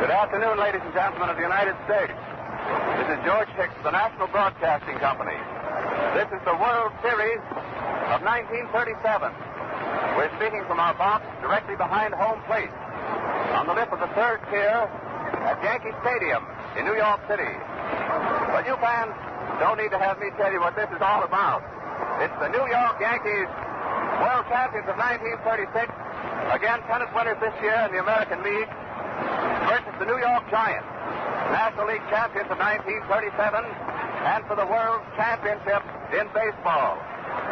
Good afternoon, ladies and gentlemen of the United States. This is George Hicks, the National Broadcasting Company. This is the World Series of 1937. We're speaking from our box directly behind home plate on the lip of the third tier at Yankee Stadium in New York City. But you fans don't need to have me tell you what this is all about. It's the New York Yankees, world champions of 1936, again pennant winners this year in the American League, versus the New York Giants, National League champions of 1937, and for the World Championship in baseball.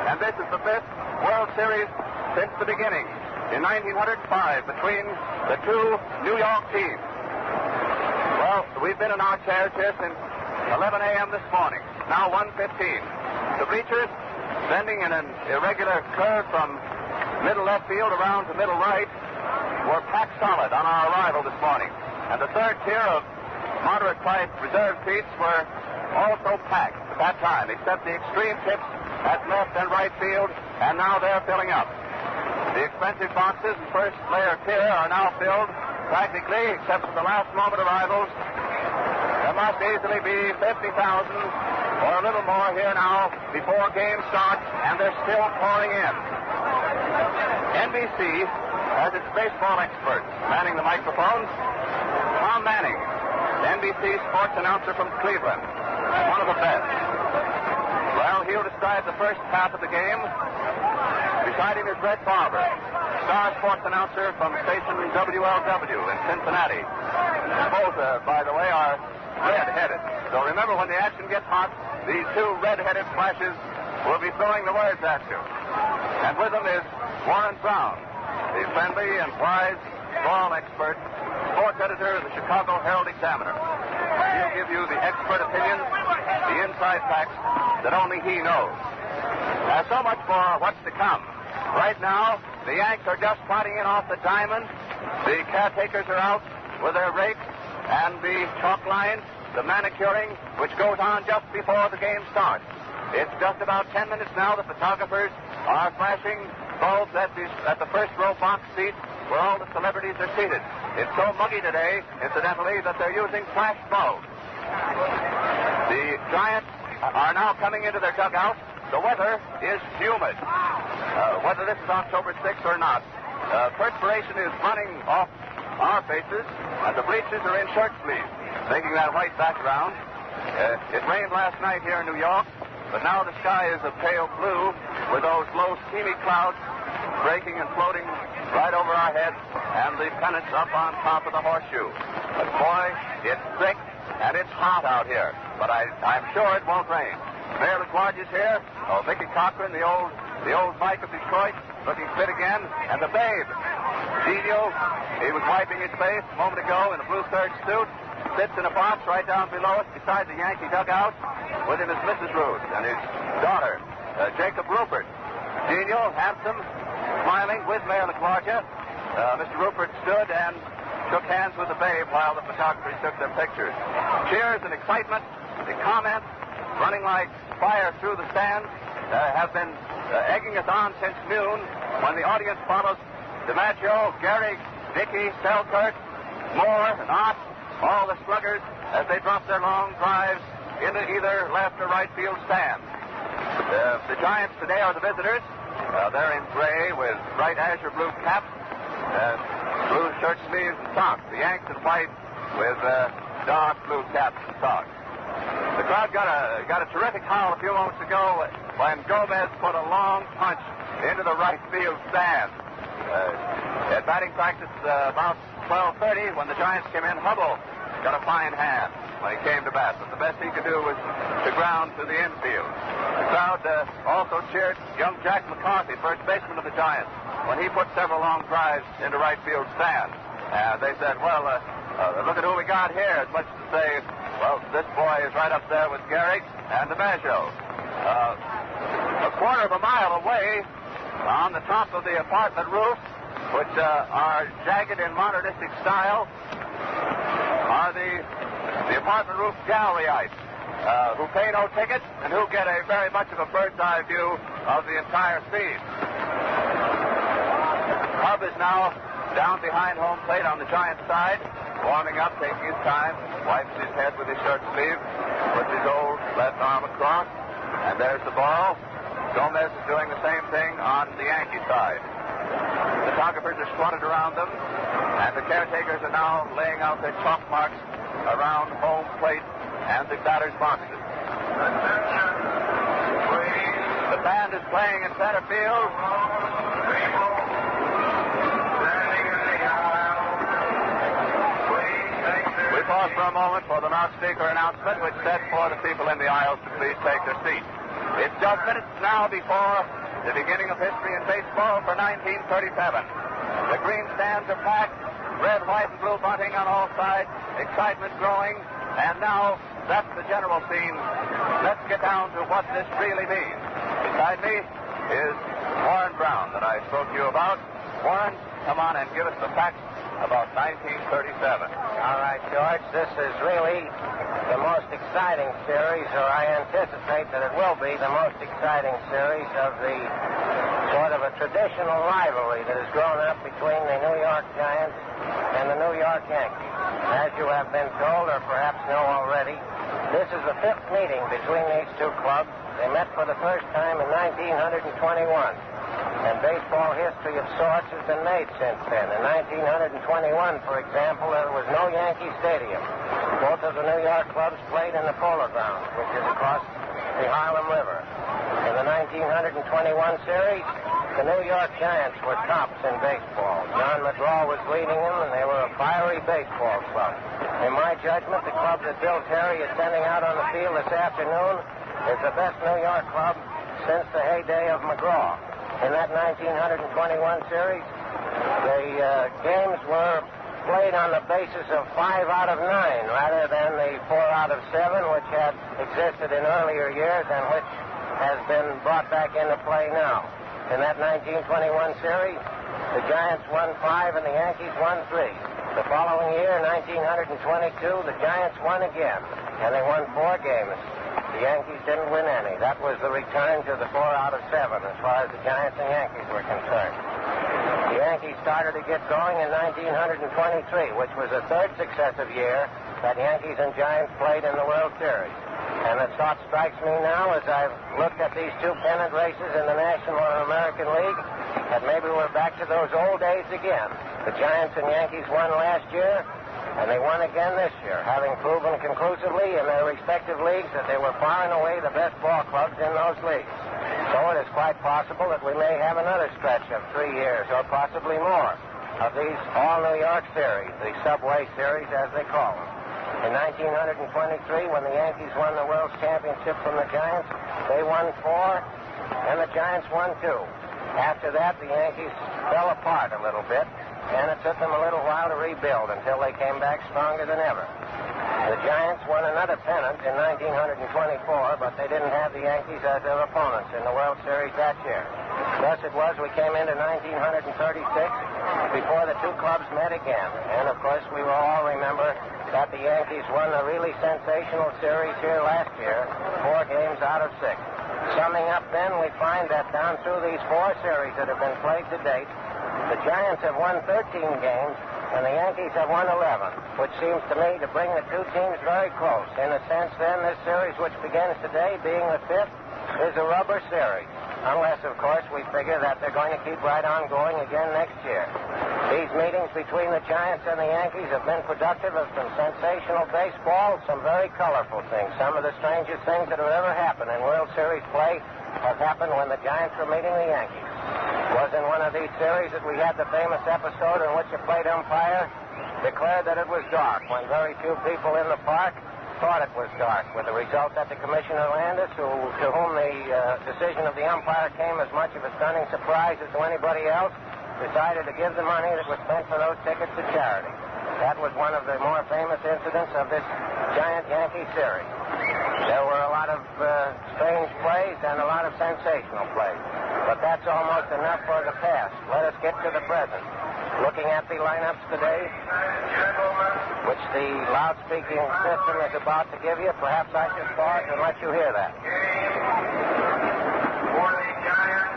And this is the fifth World Series since the beginning in 1905 between the two New York teams. Well, we've been in our chairs here since 11 a.m. this morning, now 1:15. The bleachers, bending in an irregular curve from middle left field around to middle right, were packed solid on our arrival this morning. And the third tier of moderate-priced reserve seats were also packed at that time, except the extreme tips at left and right field, and now they're filling up. The expensive boxes in first layer tier are now filled practically, except for the last moment arrivals. There must easily be 50,000 or a little more here now before game starts, and they're still pouring in. NBC has its baseball experts manning the microphones. Tom Manning, NBC sports announcer from Cleveland, one of the best. Well, he'll describe the first half of the game. Beside him is Brett Barber, star sports announcer from station WLW in Cincinnati. Both, by the way, are red-headed. So remember, when the action gets hot, these two red-headed flashes will be throwing the words at you. And with them is Warren Brown, the friendly and wise ball expert, sports editor of the Chicago Herald-Examiner. He'll give you the expert opinions, the inside facts that only he knows. So much for what's to come. Right now, the Yanks are just trotting in off the diamond. The caretakers are out with their rakes and the chalk lines, the manicuring, which goes on just before the game starts. It's just about 10 minutes now. The photographers are flashing bulbs at the first row box seats where all the celebrities are seated. It's so muggy today, incidentally, that they're using flash bulbs. The Giants are now coming into their dugout. The weather is humid. Whether this is October 6th or not, perspiration is running off our faces, and the bleachers are in shirt sleeves, making that white background. It rained last night here in New York, but now the sky is a pale blue with those low, steamy clouds breaking and floating right over our heads, and the pennants up on top of the horseshoe. But boy, it's thick and it's hot out here. But I'm sure it won't rain. Mayor LaGuardia is here. Oh, Mickey Cochran, the old Mike of Detroit, looking fit again, and the babe, Genial. He was wiping his face a moment ago in a blue serge suit. Sits in a box right down below us beside the Yankee dugout. With him is Mrs. Ruth and his daughter, Jacob Rupert. Genial, handsome, smiling with Mayor LaGuardia. Mr. Rupert stood and shook hands with the babe while the photographers took their pictures. Cheers and excitement, the comments running like fire through the stands have been egging us on since noon, when the audience follows DiMaggio, Gehrig, Dickey, Selkirk, Moore, and Ott, all the sluggers, as they drop their long drives into either left or right field stand. The Giants today are the visitors. They're in gray with bright azure blue caps, blue shirt sleeves and socks. The Yanks in white with dark blue caps and socks. The crowd got a terrific howl a few moments ago when Gomez put a long punch into the right field stand. At batting practice about 12:30, when the Giants came in, Hubble got a fine hand when he came to bat, but the best he could do was to ground to the infield. The crowd also cheered young Jack McCarthy, first baseman of the Giants, when he put several long drives into right field stand. They said, well, look at who we got here, as much as to say, well, this boy is right up there with Gehrig and DiMaggio. A quarter of a mile away, on the top of the apartment roof, which are jagged in modernistic style, are the apartment roof galleryites, who pay no ticket and who get a very much of a bird's eye view of the entire scene. The club is now down behind home plate on the Giants' side. warming up, taking his time, wipes his head with his shirt sleeve, puts his old left arm across, and there's the ball. Gomez is doing the same thing on the Yankee side. The photographers are squatted around them, and the caretakers are now laying out their chalk marks around home plate and the batter's boxes. The band is playing in center field. We pause for a moment for the loudspeaker announcement, which said for the people in the aisles to please take their seats. It's just minutes now before the beginning of history in baseball for 1937. The grandstands are packed, red, white, and blue bunting on all sides, excitement growing, and now that's the general scene. Let's get down to what this really means. Beside me is Warren Brown that I spoke to you about. Warren, come on and give us the facts about 1937. All right, George, this is really the most exciting series, or I anticipate that it will be the most exciting series of the sort of a traditional rivalry that has grown up between the New York Giants and the New York Yankees. As you have been told, or perhaps know already, this is the fifth meeting between these two clubs. They met for the first time in 1921. And baseball history of sorts has been made since then. In 1921, for example, there was no Yankee Stadium. Both of the New York clubs played in the Polo Grounds, which is across the Harlem River. In the 1921 series, the New York Giants were tops in baseball. John McGraw was leading them, and they were a fiery baseball club. In my judgment, the club that Bill Terry is sending out on the field this afternoon is the best New York club since the heyday of McGraw. In that 1921 series, the games were played on the basis of 5 out of 9 rather than the 4 out of 7, which had existed in earlier years and which has been brought back into play now. In that 1921 series, the Giants won 5 and the Yankees won 3. The following year, 1922, the Giants won again, and they won 4 games. The Yankees didn't win any. That was the return to the 4 out of 7 as far as the Giants and Yankees were concerned. The Yankees started to get going in 1923, which was the third successive year that Yankees and Giants played in the World Series. And the thought strikes me now as I've looked at these two pennant races in the National and American League that maybe we're back to those old days again. The Giants and Yankees won last year, and they won again this year, having proven conclusively in their respective leagues that they were far and away the best ball clubs in those leagues. So it is quite possible that we may have another stretch of 3 years, or possibly more, of these all-New York series, the Subway Series as they call them. In 1923, when the Yankees won the World Championship from the Giants, they won 4, and the Giants won 2. After that, the Yankees fell apart a little bit, and it took them a little while to rebuild until they came back stronger than ever. The Giants won another pennant in 1924, but they didn't have the Yankees as their opponents in the World Series that year. Thus it was we came into 1936 before the two clubs met again. And, of course, we will all remember that the Yankees won a really sensational series here last year, 4 games out of 6. Summing up then, we find that down through these 4 series that have been played to date, the Giants have won 13 games, and the Yankees have won 11, which seems to me to bring the two teams very close. In a sense, then, this series, which begins today, being the 5th, is a rubber series. Unless, of course, we figure that they're going to keep right on going again next year. These meetings between the Giants and the Yankees have been productive of some sensational baseball, some very colorful things. Some of the strangest things that have ever happened in World Series play have happened when the Giants were meeting the Yankees. It was in one of these series that we had the famous episode in which a plate umpire declared that it was dark when very few people in the park thought it was dark, with the result that the Commissioner Landis, to whom the decision of the umpire came as much of a stunning surprise as to anybody else, decided to give the money that was spent for those tickets to charity. That was one of the more famous incidents of this Giant-Yankee series. There were a lot of strange plays and a lot of sensational plays. But that's almost enough for the past. Let us get to the present. Looking at the lineups today, which the loudspeaking system is about to give you, perhaps I should pause and let you hear that. For the Giants,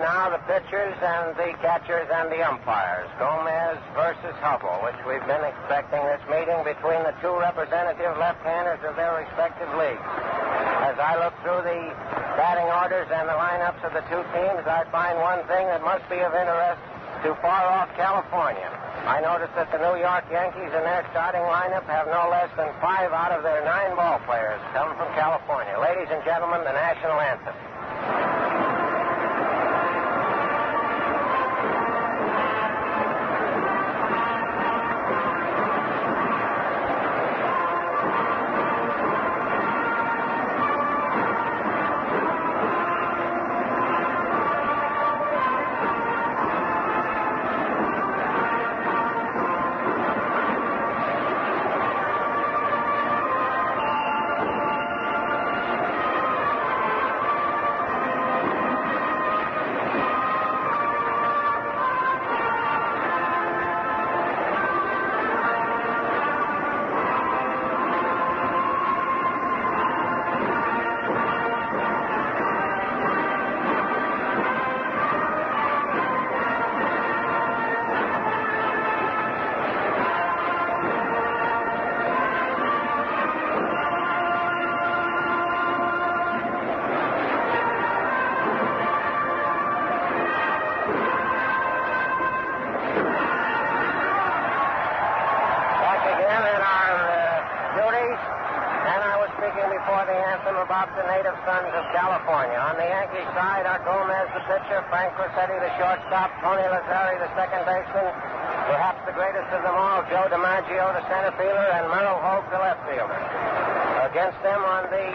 now the pitchers and the catchers and the umpires. Gomez versus Hubble, which we've been expecting this meeting between the two representative left-handers of their respective leagues. As I look through the batting orders and the lineups of the two teams, I find one thing that must be of interest to far-off California. I notice that the New York Yankees in their starting lineup have no less than 5 out of their 9 ball players come from California. Ladies and gentlemen, the national anthem. About the native sons of California. On the Yankee side are Gomez, the pitcher, Frank Rossetti, the shortstop, Tony Lazzari, the second baseman, perhaps the greatest of them all, Joe DiMaggio, the center fielder, and Merrill Holt, the left fielder. Against them on the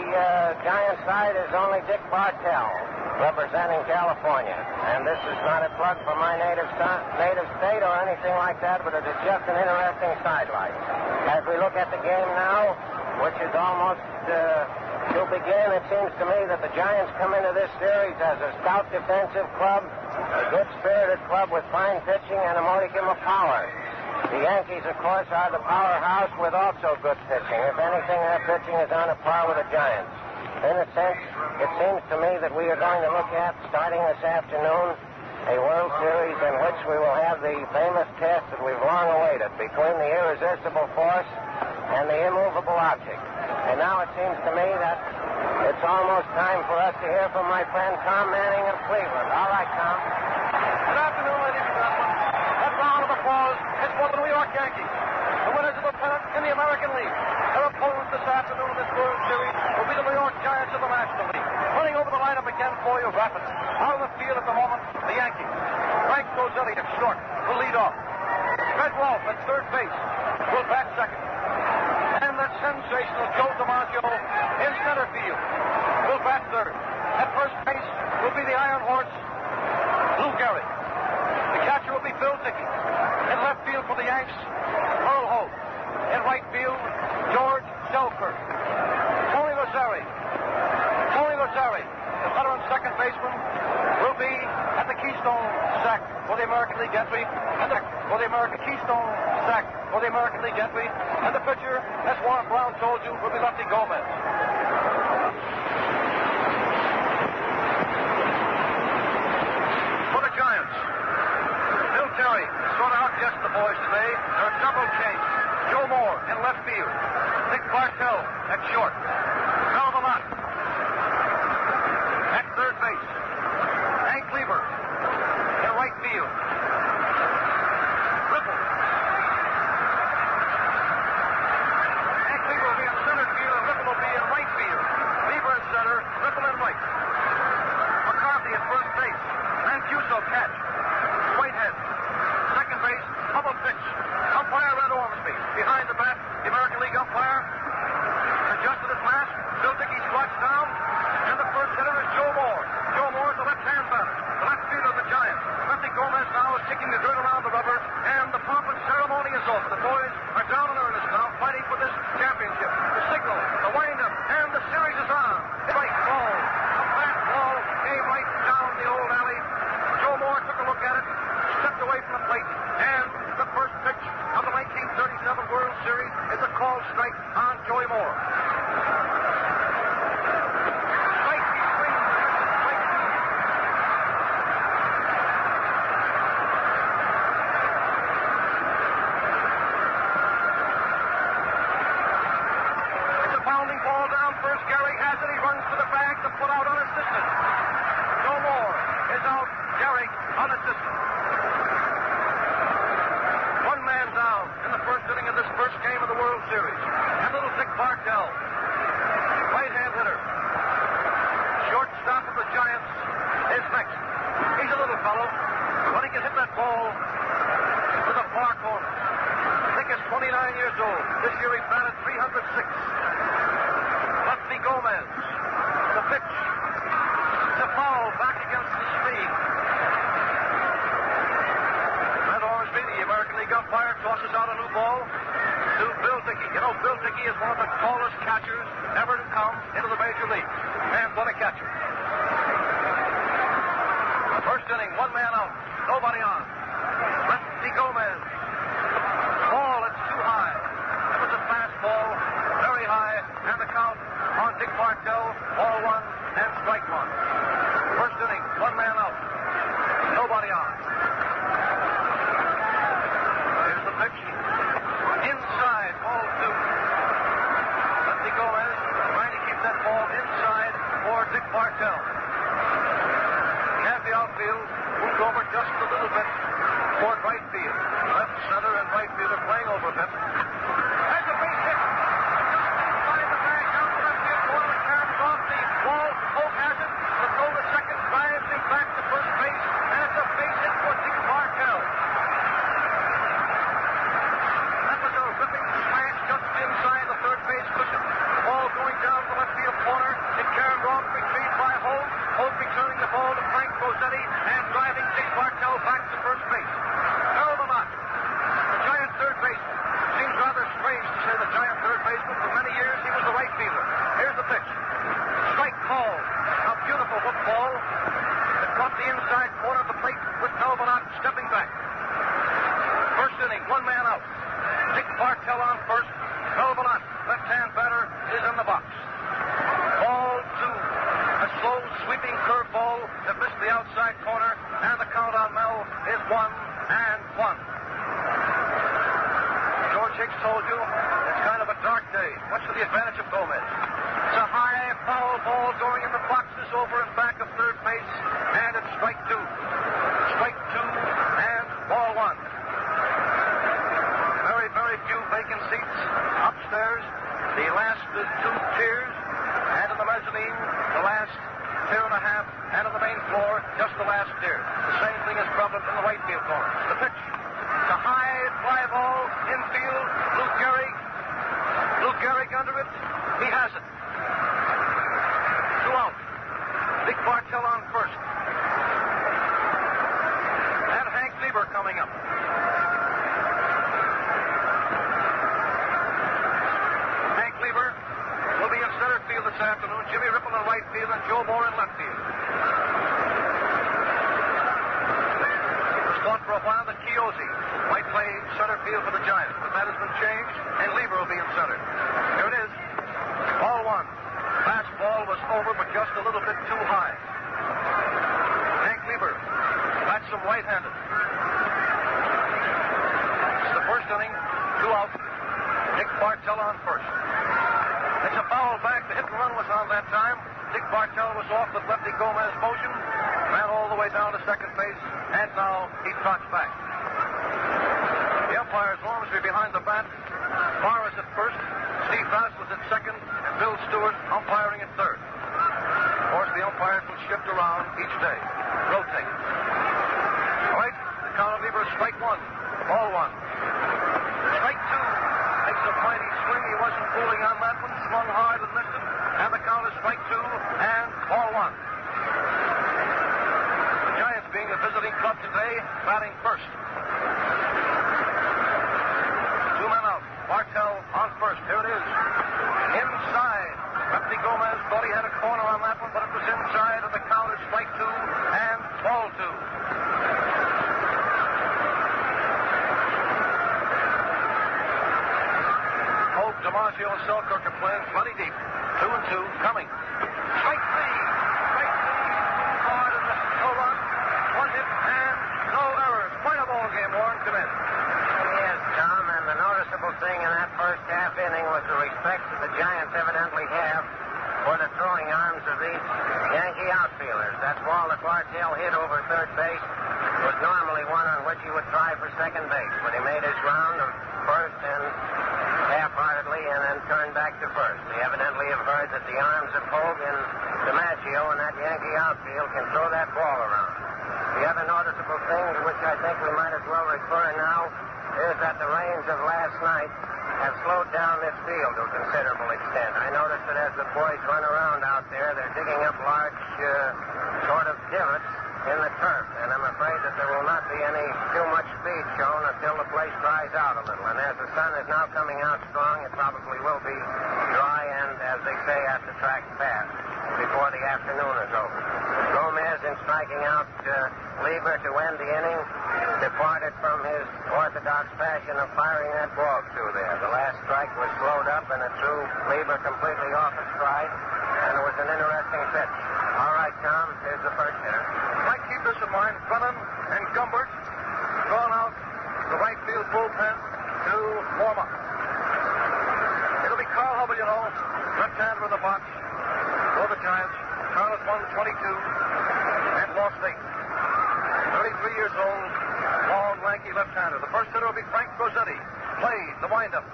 Giants side is only Dick Bartell, representing California. And this is not a plug for my native state or anything like that, but it is just an interesting sidelight. As we look at the game now, which is almost to begin, it seems to me that the Giants come into this series as a stout defensive club, a good-spirited club with fine pitching and a modicum of power. The Yankees, of course, are the powerhouse with also good pitching. If anything, their pitching is on a par with the Giants. In a sense, it seems to me that we are going to look at, starting this afternoon, a World Series in which we will have the famous test that we've long awaited between the irresistible force and the immovable object. And now it seems to me that it's almost time for us to hear from my friend Tom Manning of Cleveland. All right, Tom. Good afternoon, ladies and gentlemen. That round of applause is for the New York Yankees, the winners of the pennant in the American League. Their opponents this afternoon in this World Series will be the New York Giants of the National League. Running over the lineup again for you rapidly. Out on the field at the moment, the Yankees. Frank Rossetti at short will lead off. Fred Rolfe at third base will bat second. And that sensational Joe DiMaggio in center field will bat third. At first base will be the Iron Horse, Lou Gehrig. The catcher will be Phil Dickey. In left field for the Yanks, Merle Holt. In right field, George Selkirk. Tony Lazzari, the veteran second baseman, will be at the Keystone sack for the American League entry, and the pitcher, as Warren Brown told you, will be Lefty Gomez. For the Giants, Bill Terry sort out just the boys today. They're double changed. Joe Moore in left field. Dick Bartell at short. Mel Vermont at third base. Hank Lieber in right field. Ripple. Hank Lieber will be in center field and Ripple will be in right field. on the system. One man down in the first inning of this first game of the World Series. And little Dick Bartell, right-hand hitter. Shortstop of the Giants is next. He's a little fellow, but he can hit that ball to the far corner. Dick is 29 years old. This year he batted .306. Lefty Gomez. The pitch. It's a foul back against the speed. Matt Ormsby, the American League umpire, tosses out a new ball to Bill Dickey. You know, Bill Dickey is one of the tallest catchers ever to come into the major leagues. And what a catcher. First inning, one man out, nobody on. Lefty Gomez. Ball, it's too high. It was a fastball, very high, and the count on Dick Bartell, ball one and strike one. First inning, one man out, nobody on. Here's the pitch. Inside, ball two. Lefty Gomez trying to keep that ball inside for Dick Bartell. The outfield moved over just a little bit toward right field. Left, center, and right field are playing over a bit. There's a base hit. Behind the bag, down the left field corner. The caroms off the wall. Hope has it. The throw to second drives him back to first base, and it's a base hit for Dick Bartell. That was a ripping smash just inside the third base cushion. The ball going down the left field corner. It caromed off, retrieved by Hope. Hope returning the ball to Frank Rossetti and driving Dick Bartell back to first base. Earl Lamont, the Giant third baseman. Seems rather strange to say the Giant third baseman. For many years he was the right fielder. Here's the pitch. Strike called. A beautiful hook ball. It caught the inside corner of the plate with Earl Lamont stepping back. First inning, one man out. Dick Bartell on first. Earl Lamont, left-hand batter, is in the box. Ball two. A slow, sweeping curveball that missed the outside corner, and the count on Mel is 1-1. George Hicks told you it's kind of a dark day. Much to the advantage of Gomez. It's a high, foul ball going in the boxes over and back of third base, and it's strike two. Strike two, and ball one. Very, very few vacant seats upstairs. The last two tiers. And in the mezzanine, the last tier and a half, and on the main floor, just the last tier. The same thing is prevalent in the right field corner. The pitch. The high fly ball, infield, Lou Gehrig under it. He has it. Two out. Dick Bartell on first. And Hank Lieber coming up. Hank Lieber will be in center field this afternoon. Jimmy Ripple in right field and Joe Moore in left field. It was thought for a while that Chiozzi might play center field for the Giants, but that has been changed, and Lieber will be in center. Here it is. Ball one. Fastball was over, but just a little bit too high. Hank Lieber bats him right-handed. It's the first inning. Two out. Dick Bartell on first. It's a foul back. The hit and run was on that time. Dick Bartell was off with Lefty Gomez motion. Ran all the way down to second base. And now he trots back. The umpires, Ormsby behind the bat. Morris at first. Steve Bass was at second. And Bill Stewart umpiring at third. Of course, the umpires will shift around each day. Rotate. All right. The count of Lieber is strike one. Ball one. Strike two. Makes a mighty swing. He wasn't fooling on that one. Swung hard and missed it. And the count is strike two and ball one. The Giants being the visiting club today, batting first. Two men out. Bartell on first. Here it is. Inside. Lefty Gomez thought he had a corner on that one, but it was inside, and the count is strike two and ball two. DiMaggio and Selkirk are playing plenty deep. 2-2 coming. Strike three. Strike three. Hard and no run. One hit and no errors. Quite a ball game, Warren. Come in. Yes, Tom, and the noticeable thing in that first half inning was the respect that the Giants evidently have for the throwing arms of these Yankee outfielders. That ball that Clartell hit over third base was normally one on which he would try for second base, but he made his round of first and half-heartedly and then turned back to first. They evidently have heard that the arms of Hogue and DiMaggio in that Yankee outfield can throw that ball around. The other noticeable thing to which I think we might as well refer now is that the rains of last night have slowed down this field to a considerable extent. I noticed that as the boys run around out there, they're digging up large sort of divots in the turf, and I'm afraid that there will not be any too much speed shown until the place dries out a little. And as the sun is now coming out strong, it probably will be dry and, as they say, at the track fast before the afternoon is over. Gomez, in striking out Lieber to end the inning, departed from his orthodox fashion of firing that ball through there. The last strike was slowed up and it threw Lieber completely off his stride, and it was an interesting pitch. All right, Tom, here's the first hitter. Might keep this in mind. Brennan and Gumbert drawn out the right field bullpen to warm up. It'll be Carl Hubbell, you know, left-hander in the box for the Giants. Carl has won 22 and lost 8. 33 years old, long, lanky left-hander. The first hitter will be Frank Rossetti. Played the windup.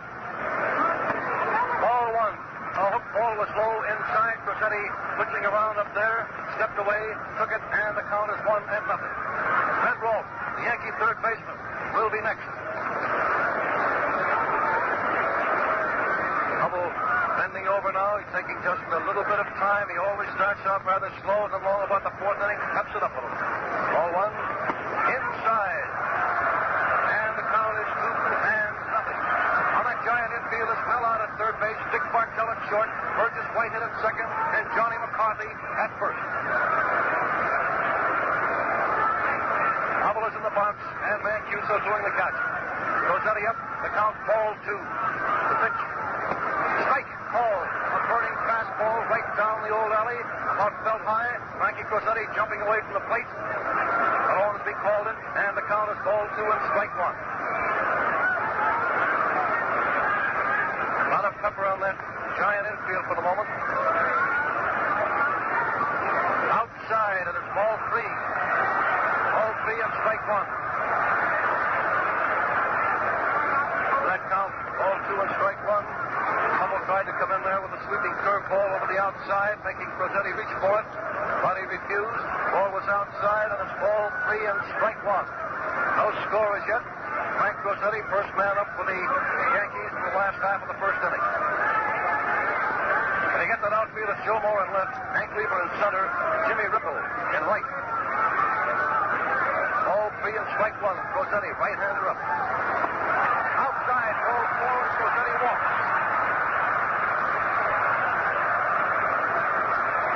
Ball one. A hook ball was low inside. Rossetti switching around up there, stepped away, took it, and the count is 1-0. Red Rolfe, the Yankee third baseman, will be next. Hubbell bending over now. He's taking just a little bit of time. He always starts out rather slow, and then long about the fourth inning, peps it up a little. Ball one, inside. And the count is 2-0. On that giant infield is Mel out at third base, Dick Bartell at short, Burgess Whitehead at second, and Johnny McCarthy at first. Hubbell is in the box, and Mancuso doing the catch. Rossetti up, the count ball 2. The pitch. Strike, ball. A burning fastball right down the old alley, about belt high. Frankie Rossetti jumping away from the plate. The horn is being called in, and the count is ball 2 and strike 1. A lot of pepper on that giant infield for the moment. Outside, and it's ball 3. Ball 3 and strike 1. That count, ball 2 and strike 1. Hubbell tried to come in there with a sweeping curveball over the outside, making Rossetti reach for it, but he refused. Ball was outside, and it's ball 3 and strike 1. No score as yet. Frank Rossetti, first man up for the Yankees in the last half of the first inning. When you get that outfield, it's Joe Moore in left, Hank Lieber in center, Jimmy Ripple in right. Ball 3 and strike 1. Rossetti, right-hander up. Outside, ball 4, Rossetti walks.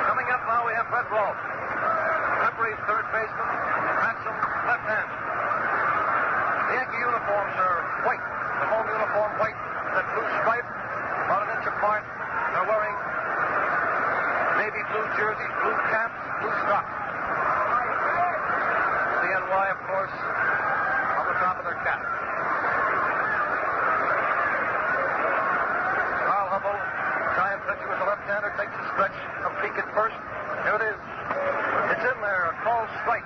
Coming up now, we have Red Rolfe. Peppery's third baseman, Ransom left-hand. The Yankee uniforms are white. The home uniform white, that blue stripe, about an inch apart. They're wearing navy blue jerseys, blue caps, blue socks. The NY, of course, on the top of their cap. Carl Hubbell, giant pitcher with the left-hander, takes a stretch, a peek at first. Here it is. It's in there, a called strike.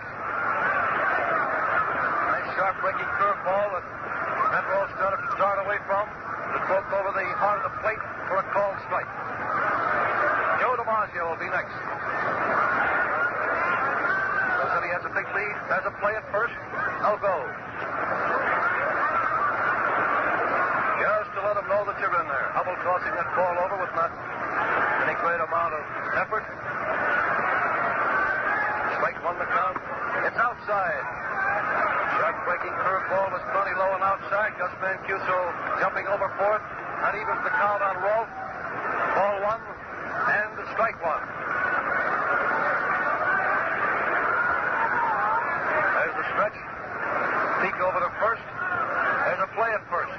Nice sharp breaking curveball that Red Rolfe started to start away from. It broke over the heart of the plate for a called strike. Joe DiMaggio will be next. Rossetti has a big lead, has a play at first. No go. Just to let him know that you're in there. Hubbell tossing that ball over with not any great amount of effort. Strike 1 the count. It's outside. Sharp breaking curveball was plenty low and outside. Gus Mancuso jumping over for it. That evens the count on Rolfe. Ball 1 and the strike 1. There's the stretch. Peek over to first. There's a play at first.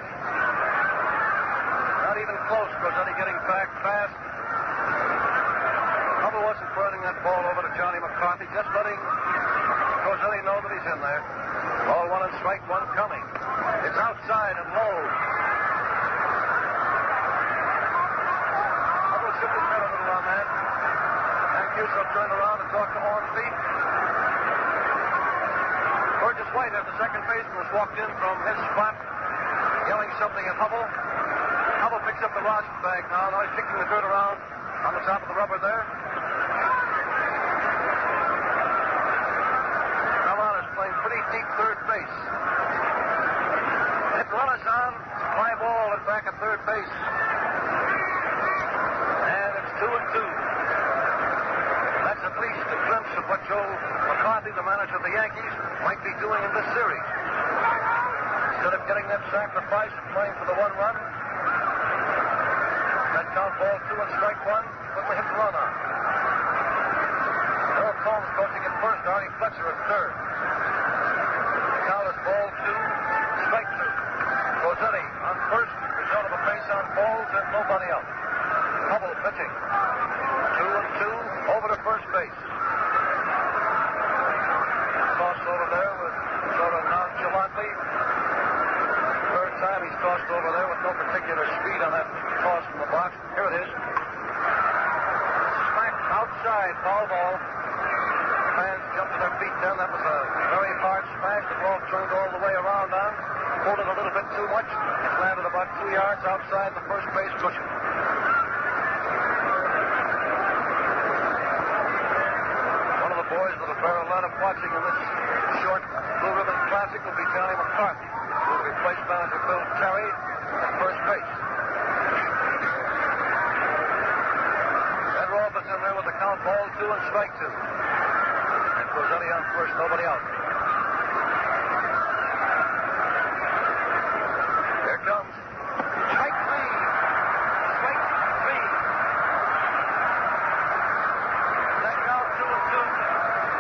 Not even close. Rossetti getting back fast. Hubbell wasn't burning that ball over to Johnny McCarthy, just letting Rossetti know that he's in there. Ball 1 and strike 1 coming. It's outside and low. Hubbell shook his head a little on that. Mancuso turned around and talked to Ormsby. Burgess White, at the second baseman, was walked in from his spot, yelling something at Hubble. Hubble picks up the rosin bag now. Now he's kicking the dirt around on the top of the rubber there. Now is playing pretty deep third base. Hit runners on, fly ball and back at third base. And it's 2-2. That's at least a glimpse of what Joe McCarthy, the manager of the Yankees, might be doing in this series. Instead of getting that sacrifice and playing for the one run, that count ball 2 and strike 1, put the hit and run on. Earl Combs coaching at first, Arnie Fletcher at third. The count is ball 2, strike 2. Rossetti on first, result of a base on balls and nobody else. Hubble pitching. 2-2, over to first base. Tossed over there with sort of nonchalantly. Third time he's tossed over there with no particular speed on that toss from the box. Here it is. Smack outside, foul ball. Fans jumped to their feet then. That was a very hard smash. The ball turned all the way around on. Pulled it a little bit too much. It landed about 2 yards outside the first base cushion. One of the boys that will bear a lot of watching in this short Blue Ribbon Classic will be Johnny McCarthy, who will replace manager Bill Terry at first base. Ed Rolfe's in there with the count ball 2 and strike 2. And Rossetti on first, nobody out. Here comes strike 3. Strike 3. That count 2-2.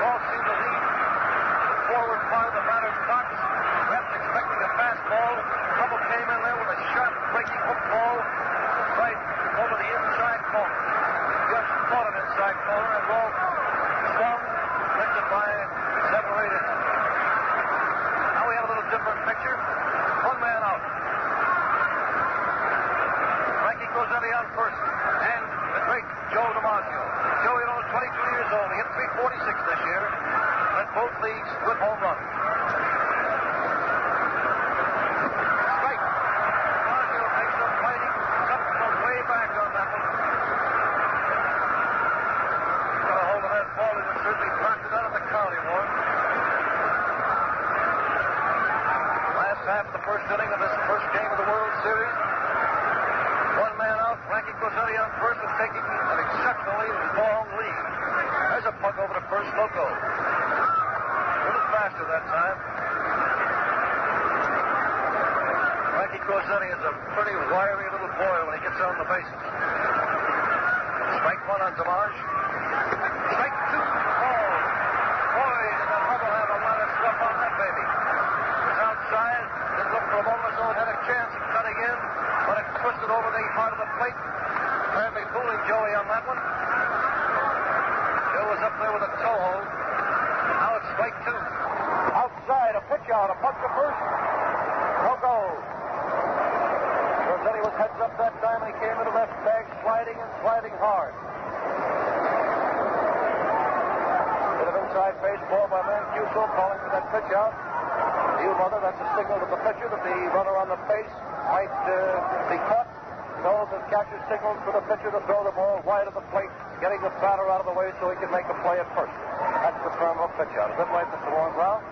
Ball seemed to lead the forward part of the batter's box. Perhaps expecting a fastball. Hubble came in there with a sharp breaking hook ball right over the inside corner. Just caught an inside corner and Rolfe swung, lifted by 7 or 8 inches. Now we have a little different picture. One man out. Frankie Rossetti on first. And the great Joe DiMaggio. Joe, 22 years old. He hit .346 this year. Led both leagues with home runs. Strike. DiMaggio takes some fighting. Something goes way back on that one. Got a hold of that ball. He would certainly knocked it out of the county, Warren. Last half of the first inning of this first game of the World Series. One man out. Frankie Rossetti on first is taking an exceptionally long lead. There's a puck over to first, Loco. A little faster that time. Frankie Rossetti is a pretty wiry little boy when he gets on the bases. Strike 1 on Damage. Strike 2. Oh, boy, did that Hubble have a lot of stuff on that baby. It was outside. Didn't look for a moment as though it had a chance of cutting in, but it twisted over the heart of the plate. Apparently fooling Joey on that one. Joe was up there with a toe hold. Now it's strike 2. Outside, a pitch out, a puck to first. No go. Rossetti was heads up that time, and he came to the left bag, sliding and sliding hard. Bit of inside baseball by Mancuso, calling for that pitch out. You, Mother, that's a signal to the pitcher that the runner on the base might be caught. So the catcher signals for the pitcher to throw the ball wide of the plate, getting the batter out of the way so he can make a play at first. That's the term of pitch out. Is that right, Mr. Warren Brown?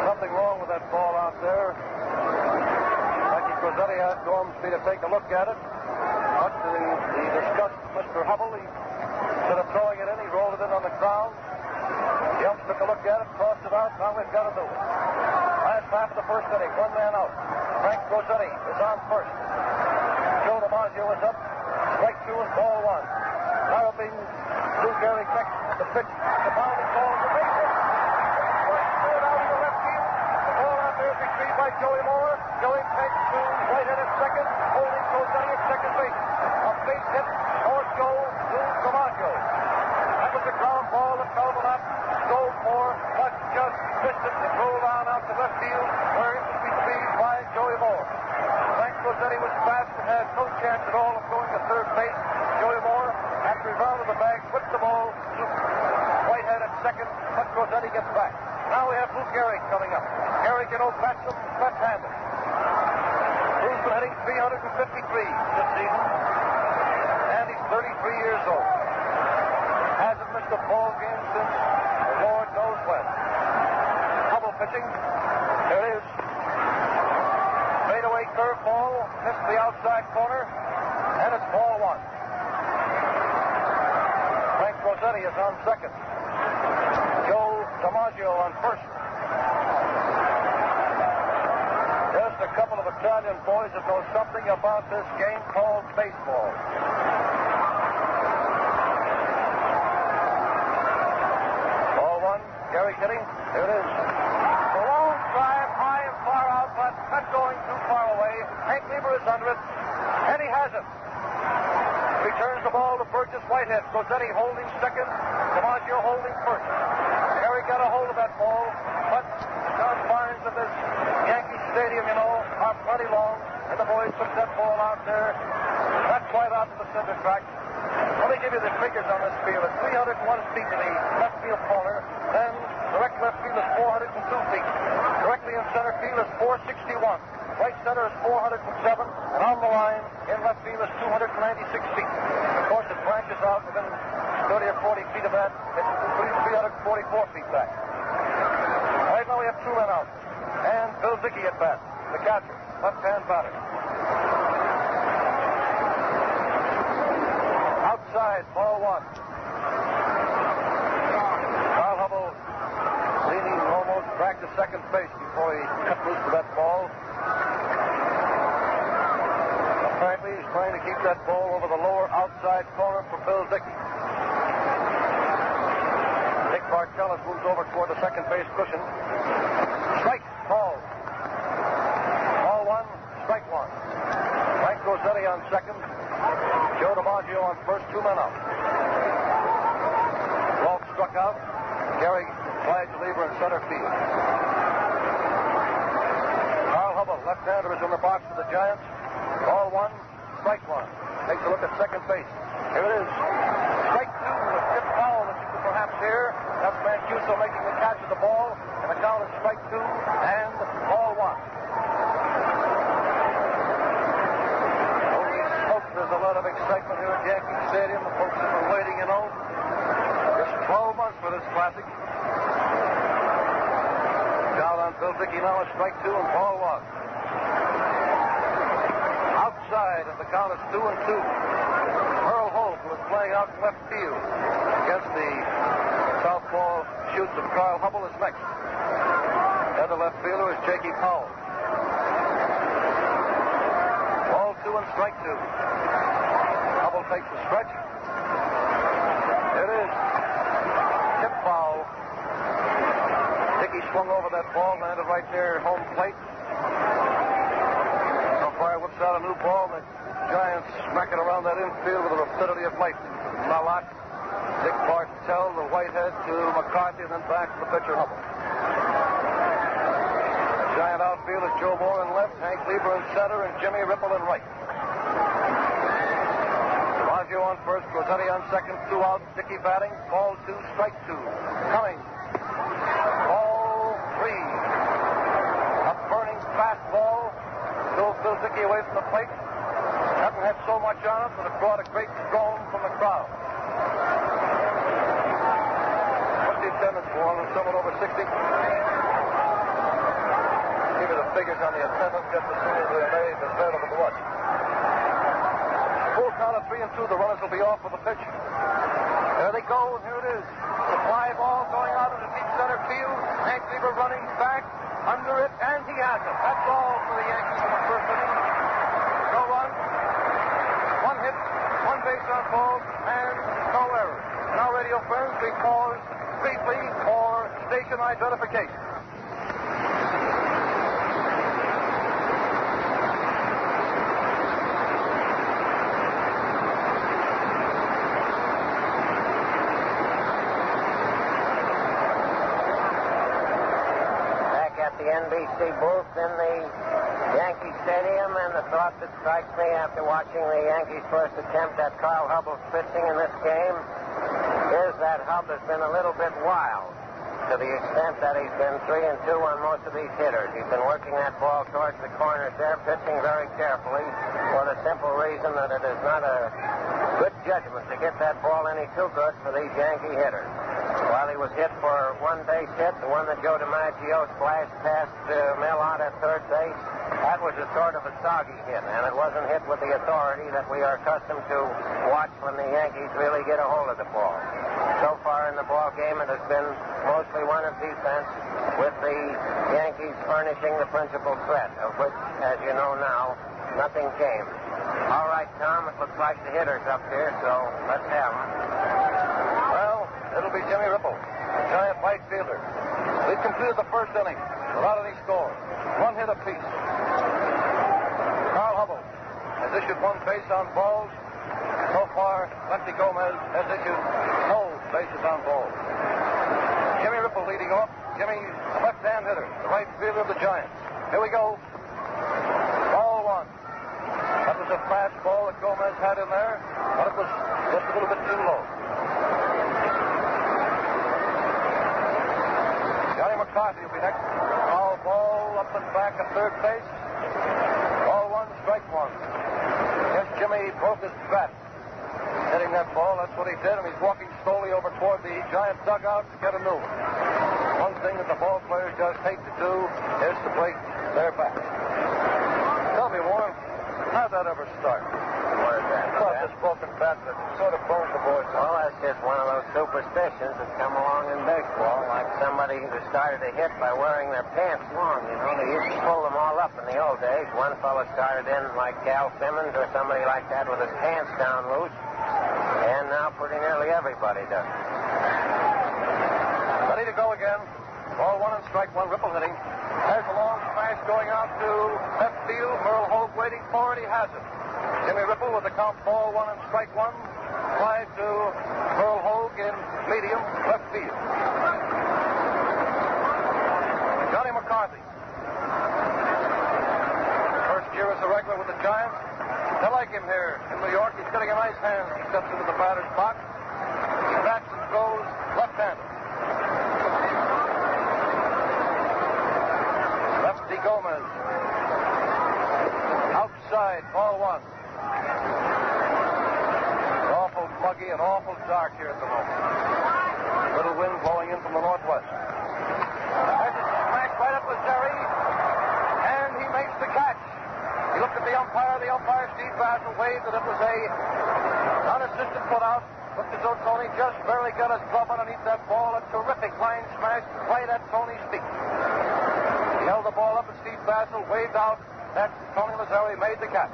Something wrong with that ball out there. Frankie Rossetti asked Ormsby to take a look at it. Much to the disgust of Mr. Hubble, instead of throwing it in, he rolled it in on the ground. The umps took a look at it, tossed it out. Now we've got to do it. Last half of the first inning, one man out. Frank Rossetti is on first. Joe DiMaggio is up. Strike 2 and ball 1. Now being Lou Gehrig next. The pitch, the bounding ball, the base hit. Thrown out in the left field. The ball out there is retrieved by Joey Moore. Joey takes to Whitehead at second, holding Rossetti at second base. A base hit for Joe DiMaggio. That was a ground ball that fell the lap. Dove for, but just twisted and rolled on out to left field, where it was retrieved by Joey Moore. Frank Rossetti was fast and had no chance at all of going to third base. Joey Moore had of the bag, puts the ball to Whitehead at second, but Rossetti gets back. Now we have Lou Gehrig coming up. Gehrig, bats him left-handed. Lou's been hitting 353 this season, and he's 33 years old. Hasn't missed a ball game since the Lord knows when. Hubble pitching. There it is. Fadeaway curveball, missed the outside corner, and it's ball one. Frank Rossetti is on second. Joe DiMaggio on first. Just a couple of Italian boys that know something about this game called baseball. Ball one, Gehrig hitting. Here it is. The long drive, high and far out, but not going too far away. Hank Lieber is under it, and he has it. Returns the ball to Burgess Whitehead. Rossetti holding second, DiMaggio holding first. Gehrig got a hold of that ball, but John Barnes at this Yankee Stadium, are plenty long, and the boys took that ball out there, not quite out to the center track. Let me give you the figures on this field. It's 301 feet to the left field corner, then direct left field is 402 feet. Directly in center field is 461. Right center is 407, and on the line in left field is 296 feet. Of course, it branches out within 30 or 40 feet of that. It's 344 feet back. Right now we have two men out. And Bill Dickey at bat, the catcher, left-hand batter. Outside, ball one. Carl Hubble leaning almost back to second base before he cut loose to that ball. Apparently he's trying to keep that ball over the lower outside corner for Bill Dickey. Dick Bartellus moves over toward the second base cushion. Strike, ball. Ball one, strike one. Frank Rossetti on second. Joe DiMaggio on first, two men out. Walt struck out. Gehrig slides to Lieber in center field. Carl Hubble, left-hander, is in the box for the Giants. Ball one, strike one. Takes a look at second base. Here it is. Strike two with tip foul that you could perhaps hear. That's Mancuso making the catch of the ball. And the count is strike two and ball one. Holy smoke, there's a lot of excitement here at Yankee Stadium. The folks have been waiting, just 12 months for this classic. Down on Bill Dickey now is strike two and ball one. Outside, and the count is 2-2. Earl Holt, who is playing out in left field against the southpaw shoots of Carl Hubble, is next. The other left fielder is Jakey Powell. Ball two and strike two. Hubble takes the stretch. It is tip foul. Dickey swung over that ball, landed right near home plate. Umpire whips out a new ball, and the Giants smack it around that infield with the rapidity of light. Malak, Dick Bartell, the Whitehead to McCarthy, and then back to the pitcher Hubble. The Giant outfield is Joe Moore in left, Hank Lieber in center, and Jimmy Ripple in right. DiMaggio on first, Rossetti on second, two out, Dickey batting, ball two, strike two. Coming. Ball three. A burning fastball. Bill Dickey away from the plate. Hasn't had so much on it, but it brought a great groan from the crowd. What's the attendance for? Someone over 60? Give me the figures on the attendance just as soon as they're made available to watch. Full count of 3-2. The runners will be off for the pitch. There they go, and here it is. The fly ball going out into deep center field. Hank Lieber running back under it, and he has it. That's all for the Yankees in the first inning. No run, one hit, one base on balls, and no errors. Now, radio friends, we pause briefly for station identification. NBC booth in the Yankee Stadium, and the thought that strikes me after watching the Yankees' first attempt at Carl Hubble's pitching in this game that Hub has been a little bit wild, to the extent that he's been 3-2 on most of these hitters. He's been working that ball towards the corners there, pitching very carefully, for the simple reason that it is not a good judgment to get that ball any too good for these Yankee hitters. While he was hit for one base hit, the one that Joe DiMaggio splashed past Mill out at third base, that was a sort of a soggy hit, and it wasn't hit with the authority that we are accustomed to watch when the Yankees really get a hold of the ball. So far in the ball game, it has been mostly one of defense, with the Yankees furnishing the principal threat, of which, as you know now, nothing came. All right, Tom, it looks like the hitter's up here, so let's have him. Well, it'll be Jimmy Ripple, the giant right fielder. They've completed the first inning without any score. One hit apiece. Carl Hubble has issued one base on balls. So far, Lefty Gomez has issued no bases on balls. Jimmy Ripple leading off. Jimmy, the left-hand hitter, the right fielder of the Giants. Here we go. Ball one. That was a fastball that Gomez had in there, but it was just a little bit too low. Johnny McCarthy will be next. Foul ball up and back at third base. Ball one, strike one. Yes, Jimmy broke his bat hitting that ball. That's what he did, and he's walking slowly over toward the Giant dugout to get a new one. One thing that the ball players just hate to do is to break their bats. Tell me, Warren, how'd that ever start? What is that? Well, this broken bat that sort of bones the boys. Well, that's just one of those superstitions that come along in baseball, like somebody who started a hit by wearing their pants long. You know, they used to pull them all up in the old days. One fellow started in like Cal Simmons or somebody like that with his pants down loose, and now pretty nearly everybody does. Ready to go again. Ball one and strike one. Ripple hitting. There's a long smash going out to left field. Merle Hogue waiting for it. He has it. Jimmy Ripple with the count ball one and strike one. Fly to Merle Hogue in medium left field. Johnny McCarthy. First year as a regular with the Giants. They like him here in New York. He's getting a nice hand. He steps into the batter's box. He bats and throws left-handed. Lefty Gomez. Outside, ball one. It's awful muggy and awful dark here at the moment. Little wind blowing in from the northwest. There's a smack right up Lazeri, and he makes the catch. He looked at the umpire. The umpire, Steve Basil, waved that it was a unassisted put out. Looked as though Tony just barely got his glove underneath that ball. A terrific line smash right at Tony's feet. He held the ball up, and Steve Basil waved out that Tony Lazeri made the catch.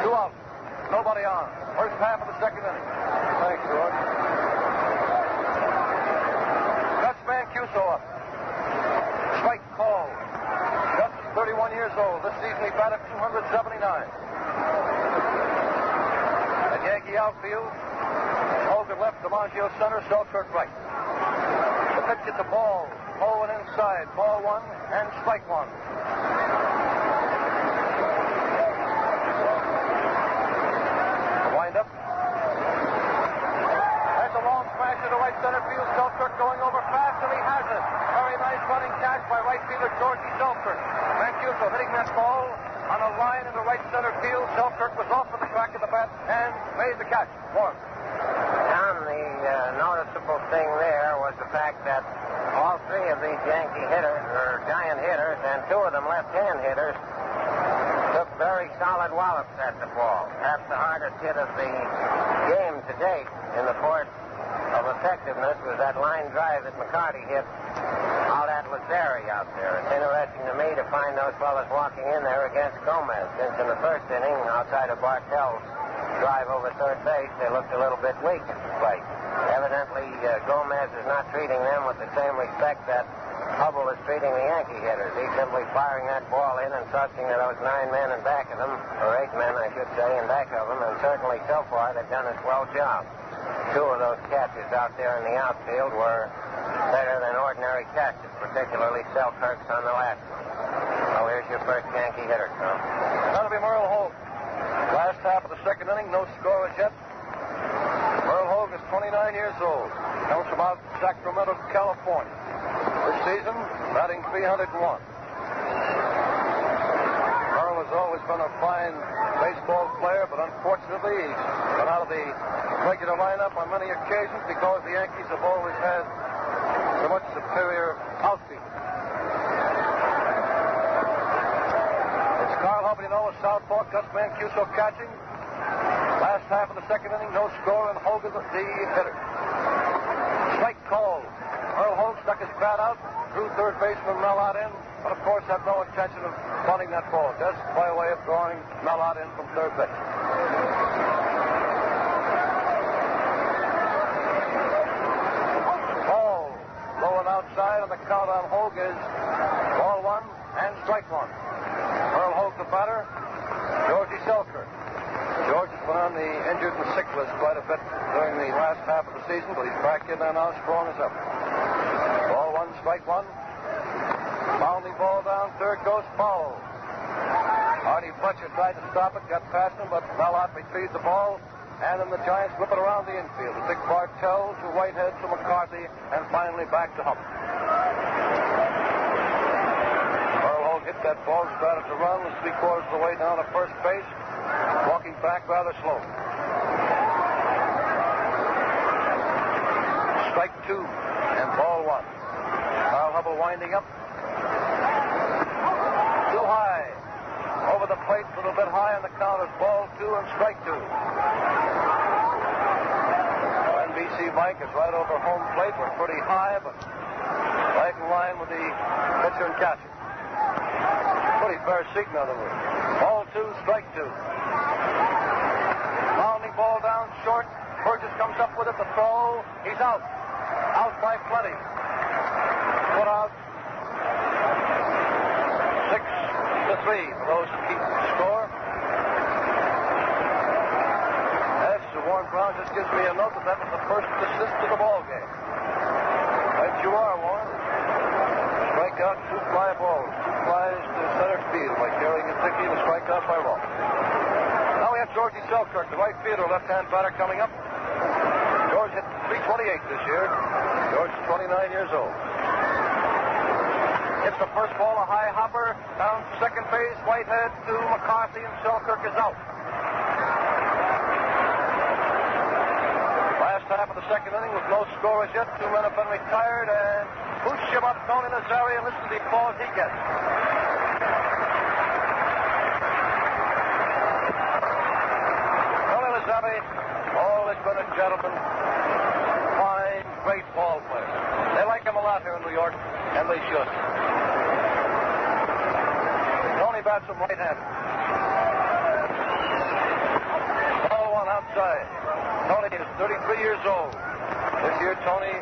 2 out. Nobody on. First half of the second inning. Thanks, George. Gus Mancuso up. Strike call. Gus is 31 years old. This season he batted 279. At Yankee outfield, Hogan left, DiMaggio center, Selkirk right. The pitch at the ball. Low and inside. Ball one and strike one. The windup. There's a long smash to the right center field. Selkirk going over fast, and he has it. Very nice running catch by right fielder Georgie Selkirk. Mancuso hitting that ball on a line into right center field. Selkirk was off with the crack of the bat and made the catch. Warren. Tom, the noticeable thing there was the fact that all three of these Yankee hitters, or Giant hitters, and 2 of them left-hand hitters, took very solid wallops at the ball. Perhaps the hardest hit of the game to date in the port of effectiveness was that line drive that McCarty hit out at Lazeri out there. It's interesting to me to find those fellas walking in there against Gomez, since in the first inning, outside of Bartell's drive over third base, they looked a little bit weak at the plate. Evidently, Gomez is not treating them with the same respect that Hubble is treating the Yankee hitters. He's simply firing that ball in and trusting to those 9 men in back of them, or 8 men, I should say, in back of them, and certainly so far they've done a swell job. 2 of those catches out there in the outfield were better than ordinary catches, particularly Selkirk's on the last one. So here's your first Yankee hitter, Tom. That'll be Merle Hogue. Last half of the second inning, no score as yet. Sacramento, California. This season, batting .301. Earl has always been a fine baseball player, but unfortunately, he's been out of the regular lineup on many occasions because the Yankees have always had so much superior outfield. It's Carl Hubbard, a southpaw, Gus Mancuso catching. Last half of the second inning, no score, and Hogan the hitter. Strike called. Earl Holt stuck his bat out, drew third baseman Mel out in, but of course had no intention of bunting that ball, just by way of drawing Mel out in from third base. Ball low and outside, and the count on Hogue is ball one and strike one. Earl Hogue the batter, Georgie Selkirk. George has been on the injured and sick list quite a bit during the last half of the season, but he's back in there now strong as ever. Ball one, strike one. Bounding ball down, third goes foul. Artie Fletcher tried to stop it, got past him, but Mallott retrieved the ball, and then the Giants whip it around the infield. To Dick Bartell, to Whitehead, to McCarthy, and finally back to Hubbard. Earl Hogue hit that ball, started to run, was three-quarters of the way down to first base, walking back rather slow. Strike two and ball one. Carl Hubbard winding up. Too high. Over the plate, a little bit high on the count is ball two and strike two. NBC Mike is right over home plate. We're pretty high, but right in line with the pitcher and catcher. Pretty fair seat, in other words. Ball two, strike two. Bounding ball down short. Burgess comes up with it, the throw. He's out. Out by plenty. Put out 6-3 for those who keep the score. As Warren Brown just gives me a note that was the first assist of the ball game. Right you are, Warren. Strikeout, two fly balls. Two flies to center field by Gary Gazicki, the strikeout by Ross. Now we have Georgie Selkirk, the right fielder, left-hand batter coming up. George hit .328 this year. George is 29 years old. Hits the first ball, a high hopper, down to second base, Whitehead to McCarthy, and Selkirk is out. Last half of the second inning with no score as yet. Two men have been retired, and who's about Tony Nazari, and listen to the applause he gets. Tony Nazari, always been a gentleman, fine, great ball player. They like him a lot here in New York, and they should. Tony bats him right-handed. Ball one outside. Tony is 33 years old. This year, Tony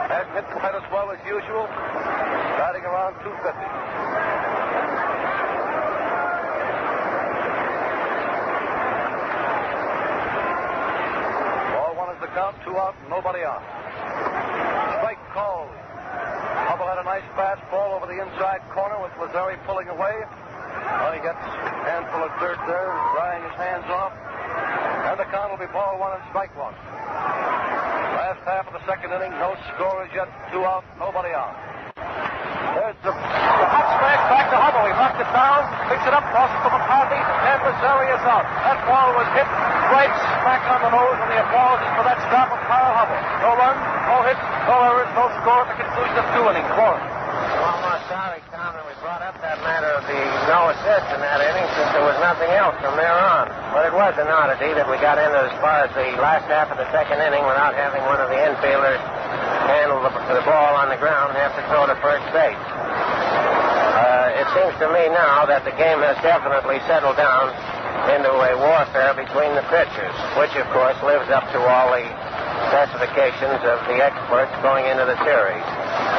hasn't hit quite as well as usual, batting around .250. Ball one is the count, two out, nobody on. Strike called. Hubble had a nice fastball over the inside corner with Lazari pulling away. Well, he gets a handful of dirt there, drying his hands off. And the count will be ball one and strike one. Last half of the second inning, no score as yet, two out, nobody on. There's the hot smack back to Hubble. He knocked it down, picks it up, tosses to McCarthy, and Lazari is out. That ball was hit right smack on the nose, and the applause is for that stop of Carl Hubble. No run, no hit, no errors, no score at the conclusion of two innings. Warren. Well, I'm sorry, Tom, that we brought up that matter of the no assist in that inning since there was nothing else from there on. But it was an oddity that we got into as far as the last half of the second inning without having one of the infielders handle the ball on the ground and have to throw to first base. It seems to me now that the game has definitely settled down into a warfare between the pitchers, which, of course, lives up to all the specifications of the experts going into the series.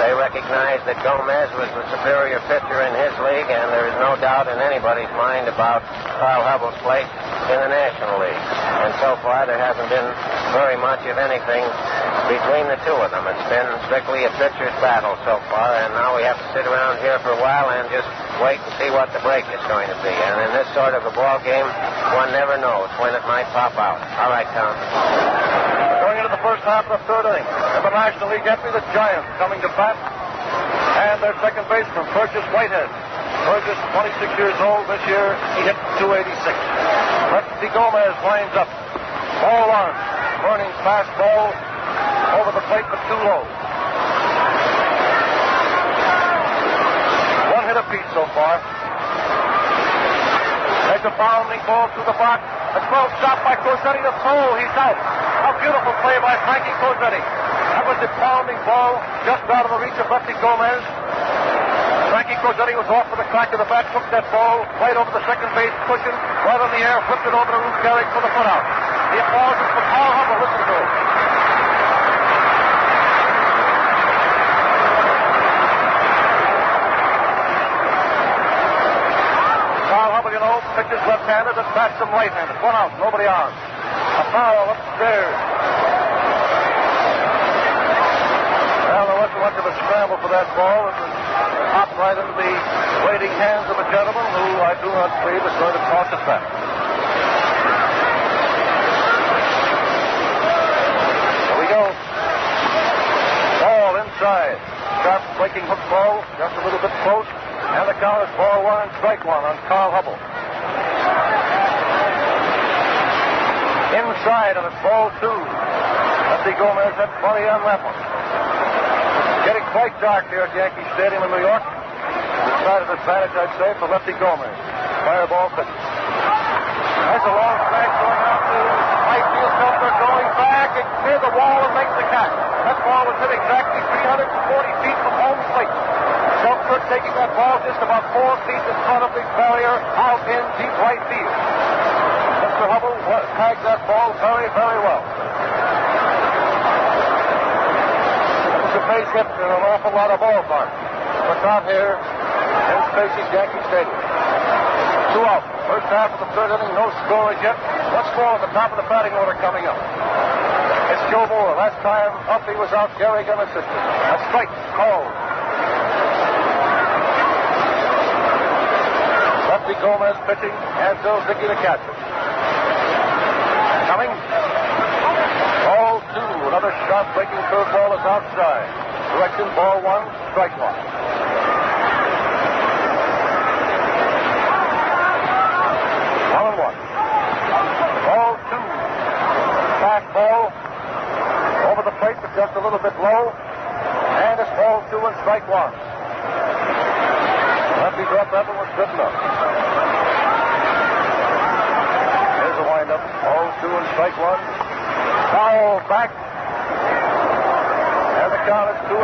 They recognize that Gomez was the superior pitcher in his league, and there is no doubt in anybody's mind about Carl Hubble's place in the National League. And so far, there hasn't been very much of anything between the two of them. It's been strictly a pitcher's battle so far, and now we have to sit around here for a while and just wait and see what the break is going to be. And in this sort of a ball game, one never knows when it might pop out. All right, Tom. Going into in the first half of the third inning. In the National League entry, the Giants coming to bat. And their second baseman, Burgess Whitehead. Burgess, 26 years old this year. He hit .286. Lefty Gomez winds up. Ball one. Burning fastball over the plate, but too low. One hit apiece so far. There's a bounding ball to the box. A throw stopped by Cosetti to throw. He's out. A beautiful play by Frankie Cosetti. That was a pounding ball just out of the reach of Lefty Gomez. Frankie Cosetti was off for the crack of the bat, took that ball right over the second base cushion, right in the air, flipped it over to Ruth Gehrig for the put out. The applause is for Carl Hubbell. Listen to it. Carl Hubbell, you know, pitches left-handed and bats him right-handed. 1 out, nobody on. A foul upstairs. Well, there wasn't much of a scramble for that ball. It was hopped right into the waiting hands of a gentleman who I do not believe is going to toss it back. Here we go. Ball inside. Sharp breaking hook ball, just a little bit close. And the count is ball one and strike one on Carl Hubbell. Inside, and it's ball two. Lefty Gomez had plenty on that one. Getting quite dark here at Yankee Stadium in New York. Decided advantage, I'd say, for Lefty Gomez. Fireball pitch. There's a long smash going out to right field. Seltzer going back and clear the wall and makes the catch. That ball was hit exactly 340 feet from home plate. Seltzer taking that ball just about 4 feet in front of the barrier out in deep right field. Mr. Hubbell tagged that ball very, very well. It was a base hit in an awful lot of ballparks, but not here in Spacey's Yankee Stadium. 2 out. First half of the third inning, no score as yet. What's more at the top of the batting order coming up? It's Joe Moore. Last time up he was out, Gehrig unassisted. A strike called. Lefty Gomez pitching, and Bill Dickey the catcher. Coming. Ball two. Another sharp breaking curveball is outside. Direction ball one, strike one. Ball two. Fastball over the plate, but just a little bit low. And it's ball two and strike one. Lefty thought that one was good enough. Here's the windup. Ball two and strike one. Foul back. And the count is 2-2.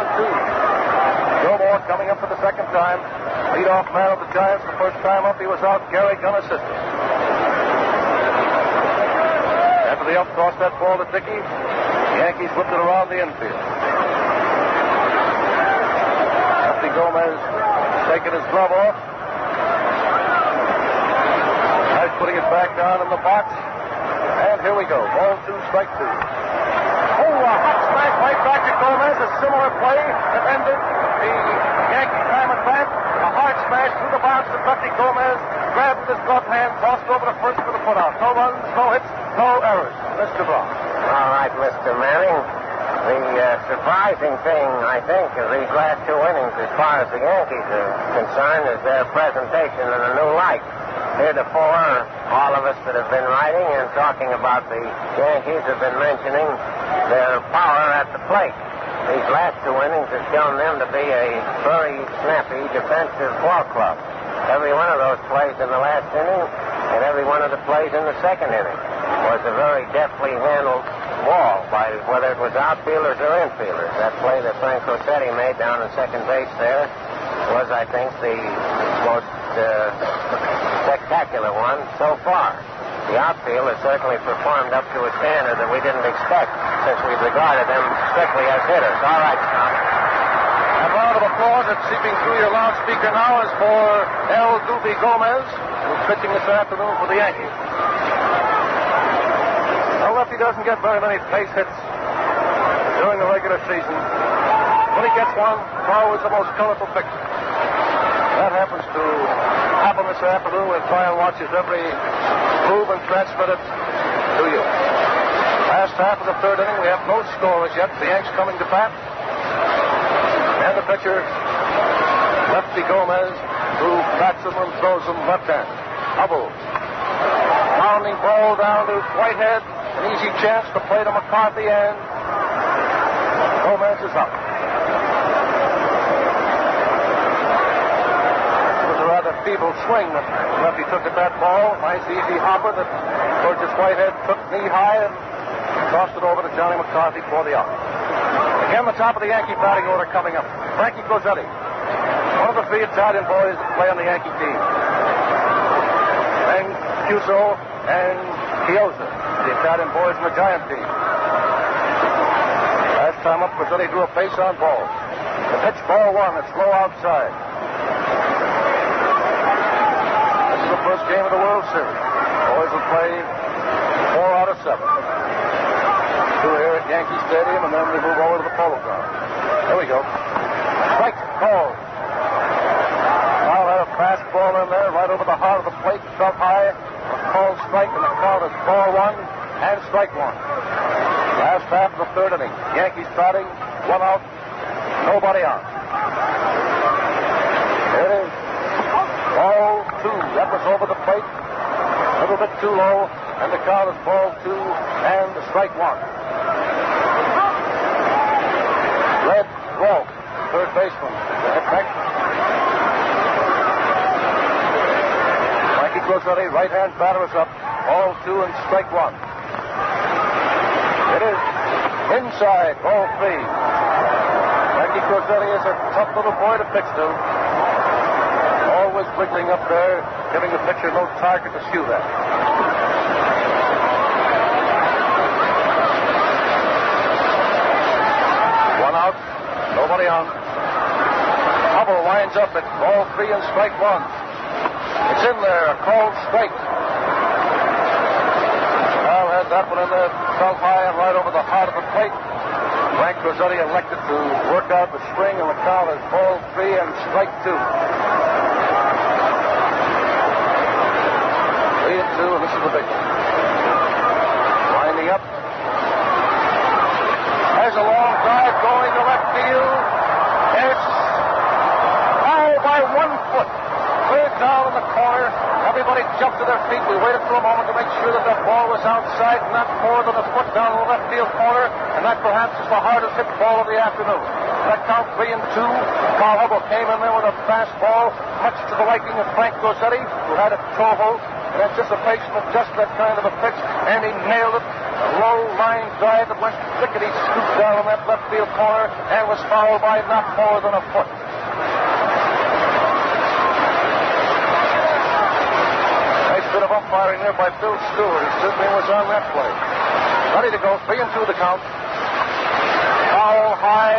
Joe Moore coming up for the second time. Leadoff man of the Giants. The first time up he was out, Gehrig unassisted. After the up tossed that ball to Dickey, the Yankees whipped it around the infield. Lefty Gomez taking his glove off. Nice putting it back down in the box. And here we go. Ball two, strike two. Oh, a hot smash right back to Gomez. A similar play that ended the Yankee time at bat. A hard smash through the box that Lefty Gomez grabbed with his glove hand, tossed over to first for the put out. No runs, no hits, no errors. Mr. Brown. All right, Mr. Manning. The surprising thing, I think, of these last two innings as far as the Yankees are concerned is their presentation in a new light. Heretofore, all of us that have been writing and talking about the Yankees have been mentioning their power at the plate. These last two innings have shown them to be a very snappy defensive ball club. Every one of those plays in the last inning and every one of the plays in the second inning was a very deftly handled ball by whether it was outfielders or infielders. That play that Frank Cosetti made down in second base there was, I think, the most spectacular one so far. The outfield has certainly performed up to a standard that we didn't expect since we regarded them strictly as hitters. All right, Tom. A round of applause that's seeping through your loudspeaker now is for El Doobie Gomez, who's pitching this afternoon for the Yankees. Well, Lefty doesn't get very many base hits during the regular season. When he gets one, it's always the most colorful picture. That happens to happen this afternoon when Brian watches every move and transmit it to you. Last last half of the third inning. We have no score as yet. The Yanks coming to bat. And the pitcher, Lefty Gomez, who bats him and throws him left-hand. Hubble. Pounding ball down to Whitehead. An easy chance to play to McCarthy, and Gomez is up. It was a rather feeble swing that Lefty took at that ball. Nice easy hopper that Burgess Whitehead took knee high and tossed it over to Johnny McCarthy for the out. Again, the top of the Yankee batting order coming up. Frankie Cozzetti, one of the three Italian boys that play on the Yankee team. And Cuso and Chiozza, the Italian boys from the Giant team. Last time up, Cozzetti drew a base on ball. The pitch, ball one. It's low outside. This is the first game of the World Series. Boys will play 4 out of 7. 2 here at Yankee Stadium, and then we move over to the Polo Ground. Here we go. Strike call. Kyle had a fastball in there right over the heart of the plate, struck high. Called strike, and the count is ball 1 and strike 1. Last half of the third inning. Yankees batting, 1 out, nobody on. It is ball 2. That was over the plate, a little bit too low, and the count is ball 2 and strike 1. Red Wolf, third baseman, hit back. Frankie Cozzetti, right-hand batter, is up. Ball 2 and strike 1. It is inside, ball 3. Frankie Cozzetti is a tough little boy to pitch to. Always wiggling up there, giving the pitcher no target to shoot at. Out, nobody on. Hubble winds up at ball 3 and strike 1. It's in there, a called strike. Well, had that one in there, fell high and right over the heart of the plate. Frank Cozzetti elected to work out the swing, and the count is ball 3 and strike 2. 3-2, and this is the big one. Winding up. There's a long drive going to left field. It's foul by 1 foot. Clear down in the corner. Everybody jumped to their feet. We waited for a moment to make sure that that ball was outside, not more than a foot down in the left field corner, and that perhaps is the hardest hit ball of the afternoon. That count 3-2. Carl Hubble came in there with a fastball, much to the liking of Frank Cozzetti, who had a toehold in anticipation of just that kind of a pitch, and he nailed it. A low line drive that went lickety scoop down on that left field corner and was fouled by not more than a foot. Nice bit of umpiring there by Bill Stewart. He certainly was on that play. Ready to go. 3-2 the count. Foul high.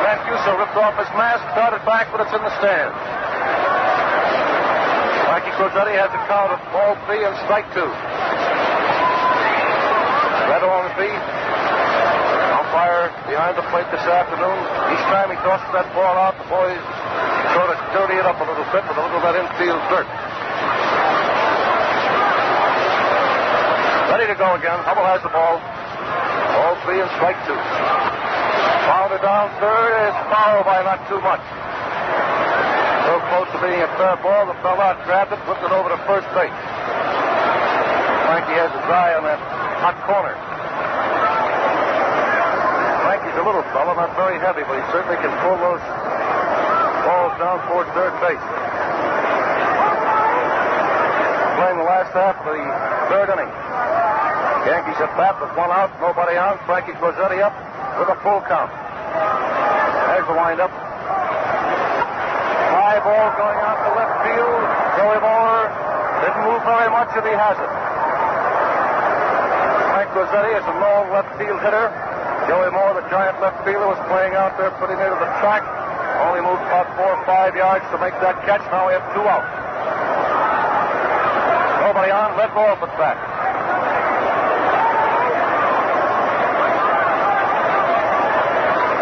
Mancuso ripped off his mask, started back, but it's in the stand. Frankie Cozzetti has a count of ball 3 and strike 2. Red Ormsby, umpire behind the plate this afternoon. Each time he tosses that ball out, the boys sort of dirty it up a little bit with a little of that infield dirt. Ready to go again. Hubble has the ball. Ball 3 and strike 2. Pounded down third. It's fouled by not too much. So close to being a fair ball, the fella grabbed it, flipped it over to first base. Frankie has his eye on that hot corner. Frankie's a little fellow, not very heavy, but he certainly can pull those balls down toward third base. Playing the last half of the third inning. Yankees at bat with 1 out, nobody on. Frankie Cozzetti up with a full count. There's the windup. High ball going out to left field. Joey Moore didn't move very much, and he has it. Frank Cozzetti is a lone left field hitter. Joey Moore, the giant left fielder, was playing out there pretty near to the track. Only moved about 4 or 5 yards to make that catch. Now we have 2 out. Nobody on. Red Wolf at bat.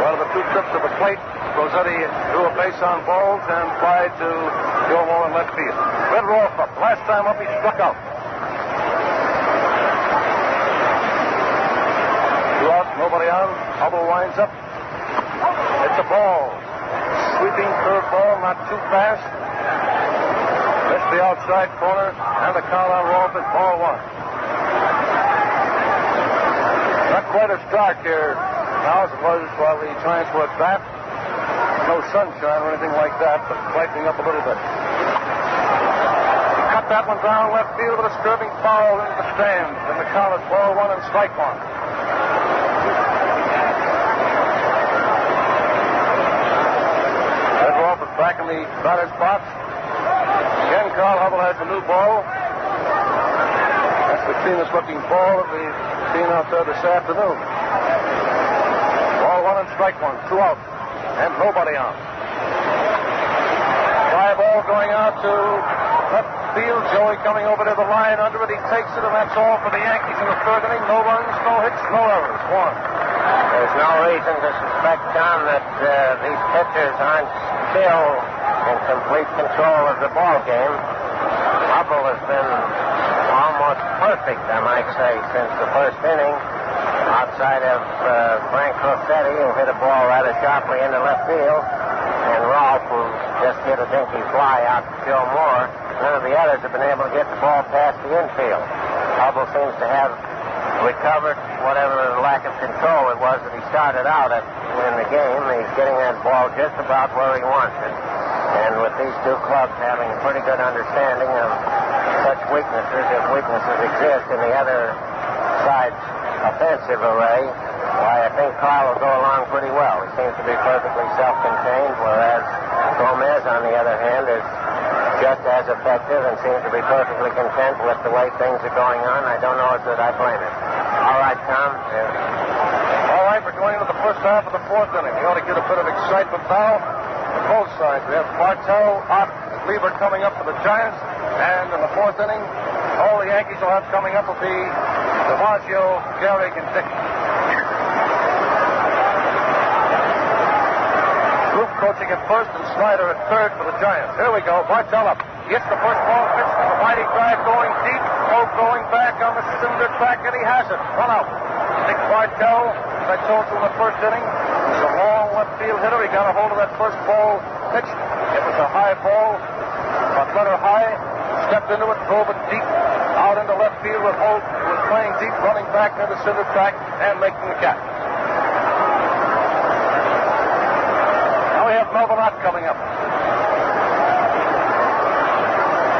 One of the 2 trips to the plate, Cozzetti drew a base on balls and flied to Joe Moore in left field. Red Wolf up. Last time up, he struck out. down. Hubble winds up. It's a ball. Sweeping curveball, not too fast. Missed the outside corner, and the count on Rolf is ball one. Not quite as dark here now as it was while the Giants were at bat. No sunshine or anything like that, but brightening up a little bit. He cut that one down left field with a skirting foul into the stands, and the count is ball one and strike one. Ed Rolf is back in the batter's box. Again, Carl Hubble has the new ball. That's the cleanest looking ball that we've seen out there this afternoon. Ball one and strike one, 2 out, and nobody on. Fly ball going out to left field. Joey coming over to the line under it. He takes it, and that's all for the Yankees in the third inning. No runs, no hits, no errors. One. There's no reason to suspect, Tom, that these pitchers aren't still in complete control of the ball game. Hubble has been almost perfect, I might say, since the first inning. Outside of Frank Rossetti, who hit a ball rather sharply into left field, and Rolf, who just hit a dinky fly out to Joe Moore. None of the others have been able to get the ball past the infield. Hubble seems to have recovered whatever lack of control it was that he started out at in the game. He's getting that ball just about where he wants it. And with these two clubs having a pretty good understanding of such weaknesses, if weaknesses exist in the other side's offensive array, why, I think Carl will go along pretty well. He seems to be perfectly self-contained, whereas Gomez, on the other hand, is just as effective and seems to be perfectly content with the way things are going on. I don't know that I blame him. All right, Tom. All right, we're going into the first half of the fourth inning. We ought to get a bit of excitement now on both sides. We have Bartell, Ott, and Lieber coming up for the Giants. And in the fourth inning, all the Yankees will have coming up will be DiMaggio, Gehrig, and Dick. Group coaching at first and Snyder at third for the Giants. Here we go. Bartell up. He hits the first ball pitch. The mighty drive going deep. Hope going back on the cinder track, and he has it. Run out. Dick Bartell, as I told you in the first inning, is a long left field hitter. He got a hold of that first ball pitch. It was a high ball, a letter high. Stepped into it, drove it deep out into left field with Holt, who was playing deep, running back near the center track and making the catch. Now we have Melvin Ott coming up.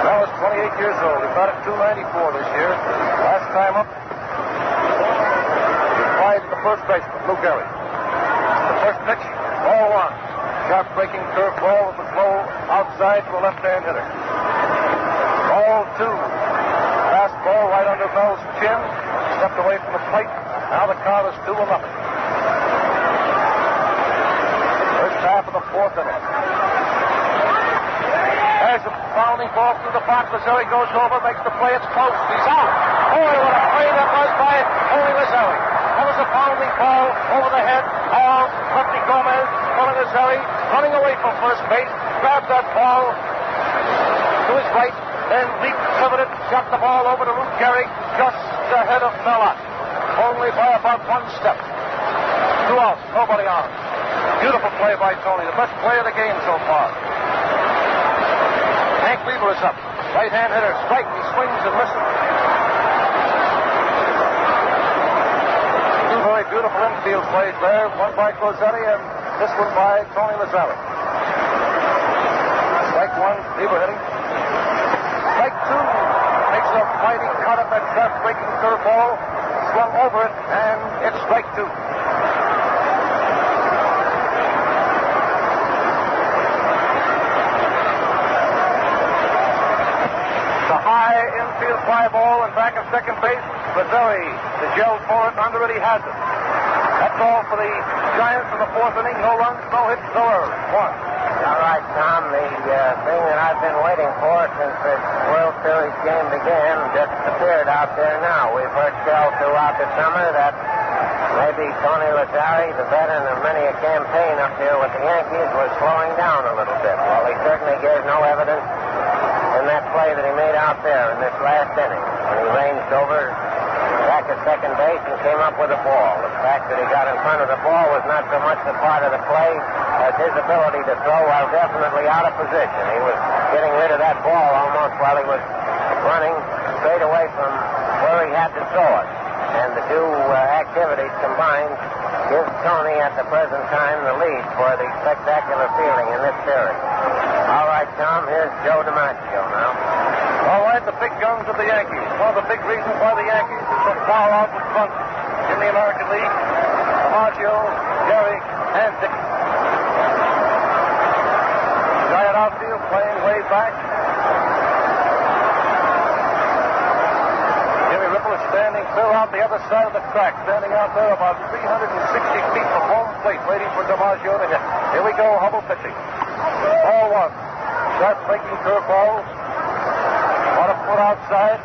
Mel is 28 years old. He batted .294 this year. Last time up, he applied to the first baseman, Lou Gehrig. The first pitch, ball one. Sharp breaking curve ball that was low outside to a left-hand hitter. Ball two. Fastball right under Mel's chin. Stepped away from the plate. Now the count is 2-0. First half of the fourth inning. There's a bounding ball through the box. Lazeri goes over, makes the play. It's close. He's out. Boy, what a play that was by Tony Lazeri. That was a bounding ball over the head of Lefty Gomez. Tony Lazeri running away from first base. Grabbed that ball to his right. Then leaped, pivoted, got the ball over to Lou Gehrig, just ahead of Mellott. Only by about one step. 2 outs, nobody on. Beautiful play by Tony, the best play of the game so far. Hank Lieber is up. Right-hand hitter, strike, he swings and misses. Two very beautiful infield plays there, one by Closetti and this one by Tony Lazeri. Strike one, Lieber hitting. Strike two. Makes a mighty cut at that sharp-breaking curveball. Swung over it, and it's strike two. The high infield fly ball and back of second base. Lazeri, the gel for it, under it he has it. That's all for the Giants in the fourth inning. No runs, no hits, no errors. One. All right, Tom, the thing that I've been waiting for since this World Series game began just appeared out there now. We've heard tell throughout the summer that maybe Tony Lazeri, the veteran of many a campaign up here with the Yankees, was slowing down a little bit. Well, he certainly gave no evidence in that play that he made out there in this last inning when he ranged over back at second base and came up with a ball. The fact that he got in front of the ball was not so much a part of the play as his ability to throw while definitely out of position. He was getting rid of that ball almost while he was running straight away from where he had to throw it. And the two activities combined give Tony at the present time the lead for the spectacular fielding in this series. All right, Tom, here's Joe DiMaggio now. All right, the big guns of the Yankees. One of the big reasons why the Yankees are so far out in front in the American League. DiMaggio, Gehrig, and Dickey. Guy at outfield playing way back. Jimmy Ripple is standing clear out the other side of the track, standing out there about 360 feet from home plate, waiting for DiMaggio to hit. Here we go, Hubble pitching. Ball one. Sharp breaking curveball. On a foot outside.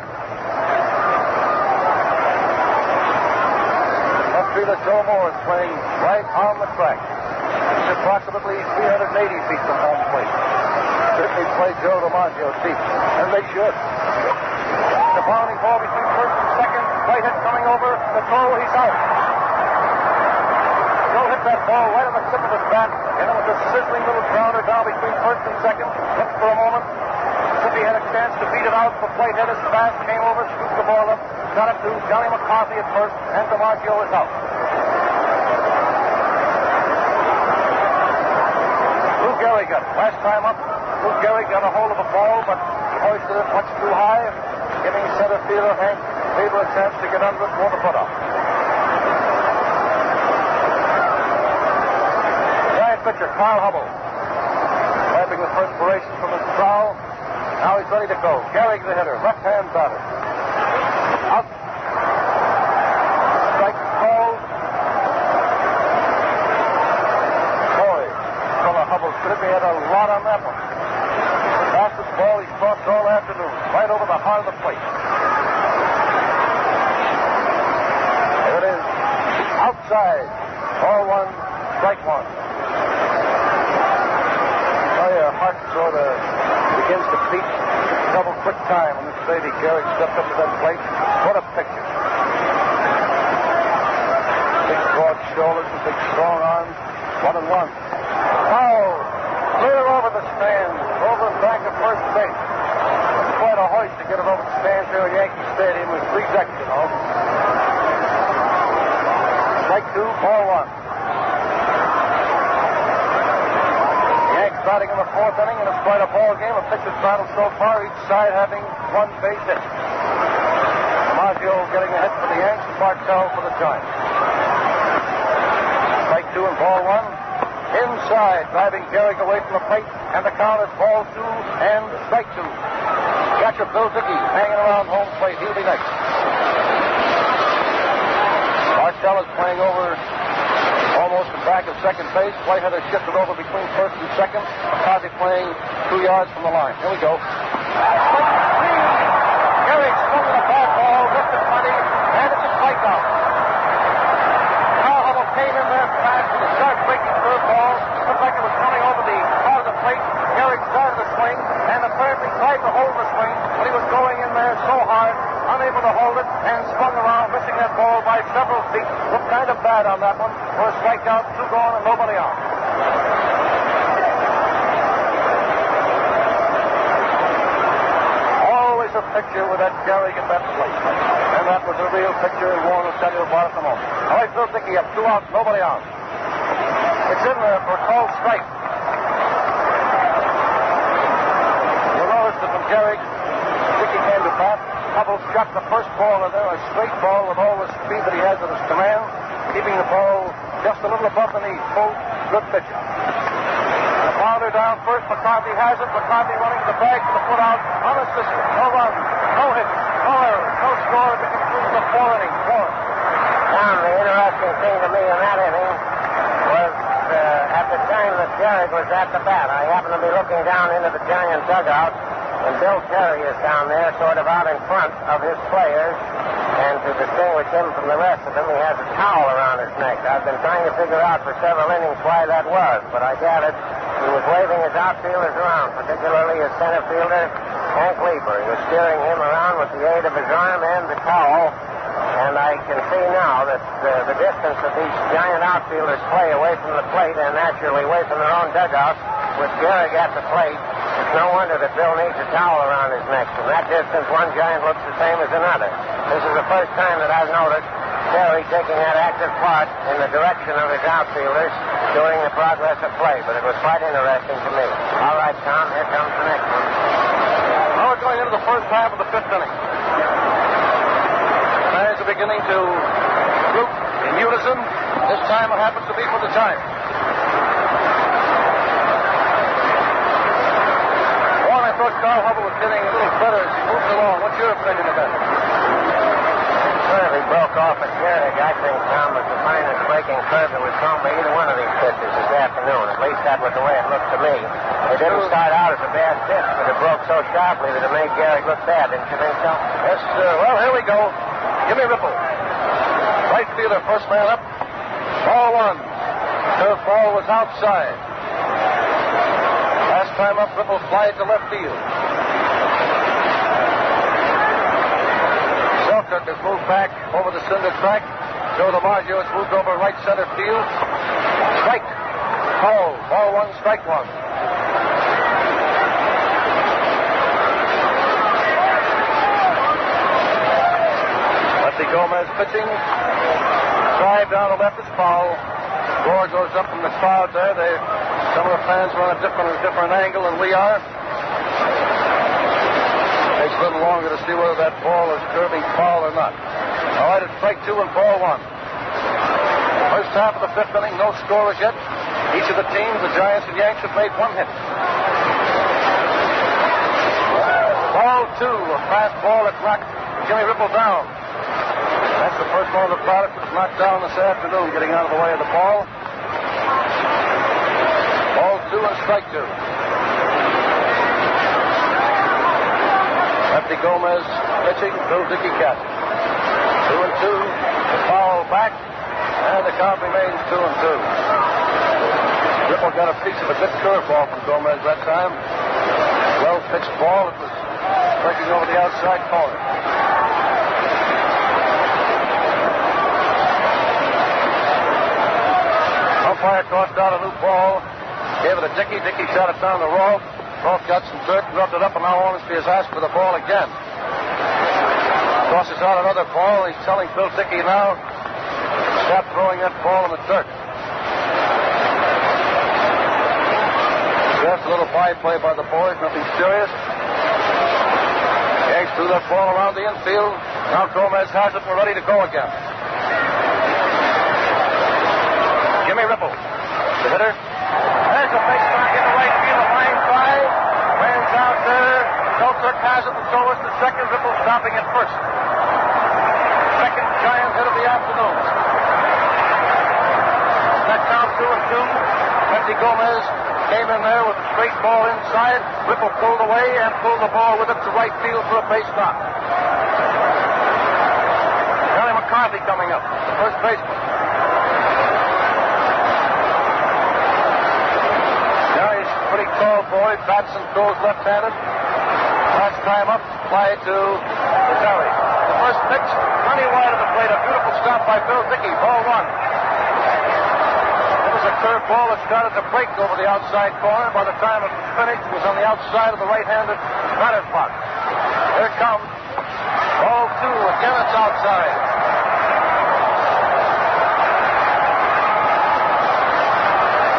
Left fielder Joe Moore is playing right on the track. He's approximately 380 feet from home plate. Certainly play Joe DiMaggio deep, and they should. The pounding ball between first and second. Whitehead coming over. The throw, he's out. Joe hit that ball right on the tip of his bat, and it was a sizzling little grounder down between first and second. Looked for a moment. He had a chance to beat it out, but Whitehead is fast, came over, scooped the ball up, got it to Johnny McCarthy at first, and DiMaggio is out. Lou Gehrig got it. Last time up, Lou Gehrig got a hold of a ball, but he hoisted it much too high, giving center fielder Hank Weaver a chance to get under it for the put-up. Giant pitcher, Carl Hubble, wiping the perspiration from his brow. Now he's ready to go. Gehrig the hitter, left-hand batter. Out. Strike called. Boy, fella Hubble certainly had a lot on that one. Fastest ball he's crossed all afternoon, right over the heart of the plate. There it is. Outside. Ball one, strike one. Oh, your heart sort of begins to beat double quick time when this baby Gehrig stepped up to that plate. What a picture. Big broad shoulders and big strong arms. 1-1. Foul. Clear over the stands. Over and back of first base. It's quite a hoist to get it over the stands here at Yankee Stadium with 3 decks, you know. Strike 2, ball 1. Starting in the 4th inning, and it's quite a ball game. A pitcher's battle so far, each side having 1 base hit. DiMaggio getting a hit for the Yanks, and Bartell for the Giants. Strike 2 and ball 1. Inside, driving Gehrig away from the plate, and the count is ball 2 and strike 2. Catcher Bill Dickey hanging around home plate. He'll be next. Bartell is playing over almost in back of second base. Whitehead has shifted over between first and second. McCarthy playing 2 yards from the line. Here we go. Gehrig swung at a bad ball, missed it funny, and it's a strikeout. Now Hubble came in there fast with a sharp breaking curveball. Looked like it was coming over the heart of the plate. Gehrig started the swing and apparently tried to hold the swing, but he was going in there so hard, unable to hold it, and swung around, missing that ball by several feet. Looked kind of bad on that one. For a strikeout, 2 gone, and nobody on. Always a picture with that Gehrig at that plate. And that was a real picture, and Warren will tell you about it in a moment. All right, Bill Dickey up, 2 outs, nobody on. It's in there for a called strike. You'll notice that when Gehrig, Dickey came to bat, Hubble struck the first ball in there, a straight ball with all the speed that he has at his command, keeping the ball just a little above the knee. Full, good pitcher. The bounder down first. McCarthy has it. McCarthy running to the bag for the put out. Unassisted. No run. No hit. No error. No score to conclude the 4 innings. Tom, the interesting thing to me in that inning was at the time that Gehrig was at the bat, I happened to be looking down into the Giant dugout, and Bill Terry is down there sort of out in front of his players, and to distinguish him from the rest of them, he has a towel around his neck. I've been trying to figure out for several innings why that was, but I gathered he was waving his outfielders around, particularly his center fielder, Hank Weaver. He was steering him around with the aid of his arm and the towel, And I can see now that the distance that these giant outfielders play away from the plate and naturally away from their own dugouts, with Gehrig at the plate, it's no wonder that Bill needs a towel around his neck. From that distance, one giant looks the same as another. This is the first time that I've noticed Gehrig taking that active part in the direction of his outfielders during the progress of play, but it was quite interesting to me. All right, Tom, here comes the next one. Now we're going into the first half of the fifth inning. Fans are beginning to group in unison. This time it happens to be for the Giants. I thought Carl Hubbell was getting a little better as he moved along. What's your opinion of that? Certainly broke off at Gehrig. I think, Tom, was the finest breaking curve that was thrown by either one of these pitchers this afternoon. At least that was the way it looked to me. It didn't start out as a bad pitch, but it broke so sharply that it made Gehrig look bad. Didn't you think so? Yes, sir. Well, here we go. Jimmy Ripple. Right fielder, first man up. Ball one. Curveball was outside. Last time up, Ripple flied to left field. Selkirk has moved back over the cinder track. Joe DiMaggio has moved over right center field. Strike. Call. Ball one, strike one. Lefty Gomez pitching. Drive down the left is foul. Score goes up from the crowd there. Some of the fans are on a different angle than we are. Takes a little longer to see whether that ball is curving foul or not. All right, it's strike two and ball one. First half of the fifth inning, no scorers yet. Each of the teams, the Giants and Yanks, have made one hit. Ball two, a fast ball that knocked Jimmy Ripple down. That's the first one of the product that was knocked down this afternoon, getting out of the way of the ball. Ball two and strike two. Lefty Gomez pitching, Bill Dickey catching. 2-2, the foul back, and the count remains 2-2. Ripple got a piece of a good curveball from Gomez that time. Well-pitched ball. It was breaking over the outside corner. Umpire tossed out a new ball. Gave it to Dickey. Dickey shot it down the Rolfe. Rolfe got some dirt, rubbed it up, and now Ormsby has asked for the ball again. Tosses out another ball. He's telling Bill Dickey now, stop throwing that ball in the dirt. Just a little by-play by the boys, nothing serious. Yanks threw that ball around the infield. Now Gomez has it and we're ready to go again. Jimmy Ripple, the hitter. There's a big knock in the right field, a line drive. Lands out there. Selkirk has it, and so is the second. Ripple stopping at first. Second Giant hit of the afternoon. That count 2-2. Lefty Gomez came in there with a straight ball inside. Ripple pulled away and pulled the ball with it to right field for a base knock. Johnny McCarthy coming up, the first baseman. Johnny's a pretty tall boy, bats and throws left-handed. Last time up, fly to Terry. The first pitch, plenty wide of the plate. A beautiful stop by Bill Dickey. Ball one. It was a curved ball that started to break over the outside corner. By the time it was finished, it was on the outside of the right-handed batter's box. Here it comes. Ball two. Again, it's outside.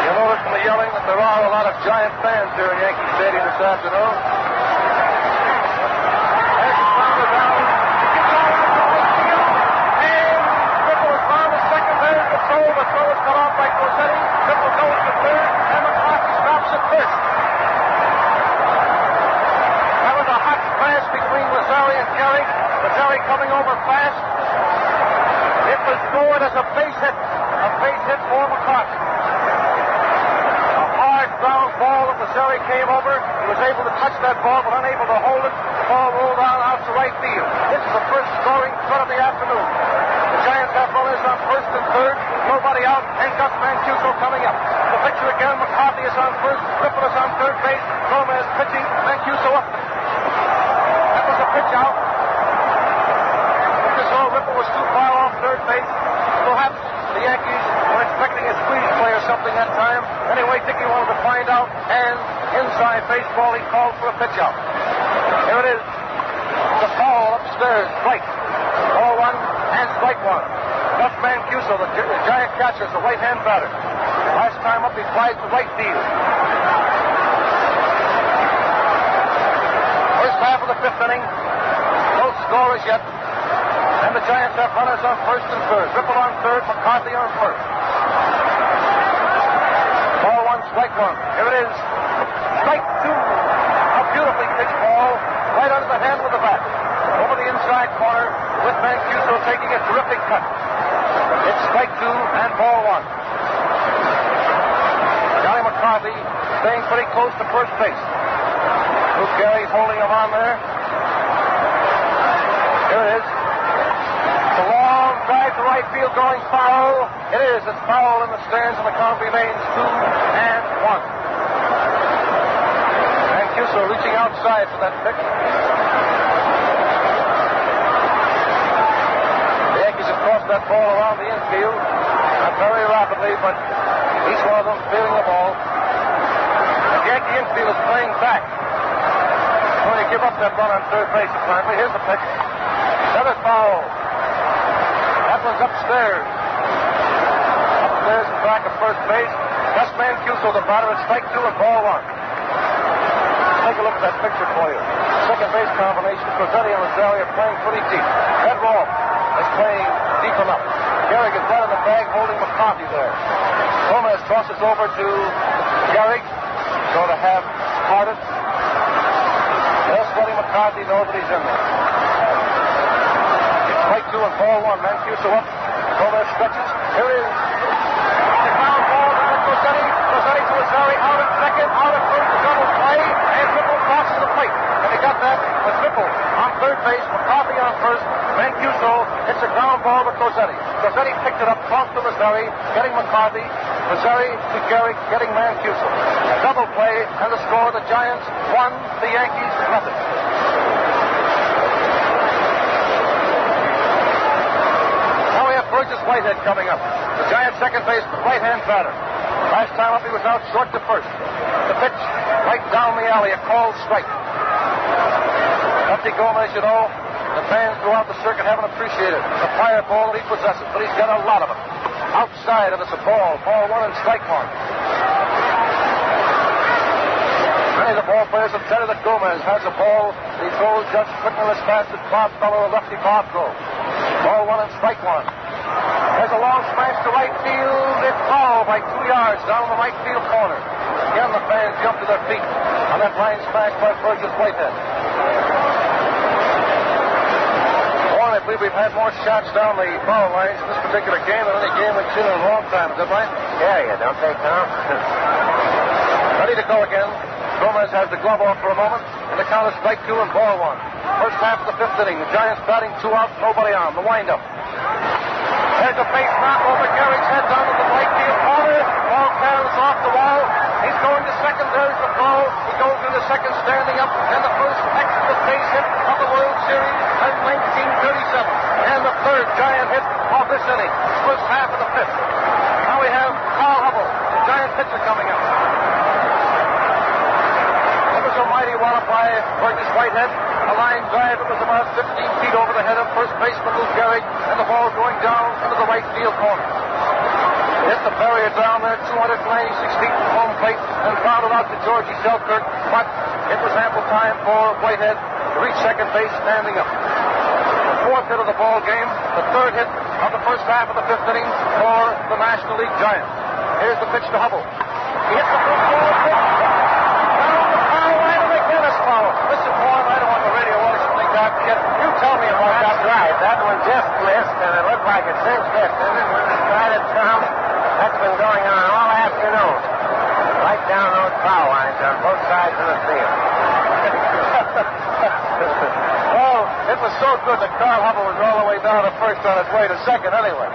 You notice from the yelling that there are a lot of Giant fans here in Yankee Stadium this afternoon. The throw is cut off by Cosetti. Ripple goes to third, and McCarthy stops at first. That was a hot clash between Lazari and Gehrig. Lazari coming over fast. It was scored as a base hit for McCarthy. A hard ground ball that Lazari came over. He was able to touch that ball, but unable to hold it. The ball rolled out to right field. This is the first scoring threat of the afternoon. The Giants have runners on first and third. Nobody out. Handcuffs Mancuso coming up. The pitcher again. McCarthy is on first. Ripple is on third base. Gomez pitching. Mancuso up. That was a pitch out. This is so. Ripple was too far off third base. Perhaps the Yankees were expecting a squeeze play or something that time. Anyway, Dickey wanted to find out, and inside baseball, he called for a pitch out. Here it is. The ball upstairs. Strike. Ball one and strike one. Gus Mancuso, the giant catcher, is the right-hand batter. Last time up, he flies to right field. First half of the fifth inning. No scorers yet. And the Giants have runners on first and third. Ripple on third, McCarthy on first. Ball one, strike one. Here it is. Strike two. A beautifully pitched ball right under the handle of the bat. Over the inside corner with Mancuso taking a terrific cut. It's strike two and ball one. Johnny McCarthy staying pretty close to first base. Luke Gary's holding him on there. Here it is. It's a long drive to right field going foul. It is. It's foul in the stands, and the count remains 2-1. Mancuso reaching outside for that pitch. The Yankees have crossed that ball around the infield. Not very rapidly, but each one of them feeling the ball. The Yankee infield is playing back. Going to give up that run on third base, apparently. Here's the pitch. Another foul. That one's upstairs. Upstairs and back of first base. Gus Mancuso, the batter, at strike two and ball one. Take a look at that picture for you. Second base combination. Cozzetti and Lazari are playing pretty deep. Ed Rolfe is playing deep enough. Gehrig is right in the bag holding McCarthy there. Gomez tosses over to Gehrig. Going to have Hardin. Just letting McCarthy know that he's in there. It's strike two and ball one. Mancuso up. Gomez stretches. Here it is. The ground ball down to Cozzetti. Cozzetti to Lazari. Out at second. Out at first. A double play. And Ripple crosses the plate. And he got that with Ripple on third base. McCarthy on first. Mancuso hits a ground ball to Cozzetti. Cozzetti picked it up. Crossed to Lazari. Getting McCarthy. Lazari to Gehrig. Getting Mancuso. A double play. And the score. The Giants 1. The Yankees 0. Now we have Burgess Whitehead coming up. The Giants' second baseman, right-hand batter. Last time up, he was out short to first. The pitch right down the alley, a called strike. Lefty Gomez, you know, the fans throughout the circuit haven't appreciated the fireball that he possesses, but he's got a lot of it. Outside of it's a ball one and strike one. Many of the ball players have said that Gomez has a ball he throws just quicker as fast as Bob Feller or lefty Bob throws. Ball one and strike one. There's a long smash to right field. It's fouled by 2 yards down the right field corner. Again, the fans jump to their feet on that line smash by Burgess Whitehead. Boy, I believe we've had more shots down the foul lines in this particular game than any game we've seen in a long time. Is that right? Yeah, you don't they, Tom? Ready to go again. Gomez has the glove off for a moment, and the count is strike two and ball one. First half of the fifth inning. The Giants batting 2 out, nobody on. The windup. There's a base knock over Gehrig's head down to the right field corner. Ball carries off the wall. He's going to second. There's the throw. He goes to the second standing up, and the first extra base hit of the World Series in 1937. And the third Giant hit of this inning. First half of the fifth. Now we have Carl Hubble, the Giant pitcher, coming up. A mighty wallop by Burgess Whitehead. A line drive that was about 15 feet over the head of first baseman Luke Gehrig, and the ball going down into the right field corner. Hit the barrier down there, 296 feet from home plate, and grounded out to Georgie Selkirk, but it was ample time for Whitehead to reach second base standing up. The fourth hit of the ball game, the third hit of the first half of the fifth inning for the National League Giants. Here's the pitch to Hubble. He hits the first ball pitch. Listen, Paul, I don't want the radio voice to think that. You tell me about that. That's right. That one just missed, and it looked like it cinched it, didn't it? When it started to come, that's been going on all afternoon. Right down those foul lines on both sides of the field. Well, it was so good that Carl Hubble was all the way down to first on his way to second anyway.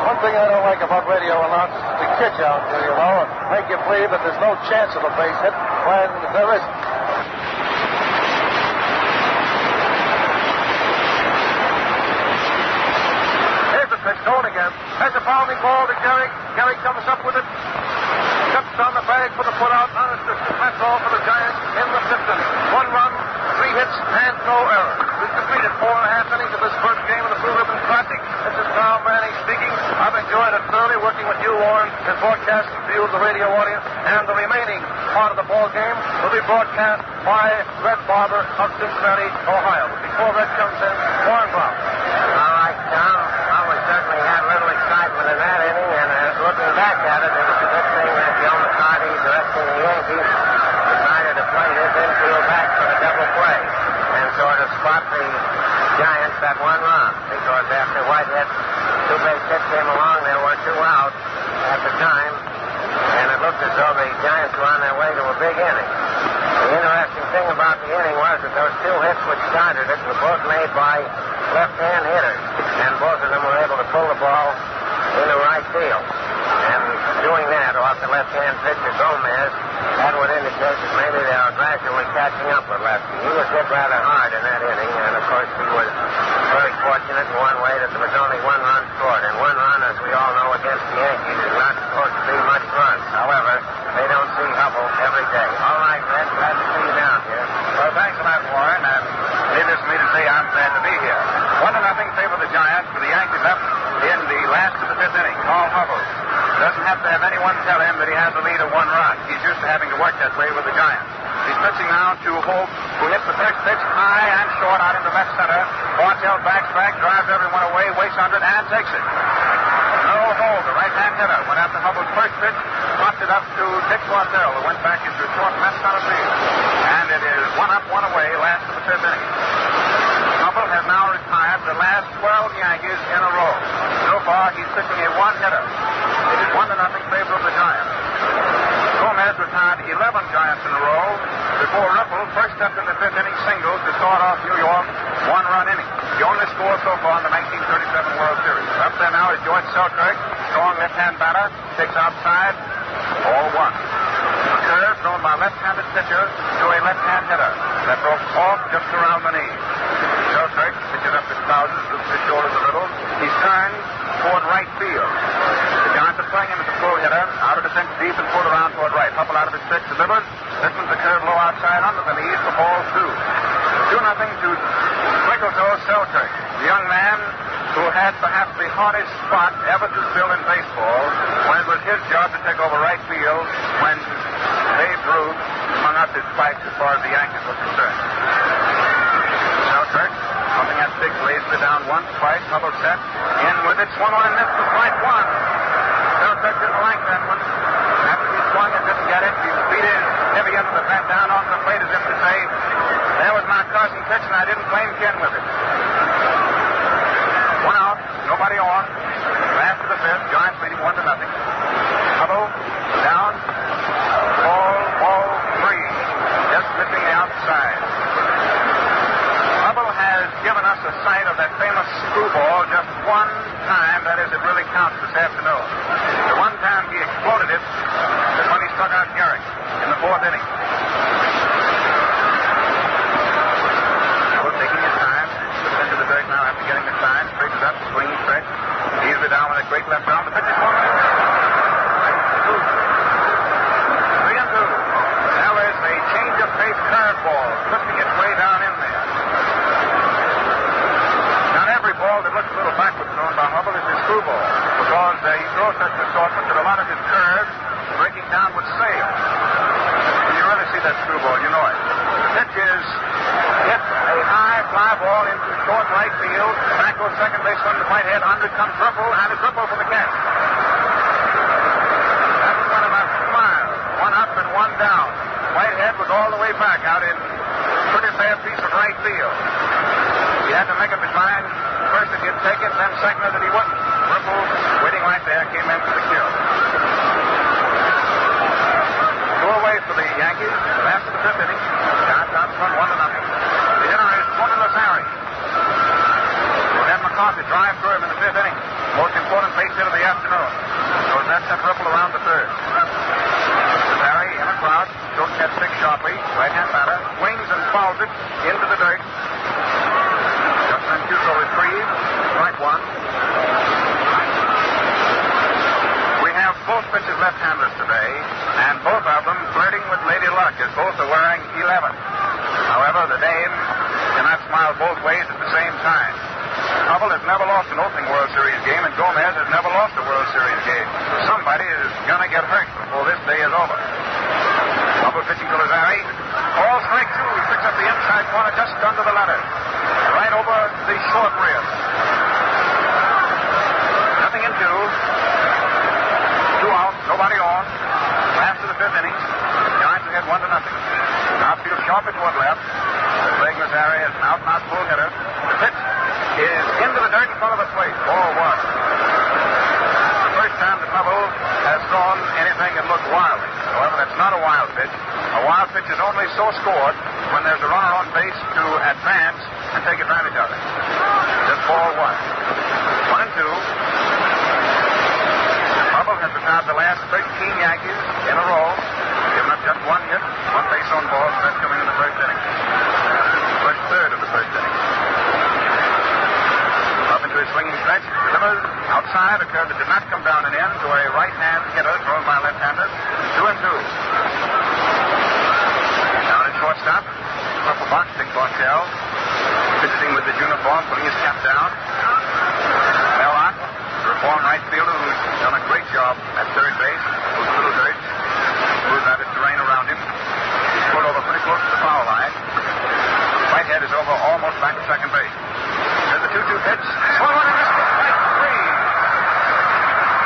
One thing I don't like about radio announcers is to kid you out there, you know, and make you believe that there's no chance of a base hit when there isn't. Gehrig. Gehrig comes up with it. Cuts on the bag for the putout. Non-assisted. That's all for the Giants in the 5th inning. 1 run, 3 hits, and no error. We've completed 4.5 innings of this first game of the Blue Ribbon Classic. This is Tom Manning speaking. I've enjoyed it thoroughly working with you, Warren, and broadcasting to you, the radio audience, and the remaining part of the ball game will be broadcast by Red Barber of Cincinnati, Ohio. Before Red comes in, Warren Brown. All right, Tom. Well, we certainly had a little excitement in that inning, and looking back at it, it was a good thing that Joe McCarty, directing the Yankees, decided to play his infield back for the double play and sort of spot the Giants at 1 run, because after Whitehead's 2 base hits came along, there were 2 out at the time, and it looked as though the Giants were on their way to a big inning. The interesting thing about the inning was that those 2 hits which started it were both made by left-hand hitters, and both of them were able to pull the ball into right field. And doing that off the left-hand pitcher Gomez, that would indicate that maybe they are gradually catching up with lefty. He was hit rather hard in that inning, and of course he was very fortunate in one way that there was only 1 run scored. And 1 run, as we all know, against the Yankees is not supposed to be much fun. However, they don't see Hubble every day. All right, Red, glad to see you down here. Well, thanks a lot, Warren, and needless for me to say, I'm glad to be here. 1-0 favor the Giants for the Yankees up in the last of the 5th inning. Paul Hubble doesn't have to have anyone tell him that he has a lead of 1 run. He's used to having to work that way with the Giants. He's pitching now to Hope, who hits the first pitch high and short out into left center. Bartell backs back, drives everyone away, waits under it, and takes it. No hold. The right-hand hitter went after Hubble's first pitch, popped it up to Dick Bartell, who went back into short left center field. And it is 1 up, 1 away, last of the 5th inning. Hubble has now retired the last 12 Yankees in a row. So far, he's pitching a 1-hitter. It is 1-0 favor of the Giants. Gomez retired 11 Giants in a row before Ripple first stepped in the 5th inning singles to start off New York 1-run inning. The only score so far in the 1937 World Series. Up there now is George Selkirk, strong left-hand batter, takes outside, ball 1. A curve thrown by left-handed pitcher to a left-hand hitter that broke off just around the knee. Selkirk pitches up his trousers, loops his shoulders a little. He's turned toward right field. The Giants are playing him as a full hitter, out of the bench deep and pulled around toward right. Hubble out of his pitch, delivers. This one's a curve low outside under the knees for ball 2. 2-0 to Twinkle-Toe Selkirk, the young man who had perhaps the hardest spot ever to fill in baseball when it was his job to take over right field when Babe Ruth hung up his spikes as far as the Yankees were concerned. Selkirk pumping that stick lazily down once, twice, Hubble set, in with it, swung on and missed for strike 1. Selkirk didn't like that one. After he swung and didn't get it, he beat his heavy end of the bat down on the plate as if to say, there was my cousin pitch and I didn't blame Ken with it. 1 out, nobody on. Last of the 5th, Giants leading 1-0. Hubble down, ball 3, just missing the outside. Hubble has given us a sight of that famous screwball just 1 time. That is, it really counts this afternoon. The 1 time he exploded it is when he struck out Gehrig in the 4th inning. Hubble taking his time, puts into the dirt now after getting the sign, straightens up, swinging stretch, easily down with a great left arm. The pitch is 1-2. 3-2. Now there's a change of pace curveball, twisting its way down in there. Every ball that looks a little backward thrown by Hubble is his screwball, because he throws such an assortment that a lot of his curves breaking down would sail. When you really see that screwball, you know it. The pitch is hit a high fly ball into short right field. Back goes second baseman Whitehead. Under comes Ripple, and it's Ripple for the catch. That one went about 2 miles. 1 up and 1 down. Whitehead was all the way back out in a pretty fair piece of right field. He had to make up his mind first that he'd take it, then second that he wouldn't. Ripple, waiting right there, came in for the kill. 2 away for the Yankees. Last of the 5th inning. Giants out front 1-0. The hitter is Tony Lazari. Then McCarthy drive through him in the 5th inning. Most important base hit of the afternoon. So that sent Ripple around the 3rd. Lazari in a crouch, choked that stick sharply. Right-hand batter, swings and fouls it into the dirt. Mancuso retrieved, strike 1. left-handers today, and both of them flirting with Lady Luck as both are wearing 11. However, the dame cannot smile both ways at the same time. Hubble has never lost an opening World Series game, and Gomez has never lost a World Series game. So somebody is going to get hurt before this day is over. Hubble pitching to Lazari. Ball strike two. He picks up the inside corner just under the letter. Right over the short rib. Nothing in two. 2 out. Nobody on. Last of the 5th inning. Giants ahead 1-0. Outfield sharply toward left. Greg Lazari is an out-and-out full hitter. The pitch is into the dirt in front of the plate. Ball 1. The first time that Hubble has thrown anything that looked wild. However, that's not a wild pitch. A wild pitch is only so scored when there's a runner on base to advance and take advantage of it. Just ball 1. 1-2. Hubble has retired the last 13 Yankees in a row. Given up just 1 hit, 1 base on balls, and that's coming in the first inning. First third of the first inning. Up into his swinging stretch. Delivers outside. A curve that did not come down and in to a right-hand hitter thrown by left-handers. 2-2. Down at shortstop. Purple box, Dick Bartell. Visiting with his uniform, putting his cap down. Belloc, the reformed right fielder who's done a great job at third base. Goes a little dirt. Moves out his terrain around him. He's pulled over pretty close to the foul line. Whitehead is over almost back to second base. There's the 2-2 pitch. Swung on and missed it. Strike 3.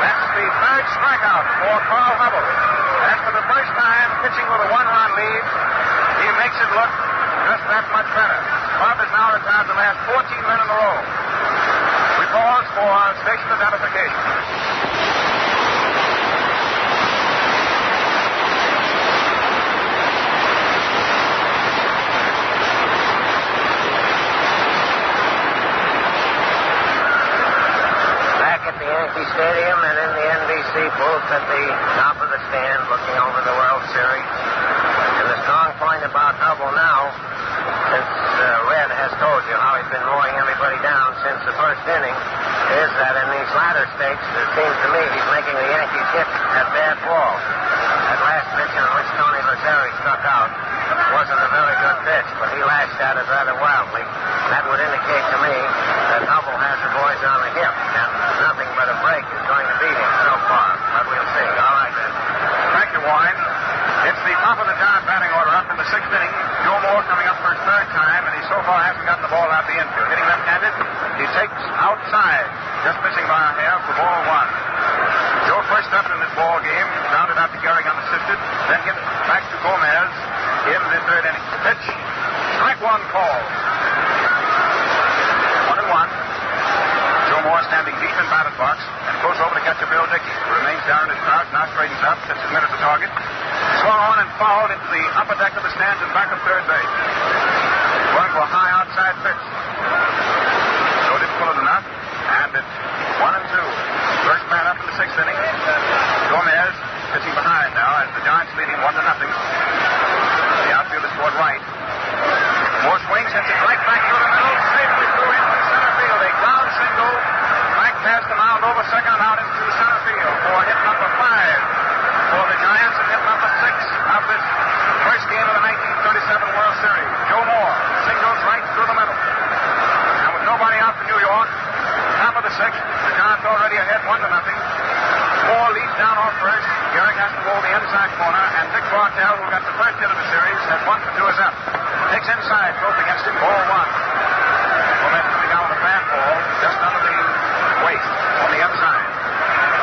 That's the third strikeout for Carl Hubble. And for the first time, pitching with a 1-run lead, he makes it look just that much better. Bob has now retired the last 14 men in a row. We pause for station identification. Yankee Stadium and in the NBC booth at the top of the stand looking over the World Series. And the strong point about Hubble now, since Red has told you how he's been mowing everybody down since the first inning, is that in these latter stakes, it seems to me he's making the Yankees hit at bad ball. That last pitch on which Tony Lazari struck out wasn't a very good pitch, but he lashed at it rather wildly. That would indicate to me that Hubble has the boys on the hip, and nothing but a break is going to beat him so far. But we'll see. All right, then. Thank you, Warren. It's the top of the Giant batting order up in the 6th inning. Joe Moore coming up for his 3rd time, and he so far hasn't gotten the ball out the infield. Hitting left-handed, he takes outside, just missing by a hair for ball 1. Joe first up in this ball game, grounded out to Gehrig unassisted, then gets back to Gomez in the 3rd inning. Pitch, strike 1 call. 1-1. Joe Moore standing deep in batter's box and goes over to catcher Bill Dickey, who remains down in his crouch, now straightens up, sets his mitt at the target. Swung on and fouled into the upper deck of the stands and back of third base. Going for a high outside pitch. Joe didn't pull it enough, and it's 1-2. First man up in the 6th inning. Gomez pitching behind now as the Giants leading 1-0. The outfield is toward right. Moore swings, hits it right back through the middle, safely through into center field. A ground single, back past the mound over second out into center field for hit number 5 for the Giants and hit number 6 of this first game of the 1937 World Series. Joe Moore singles right through the middle. And with nobody out for New York, top of the 6th, the Giants already ahead 1-0. Moore leads down off first. Gehrig has to roll the inside corner, and Dick Bartell, who got the first hit of the series, has 1 for 2 is up. Takes inside, throws against him, ball 1. Gomez coming down with a bad ball, just under the waist on the inside.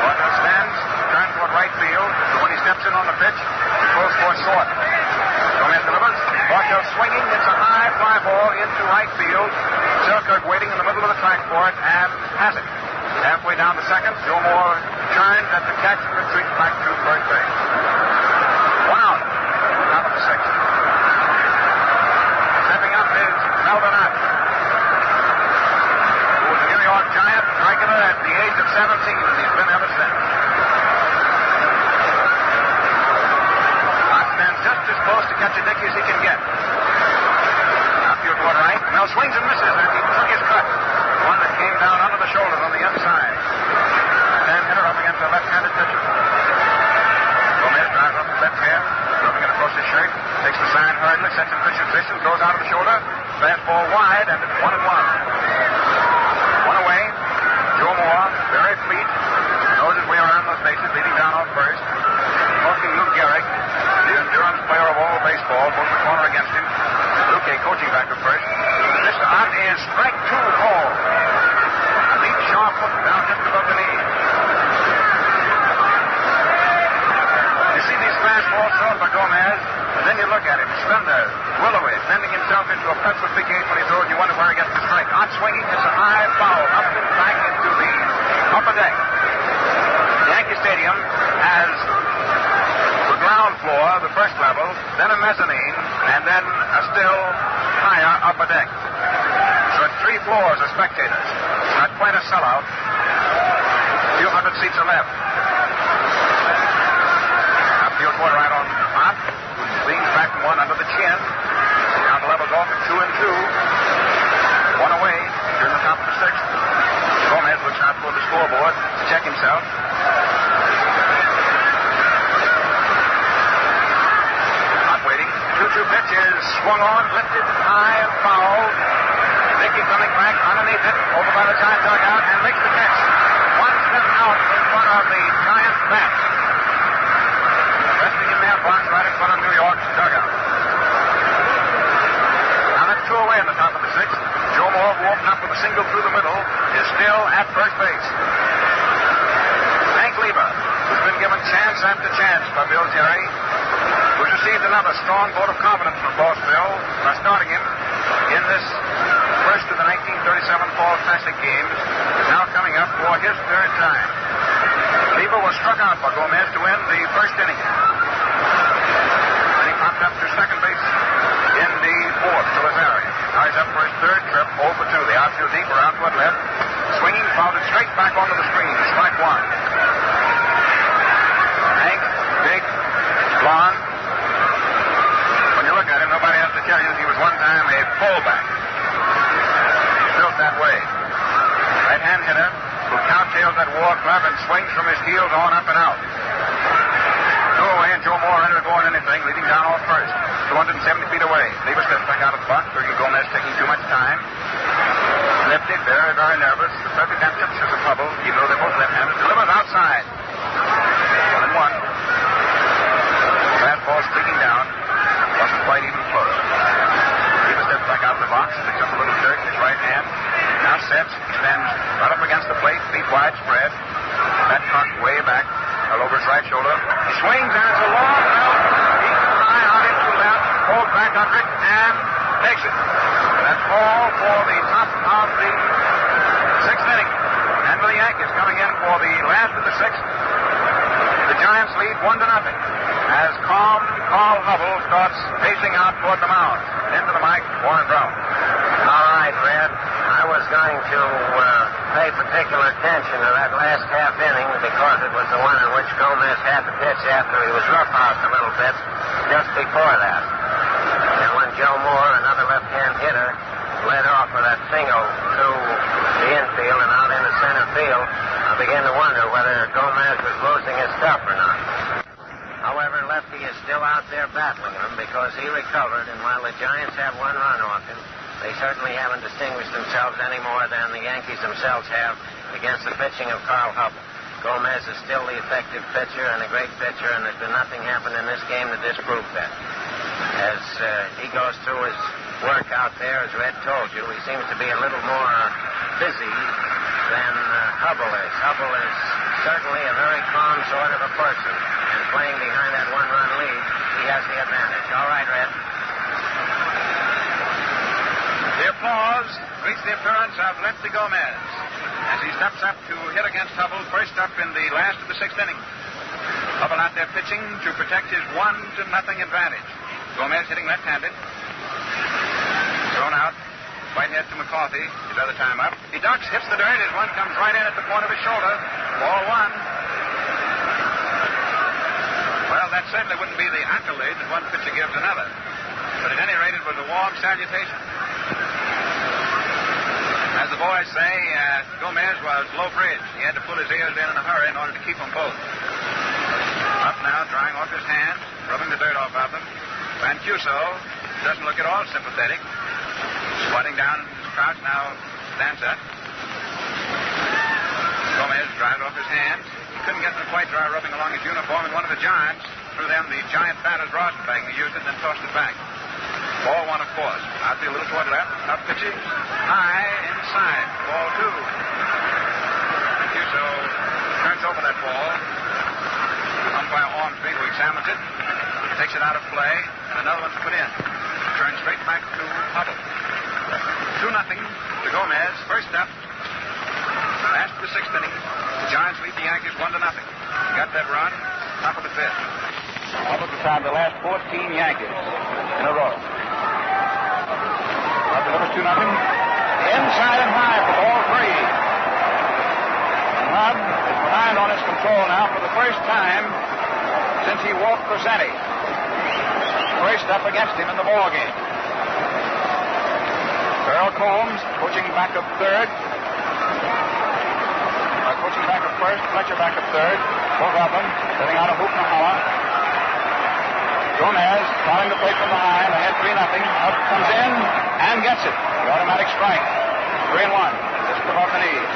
Bartell stands, turns toward right field, but when he steps in on the pitch, he throws for short. Gomez delivers. Bartell swinging, hits a high fly ball into right field. Selkirk waiting in the middle of the track for it, and has it. Halfway down the second, Joe Moore turns at the catch and retreats back to first base. 1 out, top of the 6th. Stepping up is Melvin Ott, who was a New York Giant, regular at the age of 17, and he's been ever since. Ott stands just as close to catch a Dickey as he can get. Outfield toward right. Mel swings and misses, and he took his cut. One that came down under the shoulders on the inside. Dan hitter up against a left-handed pitcher. sets in pitcher's position, throws out of the shoulder. Fastball wide, and it's 1-1. One away. Joe Moore, very fleet, knows his way around those bases, leading down off first. Talking Luke Gehrig, the endurance player of all baseball, moving the corner against him. Luke coaching back to first. This on is strike 2 call. A neat sharp hook down just above the knee. You see these fastballs thrown by Gomez, and then you look at him, slender, willowy, bending himself into a pretzel big gate when he throws. You wonder where he gets the strike. On swinging, it's a high foul up and back into the upper deck. Yankee Stadium has the ground floor, the first level, then a mezzanine, and then a still higher upper deck. So it's 3 floors of spectators. Not quite a sellout. A few hundred seats are left. Outfield boy right on top. Leans back one under the chin. Now the level's off at 2-2. One away. Here in the top of the 6th. Gomez looks out toward the scoreboard to check himself. Not waiting. 2-2 pitch is swung on, lifted high and foul. Dickey coming back underneath it, over by the Giant dugout, and makes the catch. 1 step out in front of the Giant bat. Resting in mailbox right in front of New York's dugout. Now that's 2 away in the top of the 6th. Joe Moore, who opened up with a single through the middle, is still at first base. Hank Lieber, who's been given chance after chance by Bill Jerry, who's received another strong vote of confidence from Boss Bill by starting him in this first of the 1937 Fall Classic games, is now coming up for his 3rd time. Lieber was struck out by Gomez to end the first inning. Then he popped up to second base in the 4th to Lazari. Now he's up for his 3rd trip, 0 for 2. The outfield deep around toward left. Swinging, fouled it straight back onto the screen. Strike 1. Hank, big, blonde. When you look at him, nobody has to tell you he was one time a fullback. Built that way. Right-hand hitter who cowtails that war club and swings from his heels on up and out. 2 away, and Joe Moore ready to go on anything, leading down off first. 270 feet away. Lieber steps back out of the box, figuring Gomez taking too much time. Lefty, very, very nervous. The perfect antithesis of Hubble, even though they're both left-handed. Delivers outside. 1-1. Fastball streaking down. Wasn't quite even close. Lieber steps back out of the box, picks up a little dirt in his right hand. Now sets, stands right up against the plate, feet wide spread. That cocked way back, all over his right shoulder. He swings, and it's a long belt. He's high out into left, holds back under it, and makes it. That's all for the top of the 6th inning. And for the Yankees coming in for the last of the 6th. The Giants lead 1-0 as calm Carl Hubble starts pacing out toward the mound. Into the mic, Warren Brown. All right, Red. I was going to pay particular attention to that last half inning because it was the one in which Gomez had the pitch after he was roughhoused a little bit just before that. And when Joe Moore, another left-hand hitter, led off with that single to the infield and out into center field, I began to wonder whether Gomez was losing his stuff or not. However, Lefty is still out there battling him because he recovered, and while the Giants have 1 run off him, they certainly haven't distinguished themselves any more than the Yankees themselves have against the pitching of Carl Hubble. Gomez is still the effective pitcher and a great pitcher, and there's been nothing happened in this game to disprove that. As he goes through his work out there, as Red told you, he seems to be a little more busy than Hubble is. Hubble is certainly a very calm sort of a person, and playing behind that 1-run lead, he has the advantage. All right, Red. The applause greets the appearance of Lefty Gomez as he steps up to hit against Hubble, first up in the last of the 6th inning. Hubble out there pitching to protect his 1-0 advantage. Gomez hitting left-handed. Thrown out. Whitehead to McCarthy, his other time up. He ducks, hits the dirt as one comes right in at the point of his shoulder. Ball 1. Well, that certainly wouldn't be the accolade that one pitcher gives another. But at any rate, it was a warm salutation. As the boys say, Gomez was low bridge. He had to pull his ears in a hurry in order to keep them both. Up now, drying off his hands, rubbing the dirt off of them. Mancuso doesn't look at all sympathetic. Squatting down in his crouch, now stands up. Gomez drives off his hands. He couldn't get them quite dry rubbing along his uniform, and one of the giants threw them the giant batter's rosin bag. They used it and then tossed it back. Ball one, of course. Outfield a little toward left. Up pitching. High inside. Ball two. Mancuso turns over that ball. Umpire Ormsby, who examines it, takes it out of play, and another one's put in. Turns straight back to Hubble. 2-0 to Gomez. First up. Last of the sixth inning. The Giants lead the Yankees 1-0. Got that run. Top of the fifth. Hubble to find the last 14 Yankees in a row. Up delivers 2-0. Inside and high for ball three. Hub is behind on his control now for the first time since he walked Rossetti. First up against him in the ball game. Earl Combs coaching back up third. Coaching back up first. Fletcher back up third. Both of them setting out a hoop and a holler. Gomez trying to play from behind. Ahead 3-0. Up comes in and gets it. The automatic strike. 3-1. Just above the knees.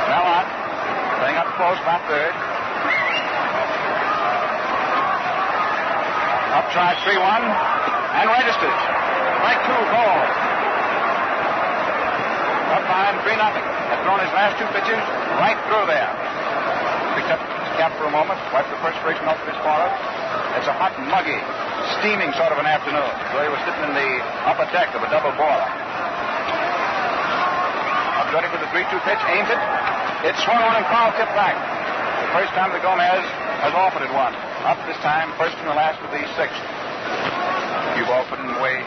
Belmont playing up close by third. Up tries 3-1 and registers. Strike two, ball. Up behind 3-0. Has thrown his last two pitches right through there. Picked up his cap for a moment, wiped the perspiration off of his forehead. It's a hot, muggy, steaming sort of an afternoon. So he was sitting in the upper deck of a double boiler. Up ready for the 3-2 pitch, aims it. It's swung on and foul tipped back. The first time that Gomez has offered it one. Up this time, first and the last of the sixth. Cue ball put in the way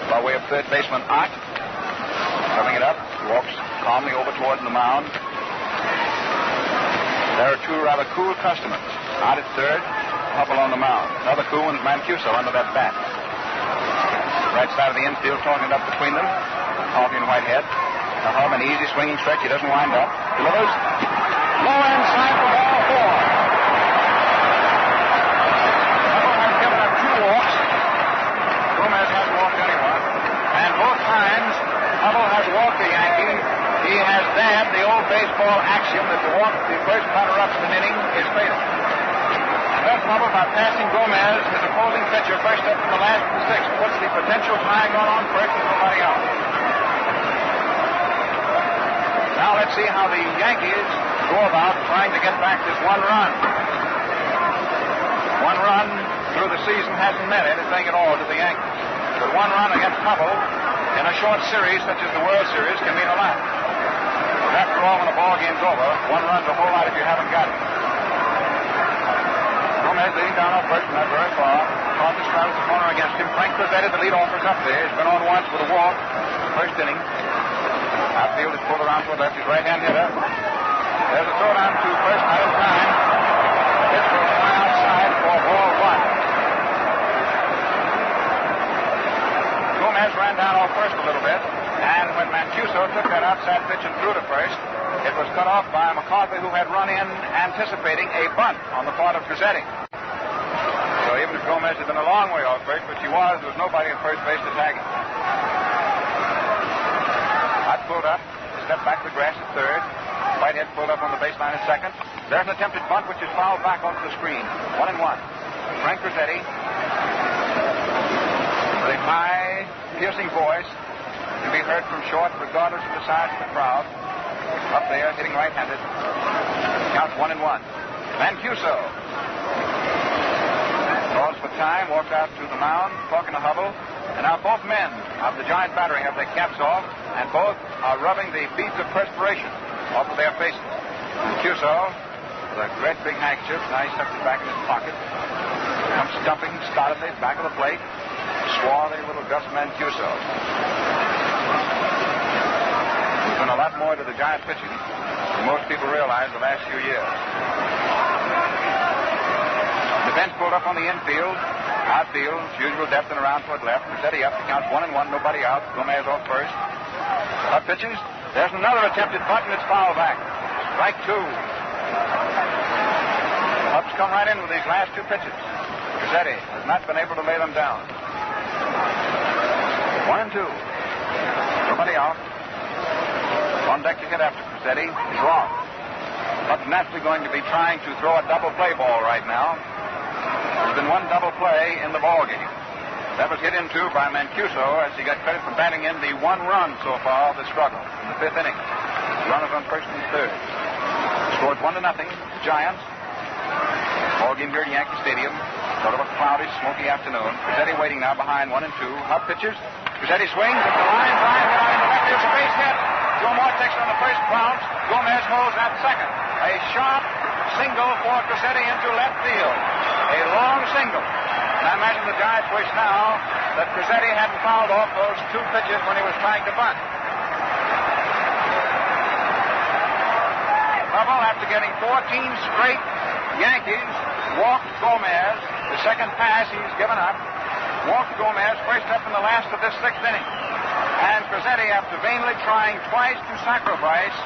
by way of third baseman Ott. Coming it up, walks calmly over toward the mound. There are two rather cool customers. Ott at third, Hubble on the mound. Another cool one's Mancuso under that bat. Right side of the infield, talking it up between them. Coffee and Whitehead. The Hub, an easy swinging stretch. He doesn't wind up. Delivers. Low inside for ball four. Hubble has given up two walks. Gomez hasn't walked anyone. And both times Hubble has walked the Yankee. He has dabbed the old baseball axiom that the walk the first batter up in an inning is fatal. And thus Hubble, by passing Gomez, his opposing pitcher, first up in the last of the sixth, puts the potential tying run on first with nobody out. Now let's see how the Yankees go about trying to get back this one run. One run through the season hasn't meant anything at all to the Yankees. But one run against Hubble in a short series such as the World Series can mean a lot. But after all, when a ball game's over, one run's a whole lot if you haven't got it. Gomez leading down off first, not very far. Carter straddles the corner against him. Frank Rossetti, the leadoff, is up there. He's been on once with a walk. First inning. Outfield is pulled around to the left. His right-hand hitter. There's a throw down to first, not in time. Pitch goes fly outside for ball one. Gomez ran down off first a little bit, and when Mancuso took that outside pitch and threw to first, it was cut off by McCarthy, who had run in anticipating a bunt on the part of Rossetti. So even if Gomez had been a long way off first, which he was, there was nobody at first base to tag him. Ott pulled up, stepped back to the grass at third. Whitehead pulled up on the baseline at second. There's an attempted bunt, which is fouled back onto the screen. 1-1. Frank Rossetti, with a high, piercing voice, can be heard from short, regardless of the size of the crowd. Up there, hitting right-handed. Counts 1-1. Mancuso calls for time, walks out to the mound, talking to Hubble. And now both men of the Giant battery have their caps off, and both are rubbing the beads of perspiration off of their faces. Mancuso, with a great big handkerchief, now he stuffs it back in his pocket. Comes stumping stolidly back of the plate. Swarthy little Gus Mancuso. There's been a lot more to the Giant pitching than most people realize the last few years. The bench pulled up on the infield. Outfield, usual depth and around toward left. Rossetti up, counts 1-1, nobody out. Gomez off first. Up pitches. There's another attempted bunt, and it's fouled back. Strike two. Hub's come right in with these last two pitches. Cuzzetti has not been able to lay them down. 1-2. Nobody out. On deck to hit after Cuzzetti is Roth. But naturally going to be trying to throw a double play ball right now. There's been one double play in the ball game. That was hit into by Mancuso as he got credit for batting in the one run so far of the struggle in the fifth inning. Runners on first and third. Scored 1-0. Giants. Ball game here at Yankee Stadium. Sort of a cloudy, smoky afternoon. Cuzzetti waiting now behind 1-2. Hub pitches. Cuzzetti swings at the line. Drive hit on the left. There's a base hit. Joe Moore takes on the first bounce. Gomez holds at second. A sharp single for Cuzzetti into left field. A long single. And I imagine the Giants wish now that Cuzzetti hadn't fouled off those two pitches when he was trying to bunt. Hubble, after getting 14 straight Yankees, walked Gomez. The second pass he's given up. Walked Gomez first up in the last of this sixth inning. And Cuzzetti, after vainly trying twice to sacrifice,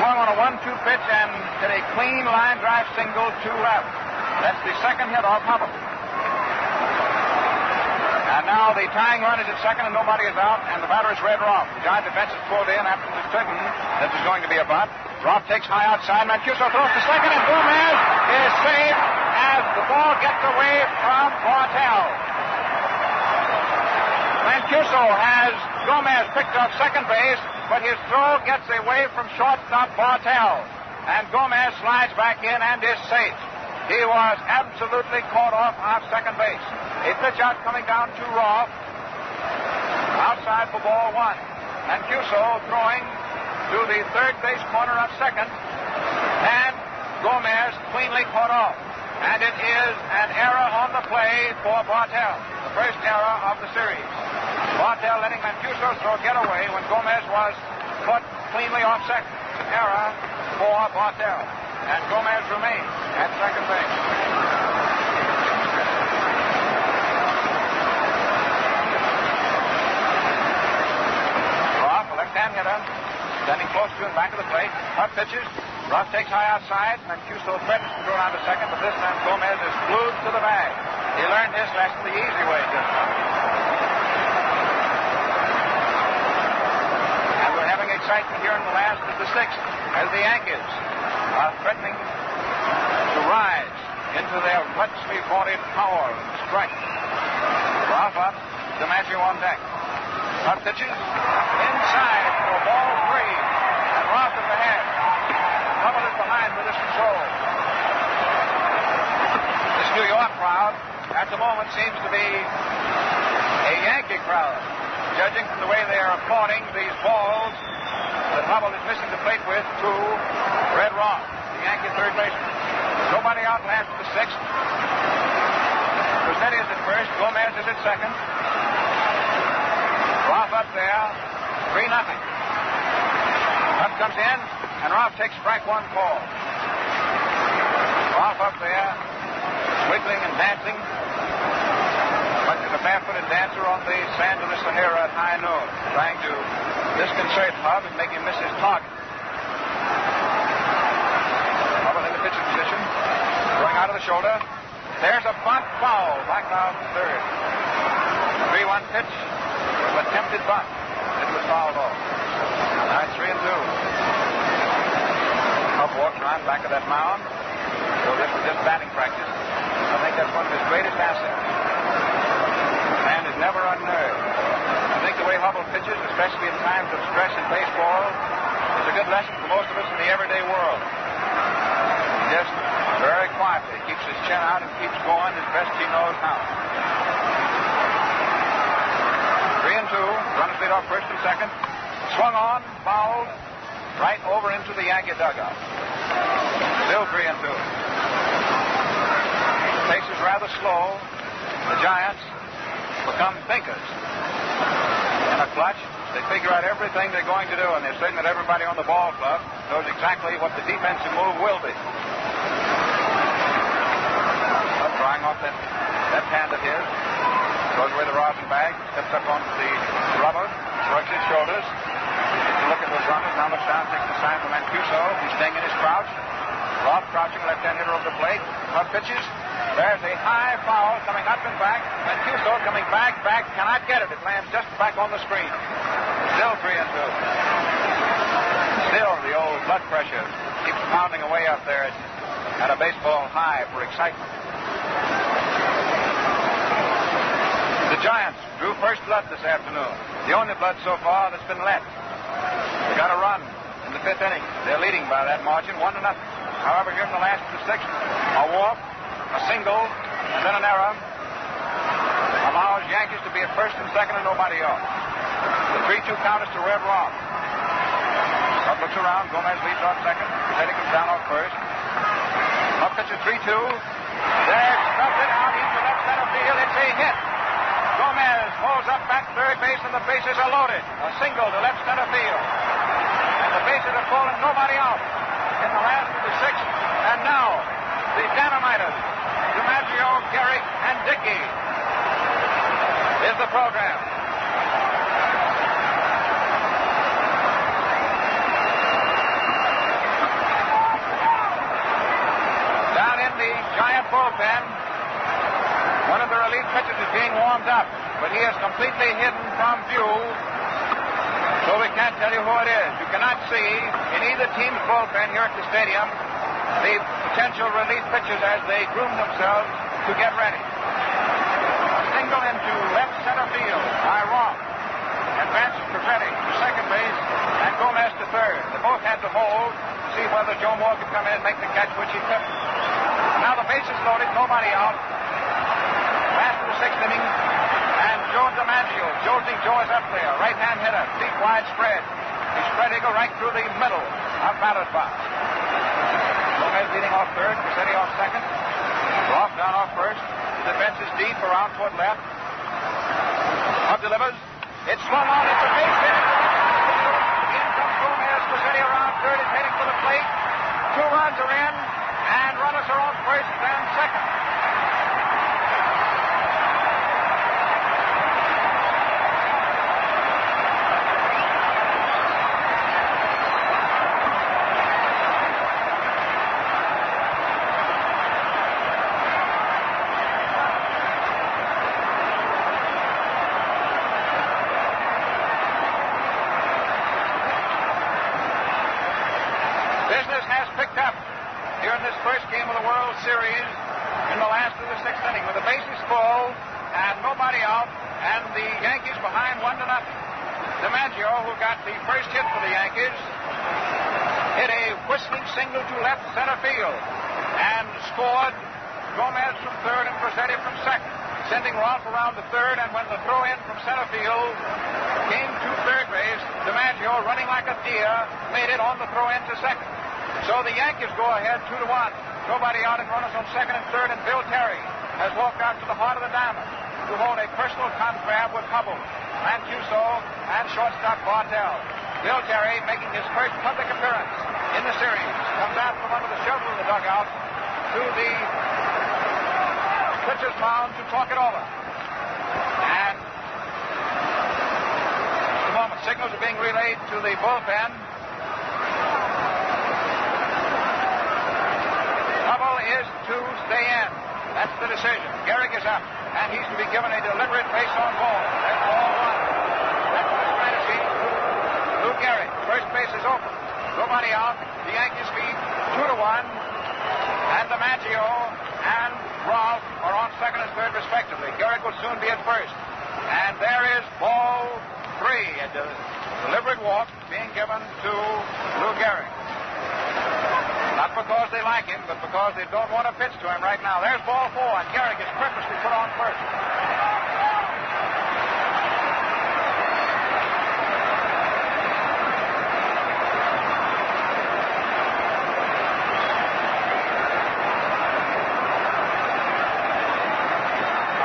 swung on a 1-2 pitch and hit a clean line drive single to left. That's the second hit off Hubble. And now the tying run is at second and nobody is out, and the batter is Red Roth. The Giant defense is pulled in after the certain that there's going to be a bunt. Roth takes high outside. Mancuso throws to second, and Gomez is saved as the ball gets away from Bartell. Mancuso has Gomez picked up second base, but his throw gets away from shortstop Bartell. And Gomez slides back in and is safe. He was absolutely caught off second base. A pitch out coming down to Roth. Outside for ball one. Mancuso throwing to the third base corner of second. And Gomez cleanly caught off. And it is an error on the play for Bartell. The first error of the series. Bartell letting Mancuso's throw get away when Gomez was put cleanly off second. An error for Bartell. And Gomez remains at second base. Roth, a left-hand hitter, standing close to him, back of the plate. Hub pitches. Roth takes high outside. Mancuso threatens to throw down to second, but this time Gomez is glued to the bag. He learned his lesson the easy way just now. And we're having excitement here in the last of the sixth as the Yankees are threatening to rise into their muchly vaunted power and strength. Roth up, DiMaggio on deck. Hub pitches inside for ball three, and Roth is ahead. Hubble is behind with his control. This New York crowd at the moment seems to be a Yankee crowd, judging from the way they are applauding these balls that Hubble is missing the plate with to Red Roth, the Yankee third baseman. Nobody out last the sixth. Cuzzetti is at first. Gomez is at second. Roth up there. 3-0. Up comes in, and Roth takes strike one call. Roth up there, wiggling and dancing, much as a barefooted dancer on the sand of the Sahara at high noon, trying to disconcert Hub and make him miss his target. Hubble in the pitching position, going out of the shoulder. There's a bunt foul, back down third. 3-1 pitch was attempted bunt. It was fouled off. Now it's 3-2. Hub walks around back of that mound. So this was just batting practice. I think that's one of his greatest assets. The man is never unnerved. I think the way Hubble pitches, especially in times of stress in baseball, is a good lesson for most of us in the everyday world. Just very quietly keeps his chin out and keeps going as best he knows how. 3-2. Runners lead off first and second. Swung on, fouled, right over into the Yankee dugout. Still 3-2. Pace is rather slow. The Giants become thinkers. In a clutch, they figure out everything they're going to do, and they're certain that everybody on the ball club knows exactly what the defensive move will be. Drawing off that left hand of his, throws away the rosin bag, steps up onto the rubber, shrugs his shoulders, takes a look at those runners, now looks down, takes the sign from Mancuso. He's staying in his crouch. Roth crouching, left-hand hitter over the plate. Hub pitches, There's a high foul coming up and back. Mancuso coming back, cannot get it. It lands just back on the screen. Still 3-2. Still the old blood pressure keeps pounding away up there at a baseball high for excitement. The Giants drew first blood this afternoon. The only blood so far that's been let. They got a run in the 5th inning. They're leading by that margin, 1-0. However, here in the last of the 6th, a walk, a single, and then an error allows Yankees to be at first and second and nobody else. The 3-2 count is to Red Rock. Up looks around. Gomez leads off second. Rossetti comes down off first. Up pitch at 3-2. There's stuffed it out into left center field. It's a hit. Gomez pulls up back third base and the bases are loaded. A single to left center field. And the bases are full and nobody out in the last of the 6th. And now the dynamiters, DiMaggio, Gehrig, and Dickey is the program. Down in the Giant bullpen, one of the relief pitchers is being warmed up, but he is completely hidden from view, so we can't tell you who it is. You cannot see in either team's bullpen here at the stadium the potential relief pitchers as they groom themselves to get ready. A single into left center field by Rock. Advances Rossetti to second base and Gomez to third. They both had to hold to see whether Joe Moore could come in and make the catch, which he couldn't. Now the bases loaded, nobody out. Last of the 6th inning, and Joe DiMaggio, Josie Joe is up there, right-hand hitter, deep wide spread. He spread eagle right through the middle of batter's box. Gomez leading off third, Rossetti off second. Roth down off first. The defense is deep around toward left. Up delivers. It's swung on. It's a base hit. In comes Gomez. Rossetti around third is heading for the plate. 2 runs are in, and runners are on first and second. Series in the last of the 6th inning with the bases full and nobody out and the Yankees behind 1-0. DiMaggio, who got the first hit for the Yankees, hit a whistling single to left center field and scored Gomez from third and Rossetti from second, sending Rolfe around to third, and when the throw in from center field came to third base, DiMaggio, running like a deer, made it on the throw in to second. So the Yankees go ahead 2-1. Nobody out and runners on second and third, and Bill Terry has walked out to the heart of the diamond to hold a personal confab with Hubble, Mancuso, and shortstop Bartell. Bill Terry, making his first public appearance in the series, comes out from under the shelter of the dugout to the pitcher's mound to talk it over. And at the moment, signals are being relayed to the bullpen. Is to stay in. That's the decision. Gehrig is up, and he's to be given a deliberate base on ball. That's ball 1. That's what he's trying to see. Lou Gehrig. First base is open. Nobody out. The Yankees lead 2-1. And DiMaggio and Rolfe are on second and third, respectively. Gehrig will soon be at first. And there is ball 3. A deliberate walk being given to Lou Gehrig. Not because they like him, but because they don't want to pitch to him right now. There's ball 4, and Gehrig is purposely put on first.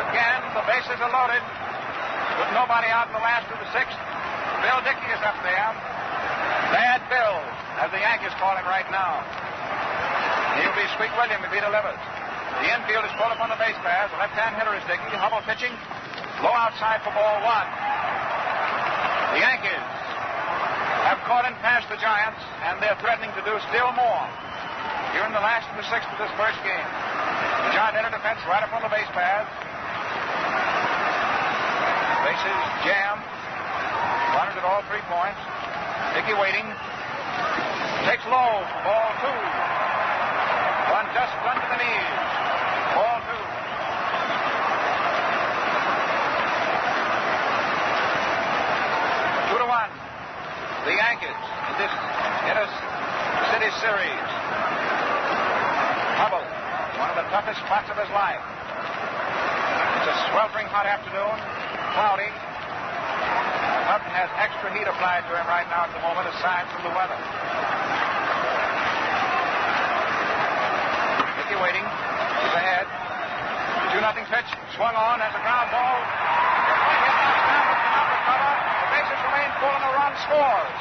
Again, the bases are loaded with nobody out in the last of the 6th. Bill Dickey is up there. Bad Bill, as the Yankees call him right now. He'll be Sweet William if he delivers. The infield is pulled up on the base pass. The left-hand hitter is Dickey. Hubble pitching. Low outside for ball 1. The Yankees have caught and passed the Giants, and they're threatening to do still more here in the last of the 6th of this first game. John Denner defense right up on the base paths. Bases jammed. Runners at all 3 points. Dickey waiting. Takes low. Ball 2. One just under the knees. Ball 2. 2-1. The Yankees in this Inner City series. Hubble, one of the toughest spots of his life. It's a sweltering hot afternoon, cloudy. Hubble has extra heat applied to him right now at the moment, aside from the weather. Dickey waiting. He's ahead. 2-0 pitch. Swung on as a ground ball. The bases remain full and a run scores.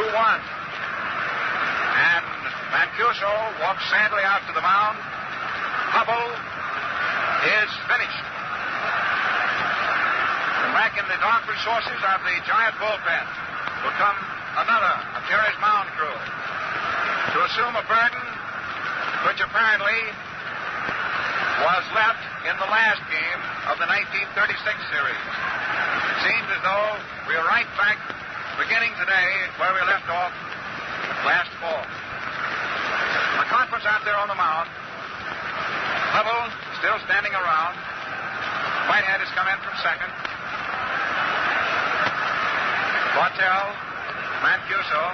2-1. And Mancuso walks sadly out to the mound. Hubble is finished. And back in the dark resources of the giant bullpen will come another of Terry's mound crew to assume a burden which apparently was left in the last game of the 1936 series. It seems as though we are right back beginning today where we left off last fall. The conference out there on the mound. Hubble still standing around. Whitehead has come in from second. Bartell, Mancuso.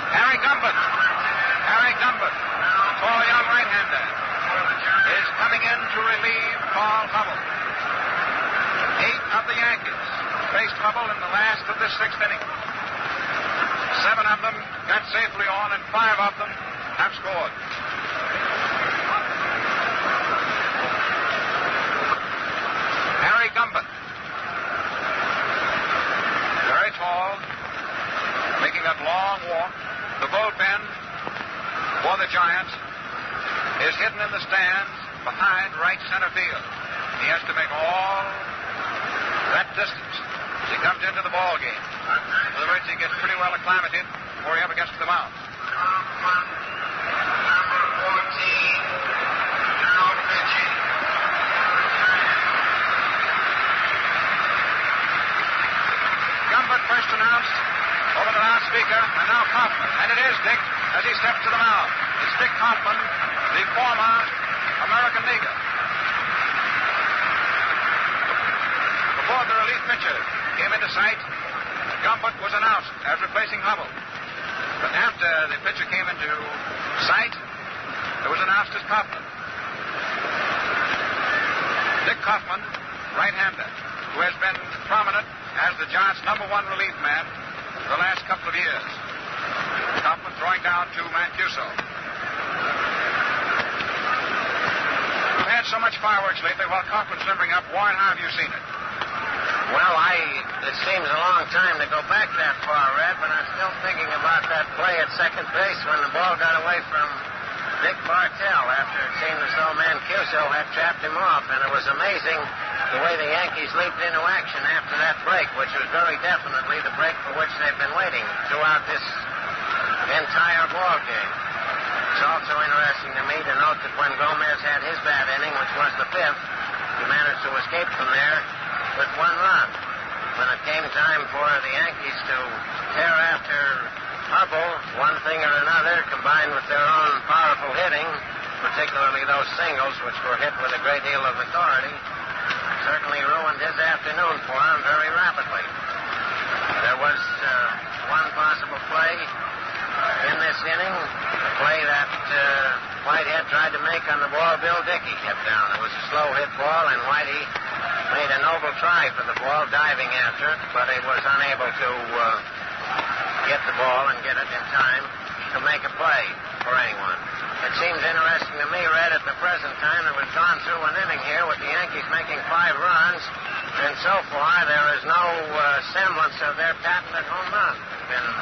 Harry Gumbert, a tall young right-hander, is coming in to relieve Paul Hubble. 8 of the Yankees faced Hubble in the last of the 6th inning. 7 of them got safely on, and 5 of them have scored. Harry Gumbert, very tall, making that long walk. The bullpen for the Giants is hidden in the stands behind right center field. He has to make all that distance as he comes into the ball game. In other words, he gets pretty well acclimated before he ever gets to the mound. Number 14, now pitching. Gumbert first announced over the loudspeaker, and now Kaufman. And it is Dick as he steps to the mound. It's Dick Kaufman, the former American leaguer. Before the relief pitcher came into sight, Gumbert was announced as replacing Hubble. But after the pitcher came into sight, it was announced as Kaufman. Dick Kaufman, right-hander, who has been prominent as the Giants' #1 relief man the last couple of years. Kaufman throwing down to Mancuso. We've had so much fireworks lately while Kaufman's limbering up. Warren, how have you seen it? Well, it seems a long time to go back that far, Red, but I'm still thinking about that play at second base when the ball got away from Dick Bartell after it seemed as though Mancuso had trapped him off, and it was amazing the way the Yankees leaped into action after that break, which was very definitely the break for which they've been waiting throughout this entire ball game. It's also interesting to me to note that when Gomez had his bad inning, which was the 5th, he managed to escape from there with 1 run. When it came time for the Yankees to tear after Hubble, one thing or another, combined with their own powerful hitting, particularly those singles, which were hit with a great deal of authority, certainly ruined his afternoon for him very rapidly. There was one possible play in this inning, a play that Whitehead tried to make on the ball Bill Dickey hit down. It was a slow hit ball, and Whitey made a noble try for the ball, diving after it, but he was unable to get the ball and get it in time to make a play for anyone. It seems interesting to me, Red, at the present time that we've gone through an inning here with the Yankees making 5 runs, and so far there is no semblance of their patented home run. It's been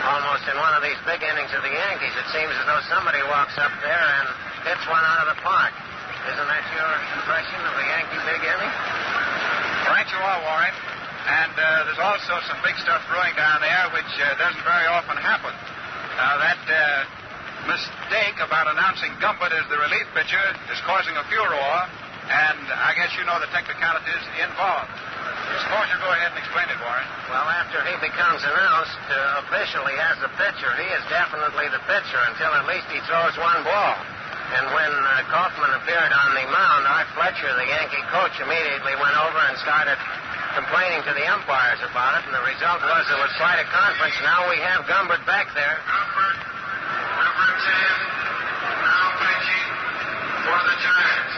almost in one of these big innings of the Yankees. It seems as though somebody walks up there and hits one out of the park. Isn't that your impression of the Yankee big inning? Right you are, Warren. And there's also some big stuff brewing down there, which doesn't very often happen. Now, that mistake about announcing Gumbert as the relief pitcher is causing a furor, and I guess you know the technicalities involved. Suppose you go ahead and explain it, Warren. Well, after he becomes announced officially as the pitcher, he is definitely the pitcher until at least he throws 1 ball. And when Kaufman appeared on the mound, Art Fletcher, the Yankee coach, immediately went over and started complaining to the umpires about it, and the result was there was quite a conference. Now we have Gumbert back there. Gumbert, number 10, now pitching for the Giants.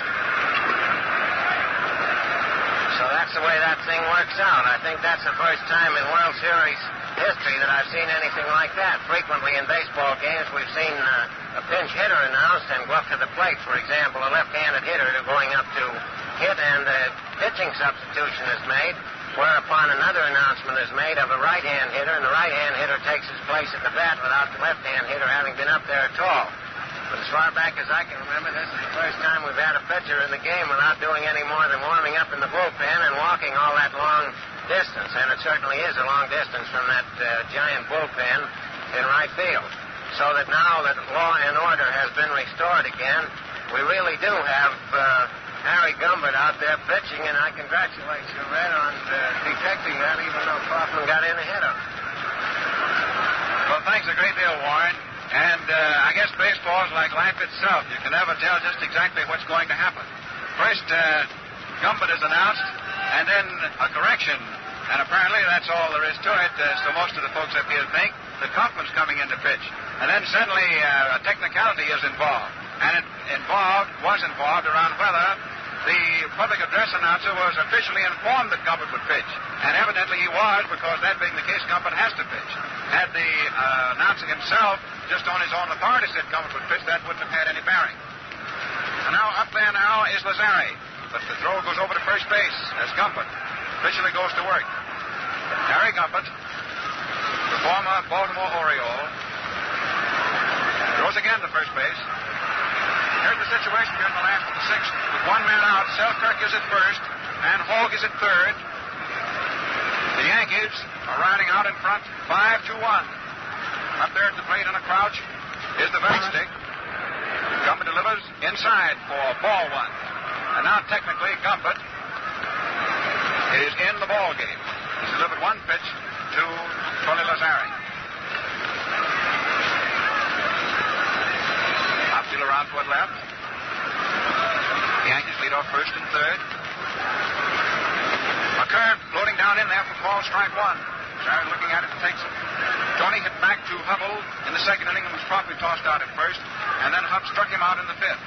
So that's the way that thing works out. I think that's the first time in World Series history that I've seen anything like that. Frequently in baseball games, we've seen a pinch hitter announced and go up to the plate. For example, a left-handed hitter going up to hit and a pitching substitution is made, whereupon another announcement is made of a right-hand hitter, and the right-hand hitter takes his place at the bat without the left-hand hitter having been up there at all. But as far back as I can remember, this is the first time we've had a pitcher in the game without doing any more than warming up in the bullpen and walking all that long distance. And it certainly is a long distance from that giant bullpen in right field. So that now that law and order has been restored again, we really do have Harry Gumbert out there pitching, and I congratulate you, Red, on detecting that, even though Kaufman got in ahead of him. Well, thanks a great deal, Warren. And I guess baseball is like life itself. You can never tell just exactly what's going to happen. First, Gumbert is announced, and then a correction. And apparently that's all there is to it. So most of the folks up here think that Kaufman's coming in to pitch. And then suddenly a technicality is involved. And it was involved around whether the public address announcer was officially informed that Gumbert would pitch. And evidently he was, because that being the case, Gumbert has to pitch. Had the announcer himself just on his own authority said Gumbert would pitch, that wouldn't have had any bearing. And now up there now is Lazari. But the throw goes over to first base as Gumbert officially goes to work. Harry Gumbert, the former Baltimore Oriole, throws again to first base. Here's the situation here in the last of the sixth. With one man out, Selkirk is at first, and Hogue is at third. The Yankees are riding out in front 5-1. Up there at the plate on a crouch is the very stick. Gumbert delivers inside for ball one. And now technically Gumbert is in the ball game. He's delivered one pitch to Tony Lazari. Outfield around toward left. The Yankees lead off first and third. A curve floating down in there for ball strike one. Lazari looking at it and takes it. Tony hit back to Hubble in the second inning and was promptly tossed out at first, and then Hub struck him out in the fifth.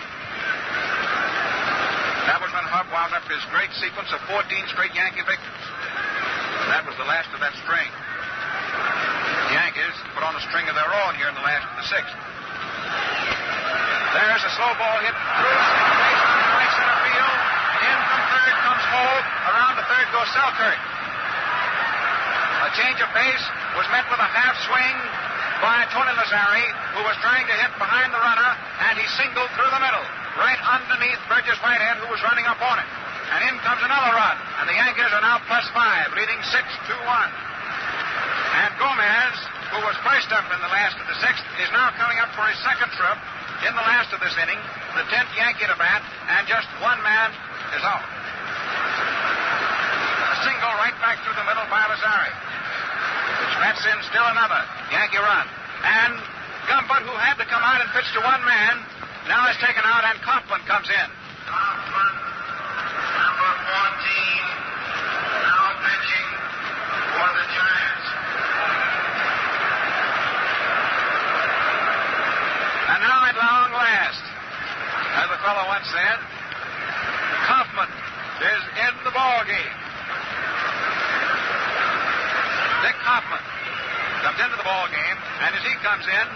That was when Hub wound up his great sequence of 14 straight Yankee victories. That was the last of that string. The Yankees put on a string of their own here in the last of the sixth. There's a slow ball hit through second base on the right center field. In from third comes Hogue. Around the third goes Selkirk. A change of pace was met with a half swing by Tony Lazari, who was trying to hit behind the runner, and he singled through the middle, right underneath Burgess Whitehead, who was running up on it. And in comes another run, and the Yankees are now +5, leading 6-1. And Gomez, who was first up in the last of the sixth, is now coming up for his second trip in the last of this inning, the 10th Yankee to bat, and just one man is out. A single right back through the middle by Lazari. That's in still another Yankee run. And Gumbert, who had to come out and pitch to one man, now is taken out, and Kaufman comes in. Kaufman, number 14, now pitching for the Giants. And now at long last, as the fellow once said, Kaufman is in the ball game. Dick Kaufman comes into the ball game, and as he comes in,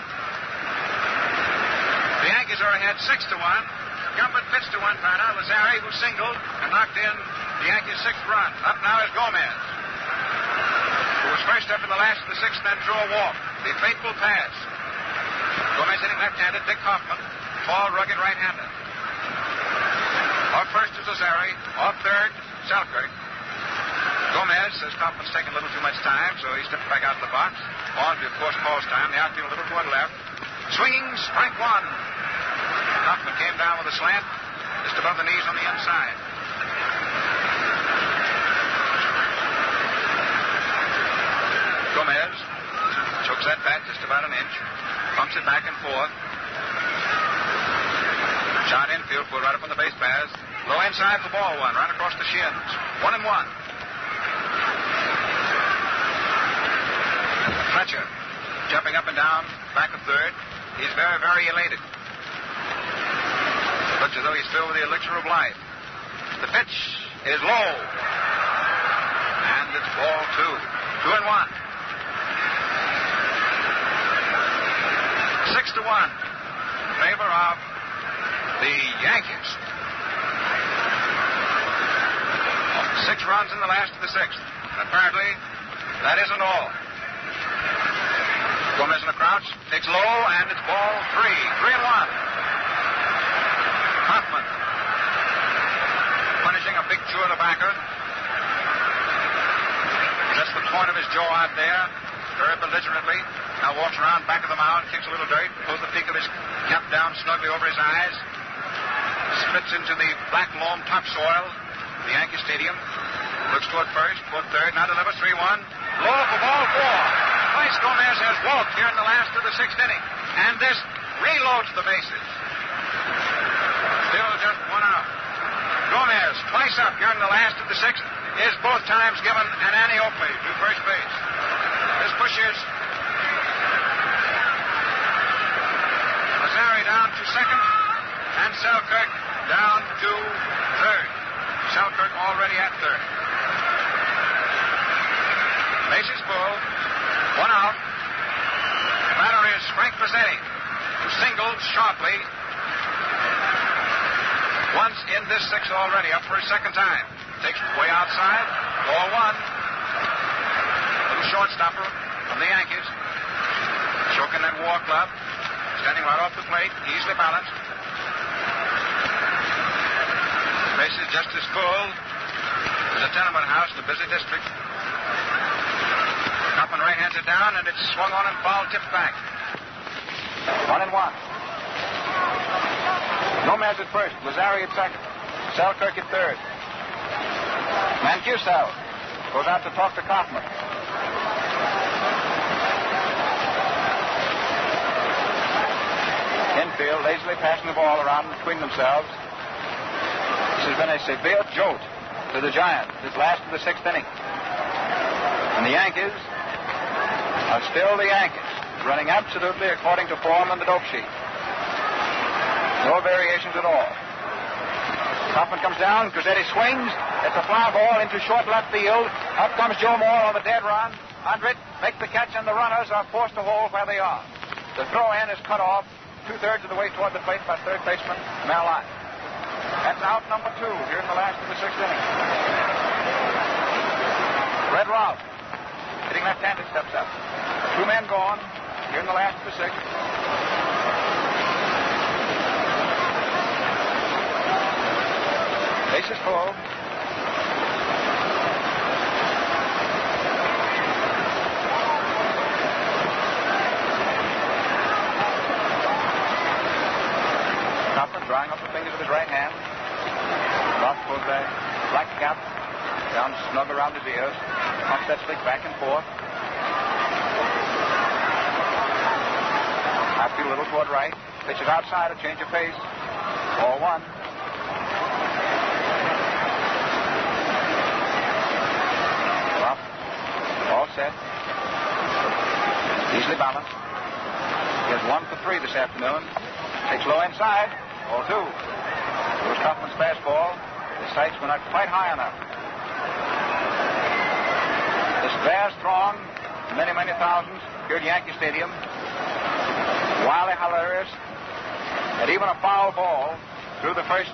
the Yankees are ahead 6-1. Gumbert pitched to one batter, Lazari, who singled and knocked in the Yankees' sixth run. Up now is Gomez, who was first up in the last of the sixth, then drew a walk. The fateful pass. Gomez hitting left-handed, Dick Kaufman, tall, rugged right-hander. Off first is Lazari, off third, Selkirk. Gomez says Kaufman's taking a little too much time, so he steps back out of the box. On to, of course, Paul's time. The outfield a little toward left. Swinging, strike one. Kaufman came down with a slant, just above the knees on the inside. Gomez chokes that bat just about an inch, pumps it back and forth. Shot infield, pulled right up on the base paths. Low inside for ball one, right across the shins. 1-1. Fletcher jumping up and down, back of third. He's very, very elated. Looks as though he's filled with the elixir of life. The pitch is low. And it's ball two. 2-1. 6-1 in favor of the Yankees. 6 runs in the last of the 6th. Apparently, that isn't all. Gomez in a crouch, takes low, and it's ball 3. 3-1. Hoffman punishing a big chew of tobacco. That's the point of his jaw out there, very belligerently. Now walks around back of the mound, kicks a little dirt, pulls the peak of his cap down snugly over his eyes, splits into the black loam topsoil of the Yankee Stadium, looks toward first, toward third, now delivers 3-1. Low for ball 4. Twice Gomez has walked here in the last of the 6th inning, and this reloads the bases. Still just 1 out. Gomez, twice up here in the last of the 6th, is both times given an Aniope to first base. This pushes Lazari down to second, and Selkirk down to third. Selkirk already at third. Bases full, 1 out. The batter is Frank Mazzetti, who singled sharply once in this 6th already, up for his second time. Takes it way outside, ball 1. Little shortstopper from the Yankees, choking that war club, standing right off the plate, easily balanced. The base is just as full as a tenement house in a busy district. Kaufman right hands it down, and it's swung on and foul tipped back. 1-1. Gomez at first, Lazari at second, Selkirk at third. Mancuso goes out to talk to Kaufman. Infield lazily passing the ball around between themselves. This has been a severe jolt to the Giants, this last of the 6th inning. And the Yankees are still the Yankees, running absolutely according to form on the dope sheet. No variations at all. Kaufman comes down, Guzzetti swings. It's a fly ball into short left field. Up comes Joe Moore on the dead run. Under it, make the catch, and the runners are forced to hold where they are. The throw-in is cut off 2/3 of the way toward the plate by third baseman Mel Lyon. That's out number 2 here in the last of the 6th inning. Red Ralph, hitting left-handed, steps up. 2 men gone here in the last of the 6th. Bases full. Kaufman drawing up the fingers of his right hand. Ralph pulls the black cap down snug around his ears. Pumps that stick back and forth. Outfield a little toward right. Pitches outside, a change of pace. Ball 1. All set. Easily balanced. He has 1 for 3 this afternoon. Takes low inside. Ball 2. It was Kaufman's fastball. His sights were not quite high enough. This vast throng, many, many thousands here at Yankee Stadium, wildly hilarious, and even a foul ball through the first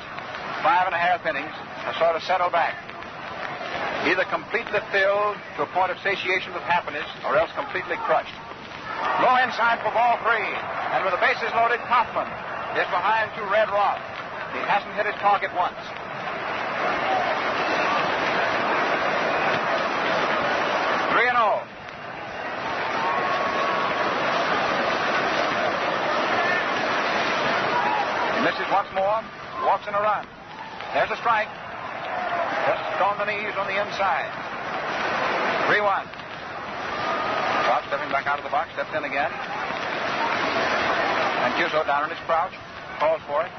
5.5 innings has sort of settled back. Either completely filled to a point of satiation with happiness, or else completely crushed. Low inside for ball 3, and with the bases loaded, Kaufman is behind to Red Rock. He hasn't hit his target once. Three and 0. He misses once more, walks in a run. There's a strike. Just on the knees on the inside. 3-1. Bob stepping back out of the box, steps in again. And Mancuso down in his crouch, calls for it.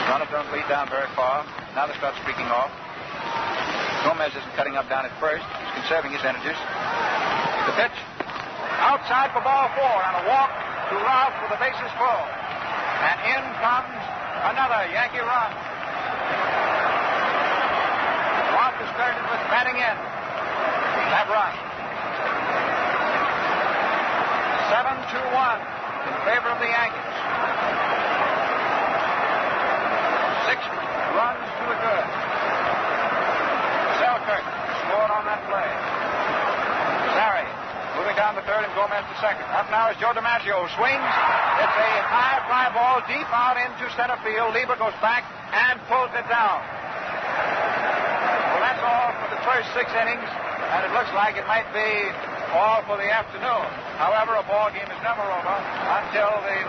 Runners don't lead down very far. Now they start streaking off. Gomez isn't cutting up down at first. He's conserving his energies. The pitch. Outside for ball 4 on a walk to Ralph with the bases full. And in comes another Yankee run. Ralph is credited with batting in that run. 7-1 in favor of the Yankees. 6 runs to the good. Gomez to second. Up now is Joe DiMaggio. Swings. It's a high fly ball deep out into center field. Lieber goes back and pulls it down. Well, that's all for the first 6 innings, and it looks like it might be all for the afternoon. However, a ball game is never over until the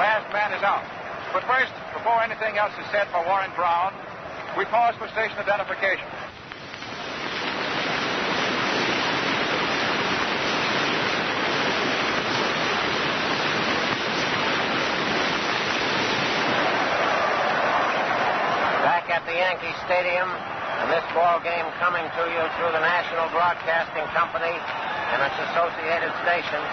last man is out. But first, before anything else is said by Warren Brown, we pause for station identification. Back at the Yankee Stadium, and this ball game coming to you through the National Broadcasting Company and its associated stations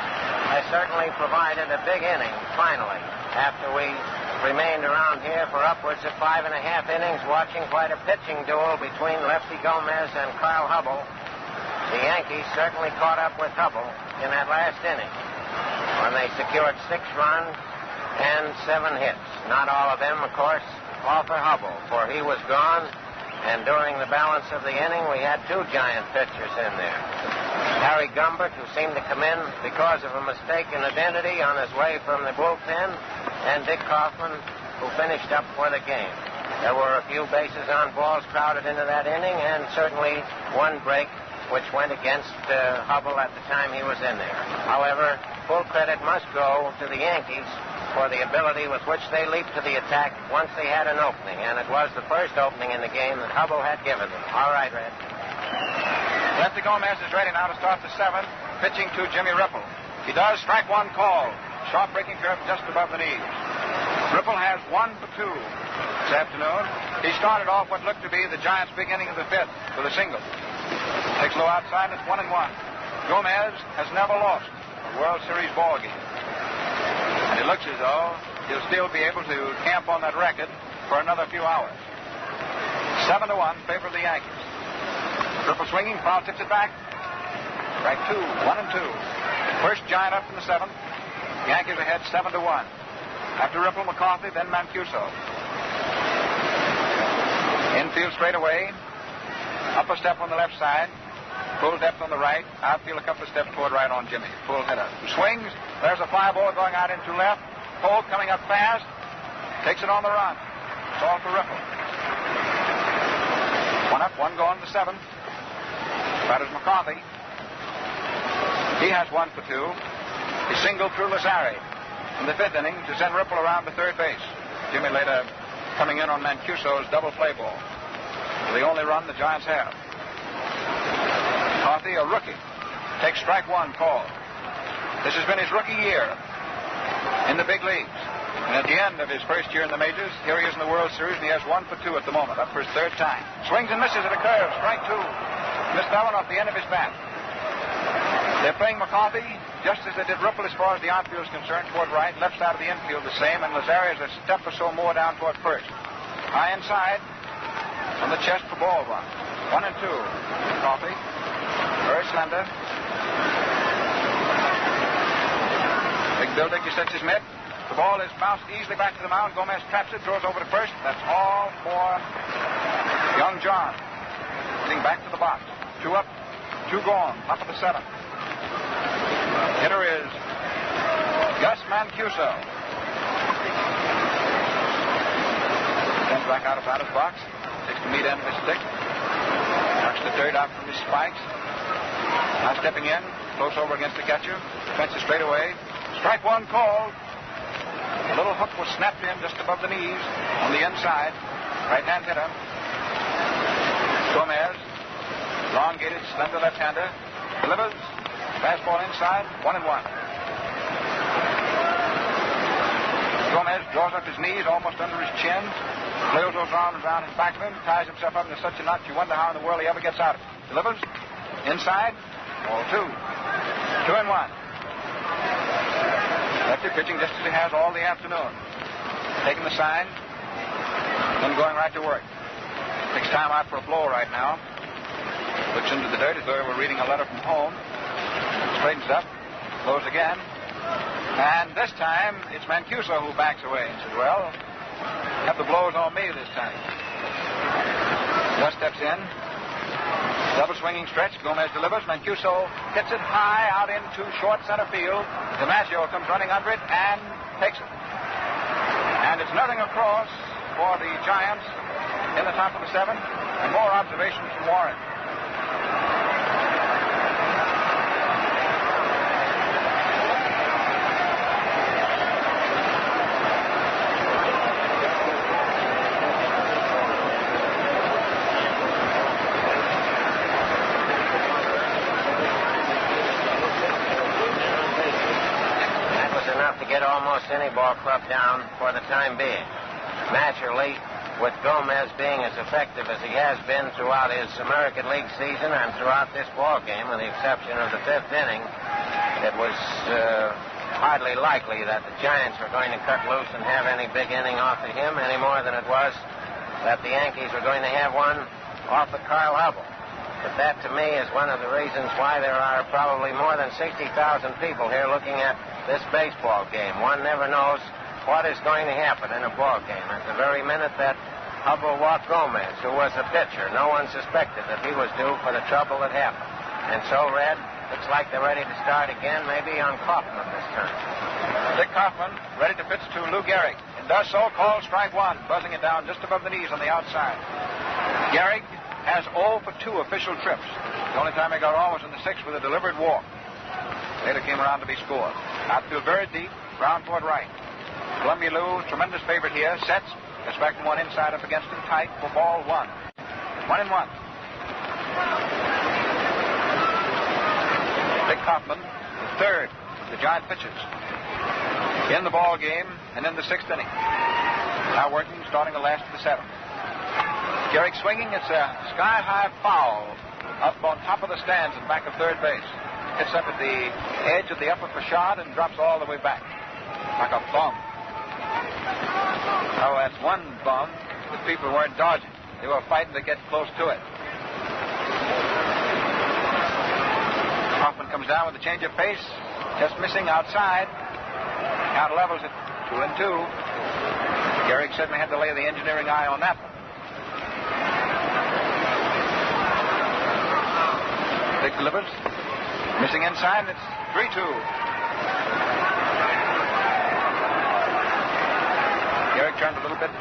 has certainly provided a big inning, finally, after we remained around here for upwards of 5.5 innings watching quite a pitching duel between Lefty Gomez and Carl Hubble. The Yankees certainly caught up with Hubble in that last inning when they secured 6 runs and 7 hits. Not all of them, of course, all for Hubble, for he was gone, and during the balance of the inning, we had 2 giant pitchers in there. Harry Gumbert, who seemed to come in because of a mistake in identity on his way from the bullpen, and Dick Kaufman, who finished up for the game. There were a few bases on balls crowded into that inning, and certainly 1 break which went against Hubble at the time he was in there. However, full credit must go to the Yankees for the ability with which they leaped to the attack once they had an opening, and it was the first opening in the game that Hubble had given them. All right, Red. Lefty Gomez is ready now to start the 7th, pitching to Jimmy Ripple. He does strike 1 call. Sharp breaking curve just above the knees. Ripple has 1 for 2 this afternoon. He started off what looked to be the Giants' big inning of the 5th with a single. Takes low outside, and it's 1-1. Gomez has never lost a World Series ball game. And it looks as though he'll still be able to camp on that record for another few hours. 7-1, favor of the Yankees. Ripple swinging, foul tips it back. Strike 2, 1-2. First Giant up in the 7th. Yankees ahead 7-1. After Ripple, McCarthy, then Mancuso. Infield straight away. Up a step on the left side. Full depth on the right. Outfield a couple of steps toward right on Jimmy. Full hitter. Swings. There's a fly ball going out into left. Holt coming up fast. Takes it on the run. It's all for Ripple. 1 up, 1 gone to the 7th. Batters McCarthy. He has 1 for 2. He singled through Lazari in the 5th inning to send Ripple around to third base. Jimmy later coming in on Mancuso's double play ball. The only run the Giants have. McCarthy, a rookie, takes strike 1 call. This has been his rookie year in the big leagues. And at the end of his first year in the majors, here he is in the World Series, and he has 1 for 2 at the moment, up for his 3rd time. Swings and misses at a curve, strike 2. Missed that one off the end of his bat. They're playing McCarthy just as they did Ripple as far as the outfield is concerned, toward right, left side of the infield the same, and Lazari is a step or so more down toward first. High inside, on the chest for ball 1. 1-2. McCarthy, very slender. Big Bill Dickey sets his mitt. The ball is bounced easily back to the mound. Gomez traps it, throws over to first. That's all for young John. Getting back to the box. 2 up, 2 gone. Top of the 7th. Hitter is Gus Mancuso. Comes back out of batter's box. Takes the meat end of his stick. Knocks the dirt out from his spikes. Now stepping in. Close over against the catcher. Fences straight away. Strike 1 called. A little hook was snapped in just above the knees on the inside. Right-hand hitter. Gomez. Elongated, slender left-hander. Delivers. Fastball inside. 1-1. Gomez draws up his knees almost under his chin. Flails those arms around in back of him. Ties himself up into such a knot you wonder how in the world he ever gets out of it. Delivers. Inside. Ball 2. 2-1. Lefty pitching just as he has all the afternoon. Taking the sign, then going right to work. Takes time out for a blow right now. Looks into the dirt as though he were reading a letter from home. Straightens up, blows again. And this time, it's Mancuso who backs away and says, well, have the blows on me this time. Gus steps in. Double swinging stretch. Gomez delivers. Mancuso hits it high out into short center field. DiMaggio comes running under it and takes it. And it's nothing across for the Giants in the top of the seventh. And more observations from Warren. Get almost any ball club down for the time being. Naturally, with Gomez being as effective as he has been throughout his American League season and throughout this ball game, with the exception of the fifth inning, it was hardly likely that the Giants were going to cut loose and have any big inning off of him any more than it was that the Yankees were going to have one off of Carl Hubble. But that, to me, is one of the reasons why there are probably more than 60,000 people here looking at this baseball game. One never knows what is going to happen in a ball game. At the very minute that Hubble walked Gomez, who was a pitcher, no one suspected that he was due for the trouble that happened. And so, Red, looks like they're ready to start again, maybe on Kaufman this time. Dick Kaufman ready to pitch to Lou Gehrig. And does so, calls strike one, buzzing it down just above the knees on the outside. Gehrig has 0 for 2 official trips. The only time he got on was in the sixth with a delivered walk. Later came around to be scored. Outfield very deep, ground toward right. Columbia Lou, tremendous favorite here, sets, gets back from one inside up against him tight for ball 1. 1-1. Dick Kaufman, the third of the Giant pitchers in the ball game and in the sixth inning. Now working, starting the last of the seventh. Gehrig swinging. It's a sky-high foul up on top of the stands at back of third base. Hits up at the edge of the upper facade and drops all the way back like a bum. Oh, that's one bum that people weren't dodging. They were fighting to get close to it. Kaufman comes down with a change of pace, just missing outside. Count levels at 2-2. Gehrig certainly had to lay the engineering eye on that one. Dick delivers. Missing inside, it's 3-2. Gehrig turned a little bit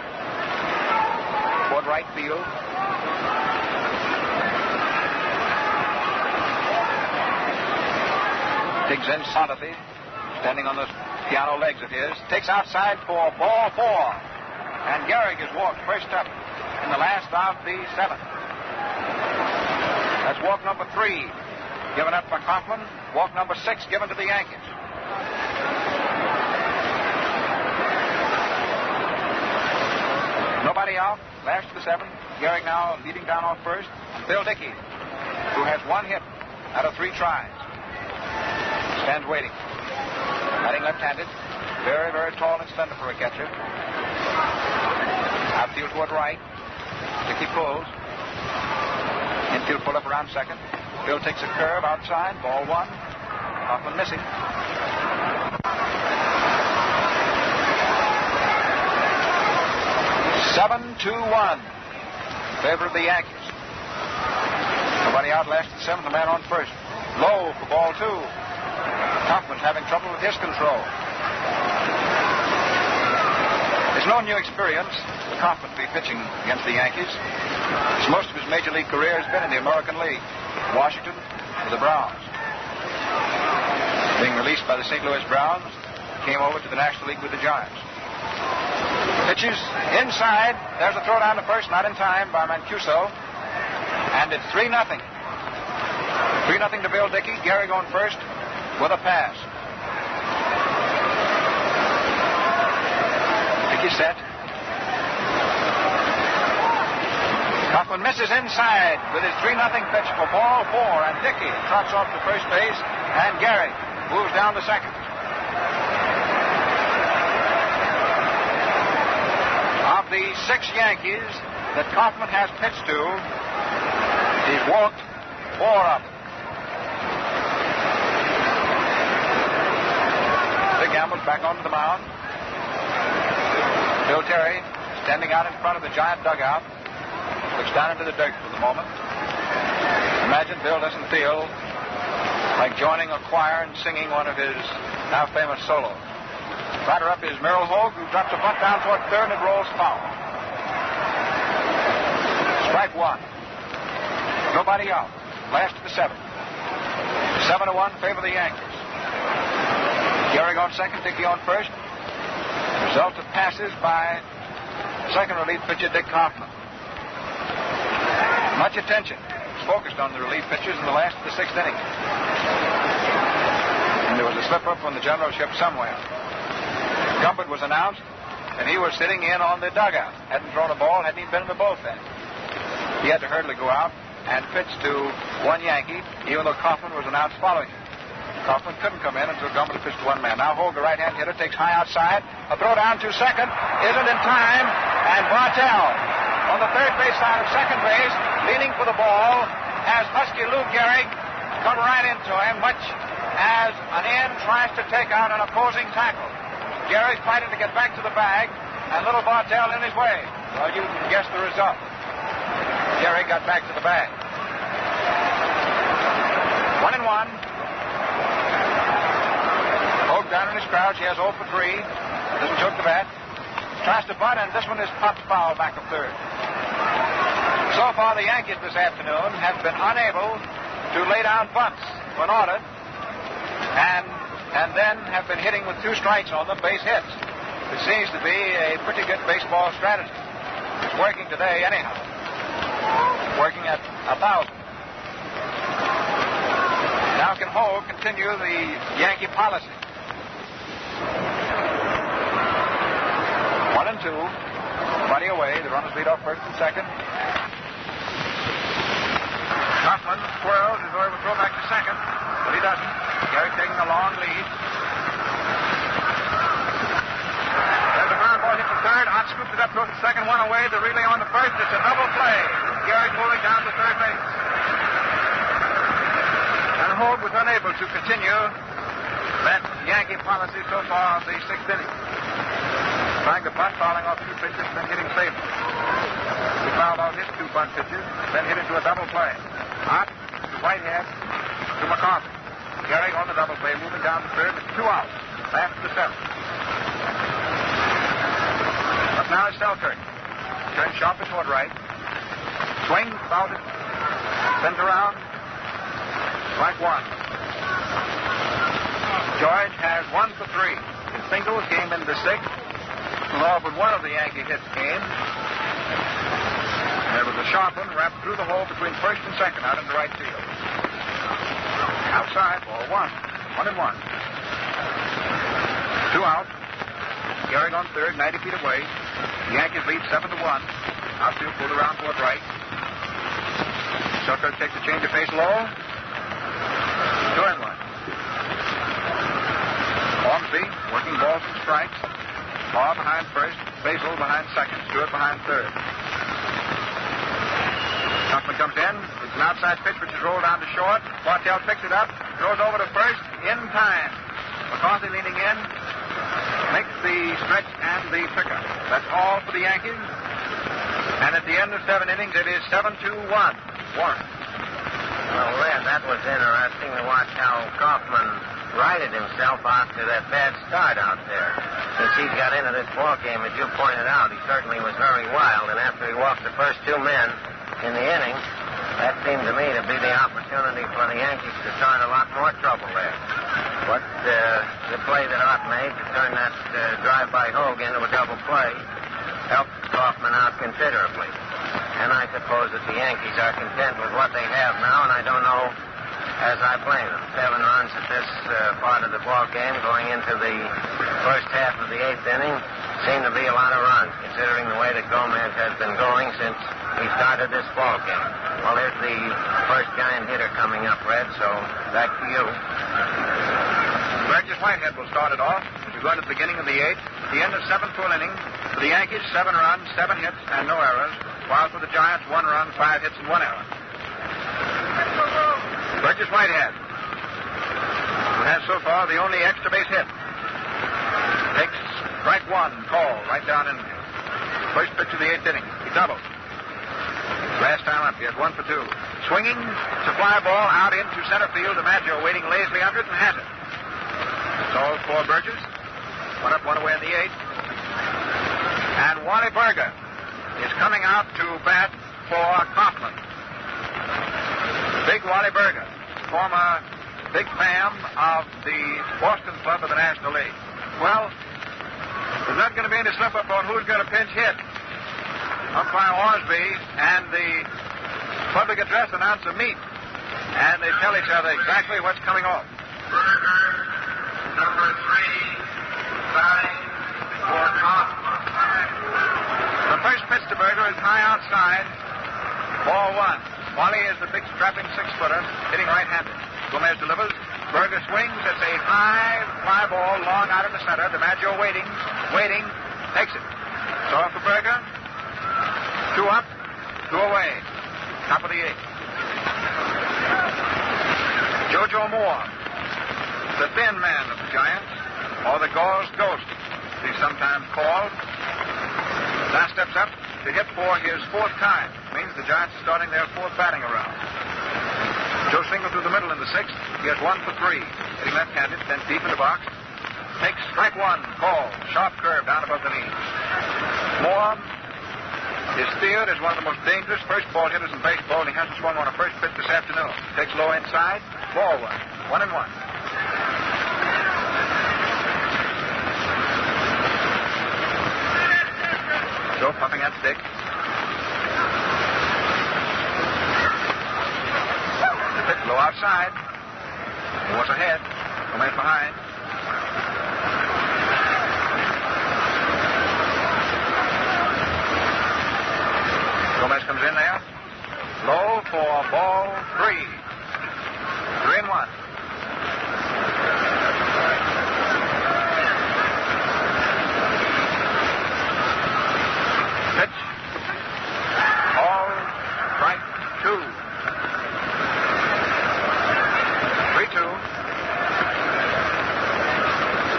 toward right field. Digs in solidly, standing on those piano legs of his. Takes outside for ball 4. And Gehrig is walked first up in the last of the seventh. That's walk number 3, given up by Kaufman. Walk number 6, given to the Yankees. Nobody out. Last of the seventh. Gehrig now leading down off first. And Bill Dickey, who has 1 hit out of 3 tries, stands waiting. Batting left-handed. Very, very tall and slender for a catcher. Outfield toward right. Dickey pulls. Infield pull up around second. Bill takes a curve outside. Ball 1. Kaufman missing. Seven, 2-1. Favor of the Yankees. Nobody out. Last of the seventh. The man on first. Low for ball 2. Kaufman's having trouble with his control. There's no new experience for Kaufman to be pitching against the Yankees. Most of his major league career has been in the American League. Washington with the Browns. Being released by the St. Louis Browns, came over to the National League with the Giants. Pitches inside. There's a throw down to first, not in time by Mancuso. And it's 3-0. 3-0 to Bill Dickey. Gehrig on first with a pass. Dickey set. Kaufman misses inside with his 3-0 pitch for ball 4, and Dickey trots off to first base, and Gehrig moves down to second. Of the 6 Yankees that Kaufman has pitched to, he's walked 4 of them. Big Gamble's back onto the mound. Bill Terry standing out in front of the Giant dugout. Looks down into the dirt for the moment. Imagine Bill doesn't feel like joining a choir and singing one of his now famous solos. Batter up is Merrill Hogue, who drops a bunt down toward third and it rolls foul. Strike one. Nobody out. Last of the seventh. 7-1 favor the Yankees. Gehrig on second, Dickey on first. Result of passes by second relief pitcher Dick Kaufman. Much attention was focused on the relief pitchers in the last of the sixth inning. And there was a slip-up on the generalship somewhere. Gumbert was announced, and he was sitting in on the dugout. Hadn't thrown a ball, hadn't even been in the bullpen. He had to hurriedly go out and pitch to one Yankee, even though Kaufman was announced following him. Kaufman couldn't come in until Gumbert pitched to one man. Now Hogue, the right-hand hitter, takes high outside. A throw down to second isn't in time, and Bartell on the third base side of second base, leaning for the ball, has Husky Lou Gehrig come right into him, much as an end tries to take out an opposing tackle. Gehrig fighting to get back to the bag, and little Bartell in his way. Well, you can guess the result. Gehrig got back to the bag. 1-1. Hogue down in his crouch. He has 0 for 3. Doesn't choke the bat. Tries to bunt, and this one is popped foul back of third. So far, the Yankees this afternoon have been unable to lay down bunts when ordered, and then have been hitting with 2 strikes on them, base hits. It seems to be a pretty good baseball strategy. It's working today anyhow. Working at 1,000. Now can Hogue continue the Yankee policy? 1-2. Nobody away. The runners lead off first and second. Kaufman twirls as though he would throw back to second, but he doesn't. Gehrig taking a long lead. There's a ground ball hit to third. Ott scoops it up, throws the second one away. The relay on the first. It's a double play. Gehrig moving down to third base. And Hogue was unable to continue that Yankee policy so far of the sixth inning. Trying to bunt, fouling off 2 pitches, then hitting safely. He fouled out his 2 bunt pitches, then hit into a double play. Ott to Whitehead to McCarthy. Gehrig on the double play, moving down to third. It's 2 outs. Last of the seventh. But now it's Selkirk. Turns sharply toward right. Swings, fouls it. Sends around. Strike one. George has 1 for 3. His singles came in the sixth. Along with one of the Yankee hits came. There was a sharp one wrapped through the hole between first and second out into right field. Outside, ball 1. 1-1. 2 out. Gehrig on third, 90 feet away. The Yankees lead 7-1. Outfield pulled around toward right. Selkirk takes a change of pace low. 2-1. Ormsby working balls and strikes. Ball behind first. Basil behind second. Stewart behind third. Kaufman comes in. It's an outside pitch which is rolled down to short. Bartell picks it up. Throws over to first in time. McCarthy leaning in. Makes the stretch and the pickup. That's all for the Yankees. And at the end of 7 innings, it is 7-1. Warren. Well, Red, that was interesting to watch how Kaufman righted himself after that bad start out there. Since he's got into this ball game, as you pointed out, he certainly was very wild. And after he walked the first 2 men in the inning, that seemed to me to be the opportunity for the Yankees to start a lot more trouble there. But the play that Ott made to turn that drive by Hogue into a double play helped Kaufman out considerably. And I suppose that the Yankees are content with what they have now, and I don't know as I blame them. 7 runs at this part of the ball game going into the first half of the 8th inning seem to be a lot of runs, considering the way that Gomez has been going since he started this ball game. Well, there's the first giant hitter coming up, Red, so back to you. Burgess Whitehead will start it off as we go into the beginning of the 8th. The end of 7th full inning. For the Yankees, 7 runs, 7 hits, and no errors. While for the Giants, 1 run, 5 hits, and 1 error. Burgess Whitehead, who has so far the only extra base hit, takes strike 1 call right down in first pitch of the 8th inning. He doubled. Last time up, he had 1 for 2. Swinging, it's a fly ball out into center field. DiMaggio waiting lazily under it and has it. It's all for Burgess. One up, one away in the eighth. And Wally Berger is coming out to bat for Coughlin. Big Wally Berger, former big fan of the Boston Club of the National League. Well, there's not going to be any slip-up on who's going to pinch hit. Umpire Orsby and the public address announcer meet, and they tell each other exactly what's coming off. Berger, number 3, batting for Coughlin. The first pitch to Berger is high outside. Ball one. Wally is the big strapping six-footer, hitting right-handed. Gomez delivers. Berger swings. It's a high fly ball long out in the center. DiMaggio waiting, takes it. So off for Berger. 2 up, 2 away. Top of the eighth. Jojo Moore, the thin man of the Giants, or the Gauze Ghost, as he's sometimes called. Now steps up to hit for his 4th time. Means the Giants are starting their 4th batting around. Joe singled through the middle in the 6th. He has 1 for 3. Hitting left-handed, then deep in the box. Takes strike 1, called. Sharp curve down above the knees. Moore is feared as one of the most dangerous first ball hitters in baseball, and he hasn't swung on a first pitch this afternoon. Takes low inside. Ball 1. 1-1. Joe pumping that stick. The pitch low outside. Moore's ahead. Gomez behind. Gomez comes in there. Low for ball 3. 3-1. Pitch. Ball strike 2. 3-2.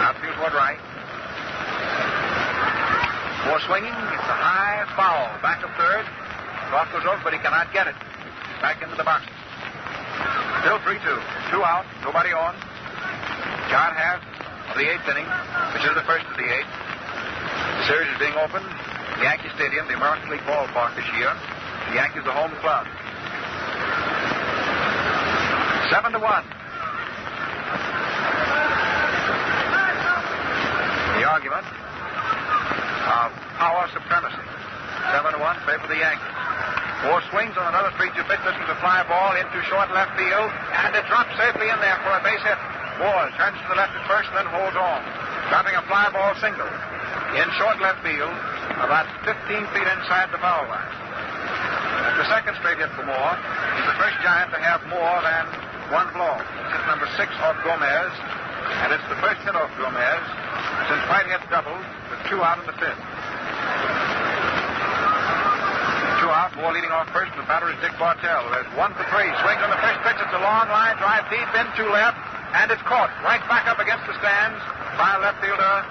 Outfield toward right. Moore swinging. It's a high foul. Back of third. Cross goes over, but he cannot get it. Back into the box. Still 3-2. 2 out. Nobody on. John half of the 8th inning, which is the first of the 8th. The series is being opened at Yankee Stadium, the American League ballpark this year. The Yankees, the home club. 7-1. The argument of power supremacy. 7-1 favor the Yankees. Moore swings on another 3-2 pitch. This is a fly ball into short left field, and it drops safely in there for a base hit. Moore turns to the left at first, then holds on, dropping a fly ball single in short left field, about 15 feet inside the foul line. That's the second straight hit for Moore. He's the first Giant to have more than 1 blow. It's hit number 6 off Gomez, and it's the first hit off Gomez since White hit doubled with 2 out in the 5th. 2 out, Moore leading off first, and the batter is Dick Bartell. There's 1 for 3. Swings on the first pitch. It's a long line drive deep into left, and it's caught right back up against the stands by left fielder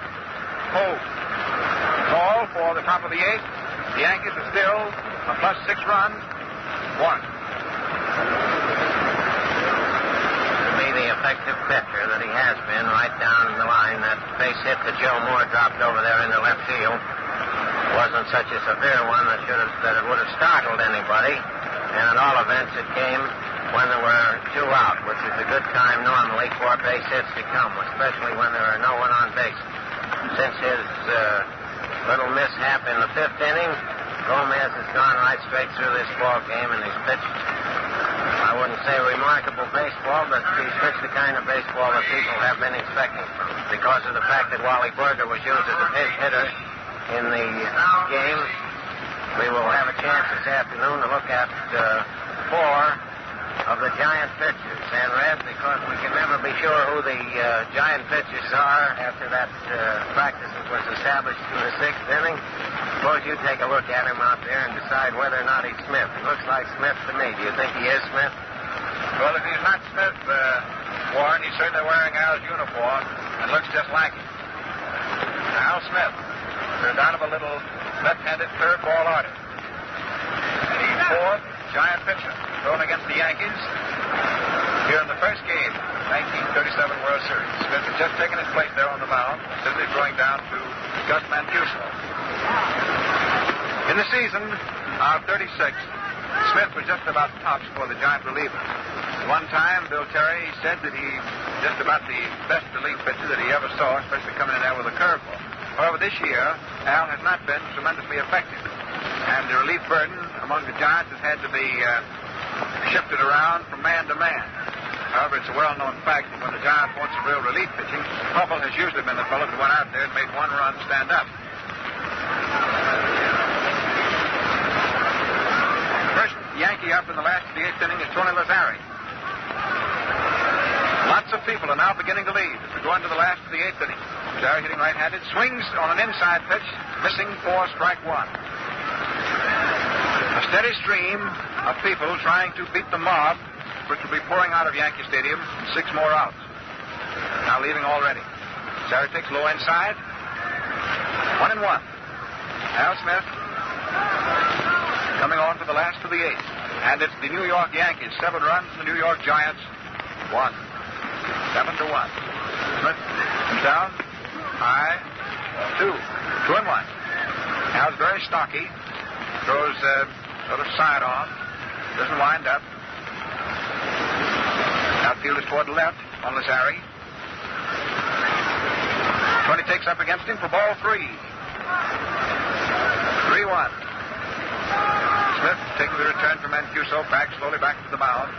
Hogue. Ball for the top of the 8th. The Yankees are still a plus 6 runs. 1. To be the effective pitcher that he has been right down the line, that base hit that Joe Moore dropped over there in the left field wasn't such a severe one that it would have startled anybody. And at all events, it came when there were 2 out, which is a good time normally for base hits to come, especially when there are no one on base. Since his little mishap in the 5th inning, Gomez has gone right straight through this ball game, and he's pitched, I wouldn't say remarkable baseball, but he's pitched the kind of baseball that people have been expecting from him. Because of the fact that Wally Berger was used as a pinch hitter in the game, we will have a chance this afternoon to look at 4 of the Giant pitchers. And, Red, because we can never be sure who the Giant pitchers are after that practice that was established in the 6th inning, suppose you take a look at him out there and decide whether or not he's Smith. He looks like Smith to me. Do you think he is Smith? Well, if he's not Smith, Warren, he's certainly wearing Al's uniform and looks just like him. Al Smith turned out of a little left-handed curveball artist. The 4th Giant pitcher. thrown against the Yankees here in the first game, 1937 World Series. Smith had just taken his place there on the mound, simply throwing down to Gus Mancuso. In the season of 36, Smith was just about tops for the Giant relievers. One time, Bill Terry said that he just about the best relief pitcher that he ever saw, especially coming in there with a curveball. However, this year, Al has not been tremendously effective. And the relief burden among the Giants has had to be shifted around from man to man. However, it's a well-known fact that when the Giants want some real relief pitching, Hubble has usually been the fellow who went out there and made one run stand up. First Yankee up in the last of the eighth inning is Tony Lazzari. Lots of people are now beginning to leave as we go into the last of the eighth inning. Lazzari hitting right-handed, swings on an inside pitch, missing for strike one. A steady stream of people trying to beat the mob, which will be pouring out of Yankee Stadium in 6 more outs. Now leaving already. Lazzari takes low inside. 1-1. Al Smith coming on for the last of the eighth. And it's the New York Yankees, 7 runs, the New York Giants, 1. 7-1. Smith comes down. High. 2-1. Al's very stocky. Throws sort of side on. Doesn't wind up. Outfield is toward the left on Lazzari. Tony takes up against him for ball 3. 3-1. Smith taking the return from Mancuso, slowly back to the mound.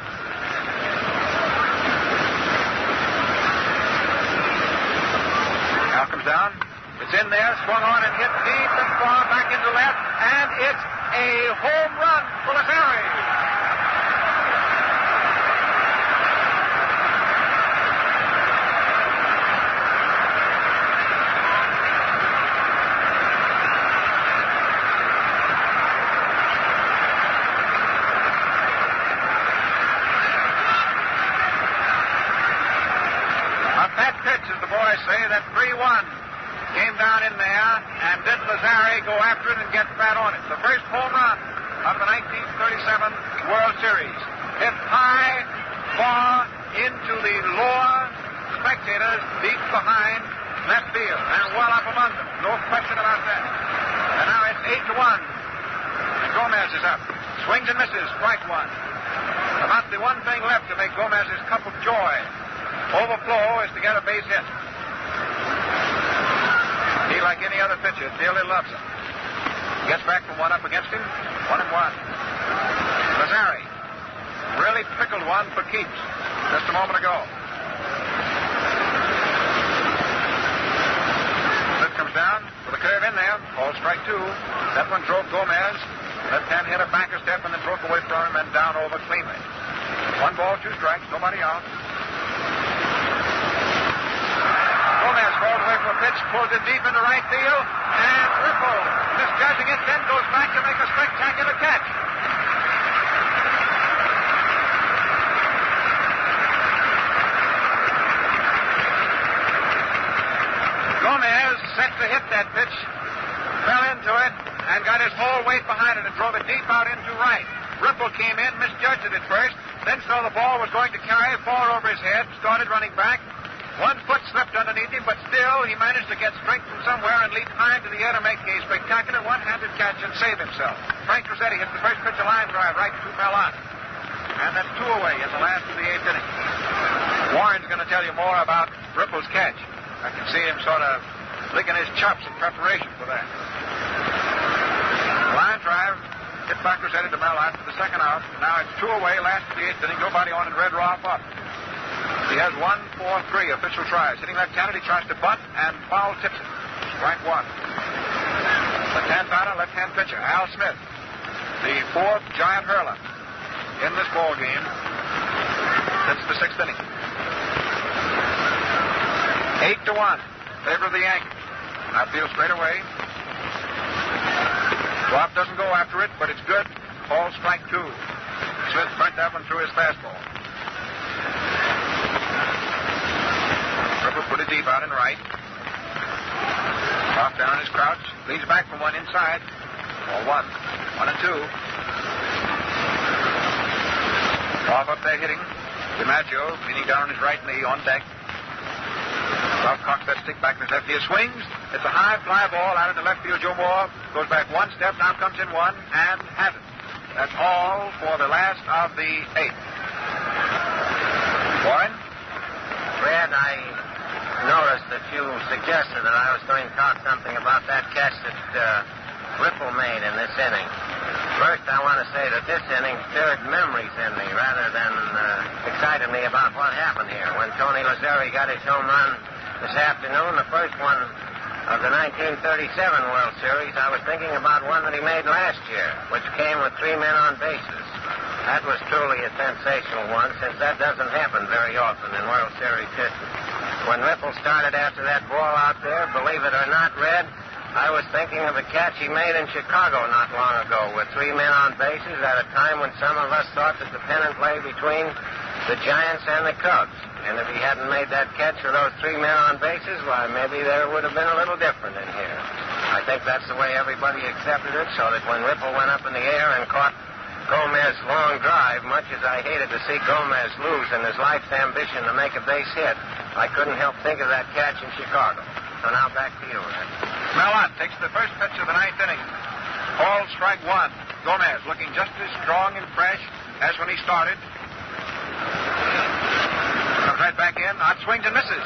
Al comes down. It's in there, swung on and hit deep and far back into left, and it's a home run for Lazzari. Say that 3-1 came down in there and did Lazzari go after it and get fat on it. The first home run of the 1937 World Series. Hit high, far into the lower spectators, deep behind left field and well up among them. No question about that. And now it's 8-1. And Gomez is up. Swings and misses, strike one. About the one thing left to make Gomez's cup of joy overflow is to get a base hit. He, like any other pitcher, dearly loves him. Gets back from one up against him. 1-1. Lazzari really pickled one for keeps just a moment ago. Smith comes down with a curve in there. Ball strike 2. That one drove Gomez. Left-hand hitter back a step and then broke away from him and down over cleanly. 1 ball, 2 strikes. Nobody out. Gomez falls away from a pitch, pulls it deep into right field, and Ripple, misjudging it, then goes back to make a spectacular catch. Gomez set to hit that pitch, fell into it, and got his whole weight behind it and drove it deep out into right. Ripple came in, misjudged it at first, then saw the ball was going to carry, fall over his head, started running back. 1 foot slipped underneath him, but still he managed to get strength from somewhere and leap high into the air to make a spectacular one-handed catch and save himself. Frank Rossetti hits the first pitch, a line drive right to Melon. And that's 2 away in the last of the 8th inning. Warren's going to tell you more about Ripple's catch. I can see him sort of licking his chops in preparation for that. Line drive hit back Rossetti to Melon for the second out. Now it's 2 away, last of the 8th inning. Nobody on and Red Roth up. He has 1-4-3 official tries. Hitting left-handed, he tries to bunt and foul tips it. Strike 1. Left-hand batter, left-hand pitcher, Al Smith, the 4th Giant hurler in this ball game since the 6th inning. 8-1, favor of the Yankees. Outfield straight away. Roth doesn't go after it, but it's good. Ball strike 2. Smith burnt that one through his fastball. Ripple put it deep out in right. Off down his crouch. Leads back from one inside. Ball 1. 1-2. Off up there hitting. DiMaggio leaning down on his right knee on deck. Ralph cocks that stick back in his left ear. Swings. It's a high fly ball out into left field. Joe Moore goes back one step. Now comes in one and has it. That's all for the last of the 8th. Warren? Fred, I noticed that you suggested that I was going to talk something about that catch that Ripple made in this inning. First, I want to say that this inning stirred memories in me rather than excited me about what happened here. When Tony Lazzeri got his home run this afternoon, the first one of the 1937 World Series, I was thinking about one that he made last year, which came with 3 men on bases. That was truly a sensational one, since that doesn't happen very often in World Series history. When Ripple started after that ball out there, believe it or not, Red, I was thinking of a catch he made in Chicago not long ago with 3 men on bases at a time when some of us thought that the pennant lay between the Giants and the Cubs. And if he hadn't made that catch for those 3 men on bases, why, maybe there would have been a little different in here. I think that's the way everybody accepted it, so that when Ripple went up in the air and caught Gomez's long drive, much as I hated to see Gomez lose in his life's ambition to make a base hit, I couldn't help think of that catch in Chicago. So now back to you, Red. Mellon takes the first pitch of the 9th inning. Ball strike 1. Gomez looking just as strong and fresh as when he started. Comes right back in. Out swings and misses.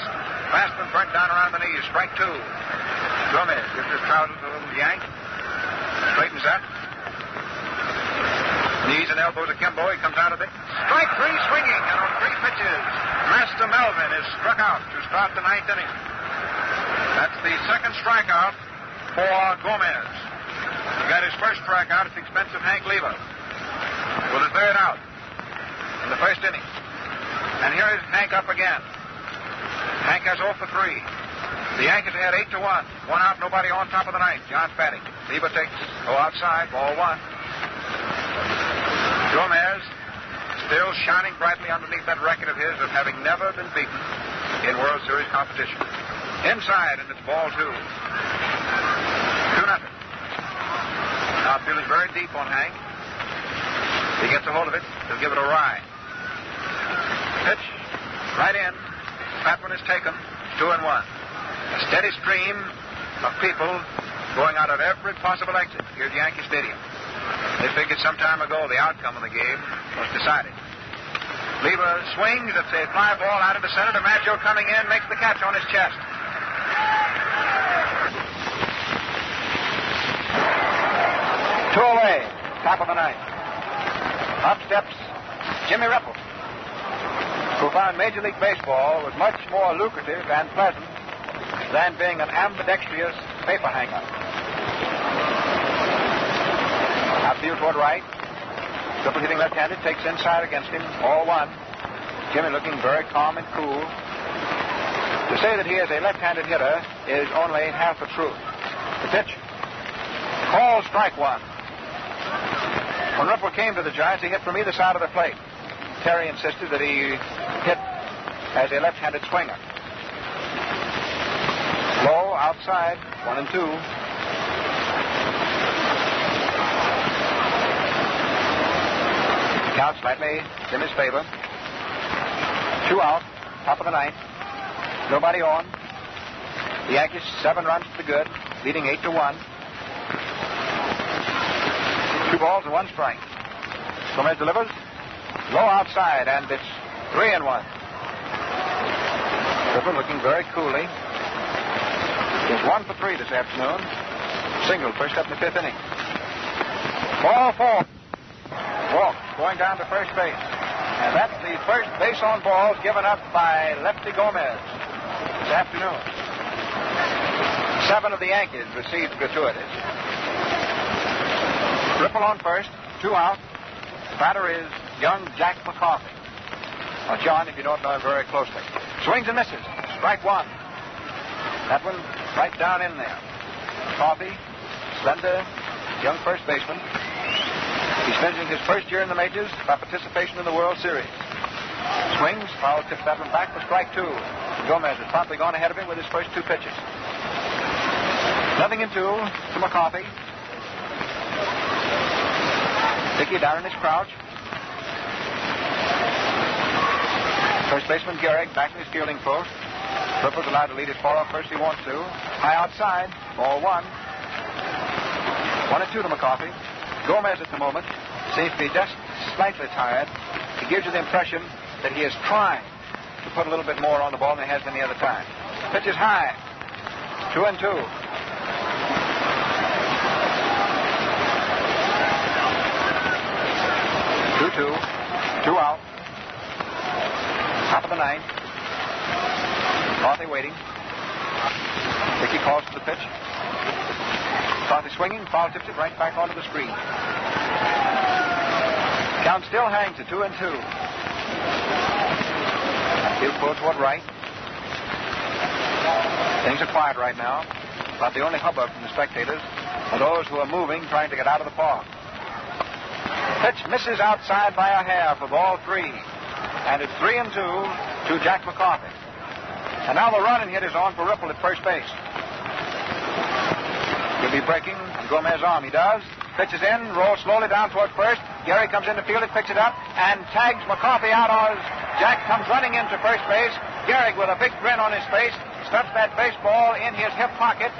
Fastman burnt down around the knees. Strike 2. Gomez gives his trousers a little yank. Straightens up. Knees and elbows akimbo. He comes out of it. Strike 3 swinging. And on 3 pitches, Master Melvin is struck out to start the 9th inning. That's the second strikeout for Gomez. He got his first strikeout at the expense of Hank Lever with the 3rd out in the 1st inning. And here is Hank up again. Hank has 0 for 3. The Yankees had 8-1. 1 out, nobody on top of the 9th. John's batting. Lever takes, outside, ball 1. Gomez still shining brightly underneath that record of his of having never been beaten in World Series competition. Inside, and it's ball 2. 2-0. Outfield is very deep on Hank. He gets a hold of it. He'll give it a ride. Pitch. Right in. Flatman is taken. 2-1. A steady stream of people going out of every possible exit here at Yankee Stadium. They figured some time ago the outcome of the game was decided. Lever swings. It's a fly ball out into center. DiMaggio coming in, makes the catch on his chest. Two away, top of the 9th. Up steps Jimmy Ripple, who found Major League Baseball was much more lucrative and pleasant than being an ambidextrous paper hanger. Outfield toward right. Ripple hitting left-handed, takes inside against him, all 1. Jimmy looking very calm and cool. To say that he is a left-handed hitter is only half the truth. The pitch. Call strike 1. When Ripple came to the Giants, he hit from either side of the plate. Terry insisted that he hit as a left-handed swinger. Low, outside, 1 and 2. Count slightly in his favor. 2 out, top of the 9th. Nobody on. The Yankees 7 runs to the good, leading 8-1. 2 balls and 1 strike. Gomez delivers. Low outside, and it's 3-1. Ripple looking very coolly. He's 1 for 3 this afternoon. Single first up in the 5th inning. Ball 4. Walk going down to first base. And that's the first base on balls given up by lefty Gomez this afternoon. 7 of the Yankees received gratuities. Ripple on first, 2 out. Batter is young Jack McCarthy. Now, John, if you don't know him very closely. Swings and misses. Strike 1. That one right down in there. McCarthy, slender, young first baseman. He's finishing his first year in the majors by participation in the World Series. Swings, foul tips that one back for strike 2. Gomez has promptly gone ahead of him with his first 2 pitches. 0-2 to McCarthy. Dickey down in his crouch. First baseman Gehrig back to his fielding post. Ripple's allowed to lead his ball off first if he wants to. High outside. Ball 1. 1-2 to McCarthy. Gomez at the moment seems to be just slightly tired. He gives you the impression that he is trying to put a little bit more on the ball than he has any other time. Pitch is high. 2-2. 2-2. 2 out. Top of the 9th. McCarthy waiting. Dickey calls to the pitch. McCarthy swinging. Foul tips it right back onto the screen. Count still hangs at 2-2. Field pull toward right. Things are quiet right now. About the only hubbub from the spectators are those who are moving, trying to get out of the park. Pitch misses outside by a hair for ball 3. And it's 3-2 to Jack McCarthy. And now the running hit is on for Ripple at first base. He'll be breaking Gomez's arm. He does. Pitches in, rolls slowly down toward first. Gehrig comes in to field it, picks it up, and tags McCarthy out as Jack comes running into first base. Gehrig, with a big grin on his face, stuffs that baseball in his hip pocket,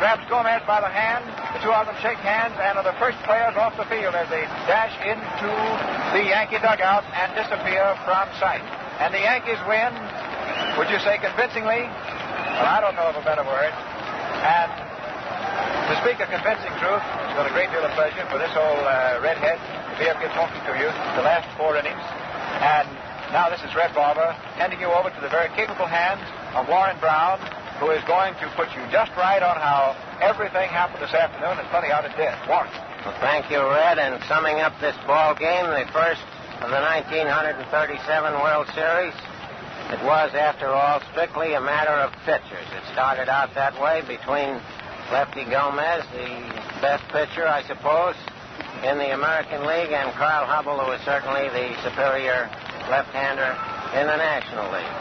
grabs Gomez by the hand. The two of them shake hands and are the first players off the field as they dash into the Yankee dugout and disappear from sight. And the Yankees win, would you say convincingly? Well, I don't know of a better word. And to speak a convincing truth, it's been a great deal of pleasure for this old redhead to be up here talking to you the last 4 innings. And now this is Red Barber handing you over to the very capable hands of Warren Brown, who is going to put you just right on how everything happened this afternoon. It's funny how it did. Warren. Well, thank you, Red. And summing up this ball game, the first of the 1937 World Series, it was, after all, strictly a matter of pitchers. It started out that way between Lefty Gomez, the best pitcher, I suppose, in the American League, and Carl Hubbell, who was certainly the superior left-hander in the National League.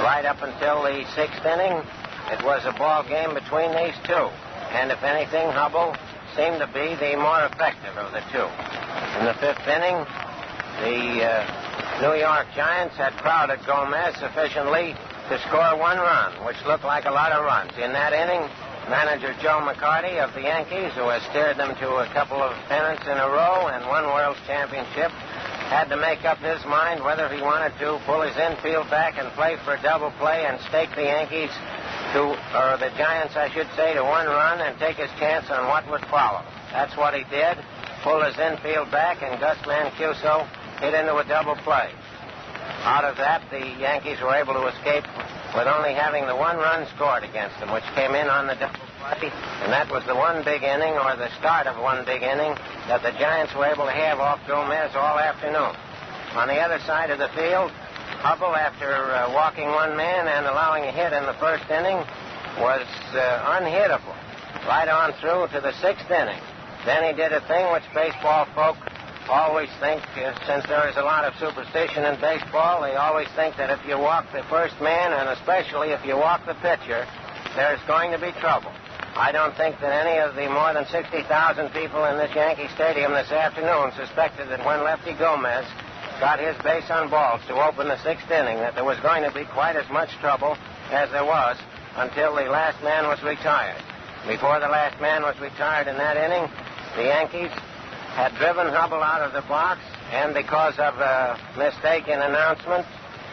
Right up until the 6th inning, it was a ball game between these two. And if anything, Hubbell seemed to be the more effective of the two. In the 5th inning, the New York Giants had crowded Gomez sufficiently to score 1 run, which looked like a lot of runs. In that inning, manager Joe McCarty of the Yankees, who has steered them to a couple of pennants in a row and 1 World Championship, had to make up his mind whether he wanted to pull his infield back and play for a double play and stake the Yankees or the Giants, I should say, to 1 run and take his chance on what would follow. That's what he did. Pulled his infield back, and Gus Mancuso hit into a double play. Out of that, the Yankees were able to escape with only having the 1 run scored against them, which came in on the double play, and that was the one big inning, or the start of one big inning, that the Giants were able to have off Gomez all afternoon. On the other side of the field, Hubbell, after walking 1 man and allowing a hit in the 1st inning, was unhittable right on through to the 6th inning. Then he did a thing which baseball folk always think, since there is a lot of superstition in baseball, they always think that if you walk the first man, and especially if you walk the pitcher, there's going to be trouble. I don't think that any of the more than 60,000 people in this Yankee Stadium this afternoon suspected that when Lefty Gomez got his base on balls to open the 6th inning, that there was going to be quite as much trouble as there was until the last man was retired. Before the last man was retired in that inning, the Yankees had driven Hubbell out of the box, and because of a mistake in announcement,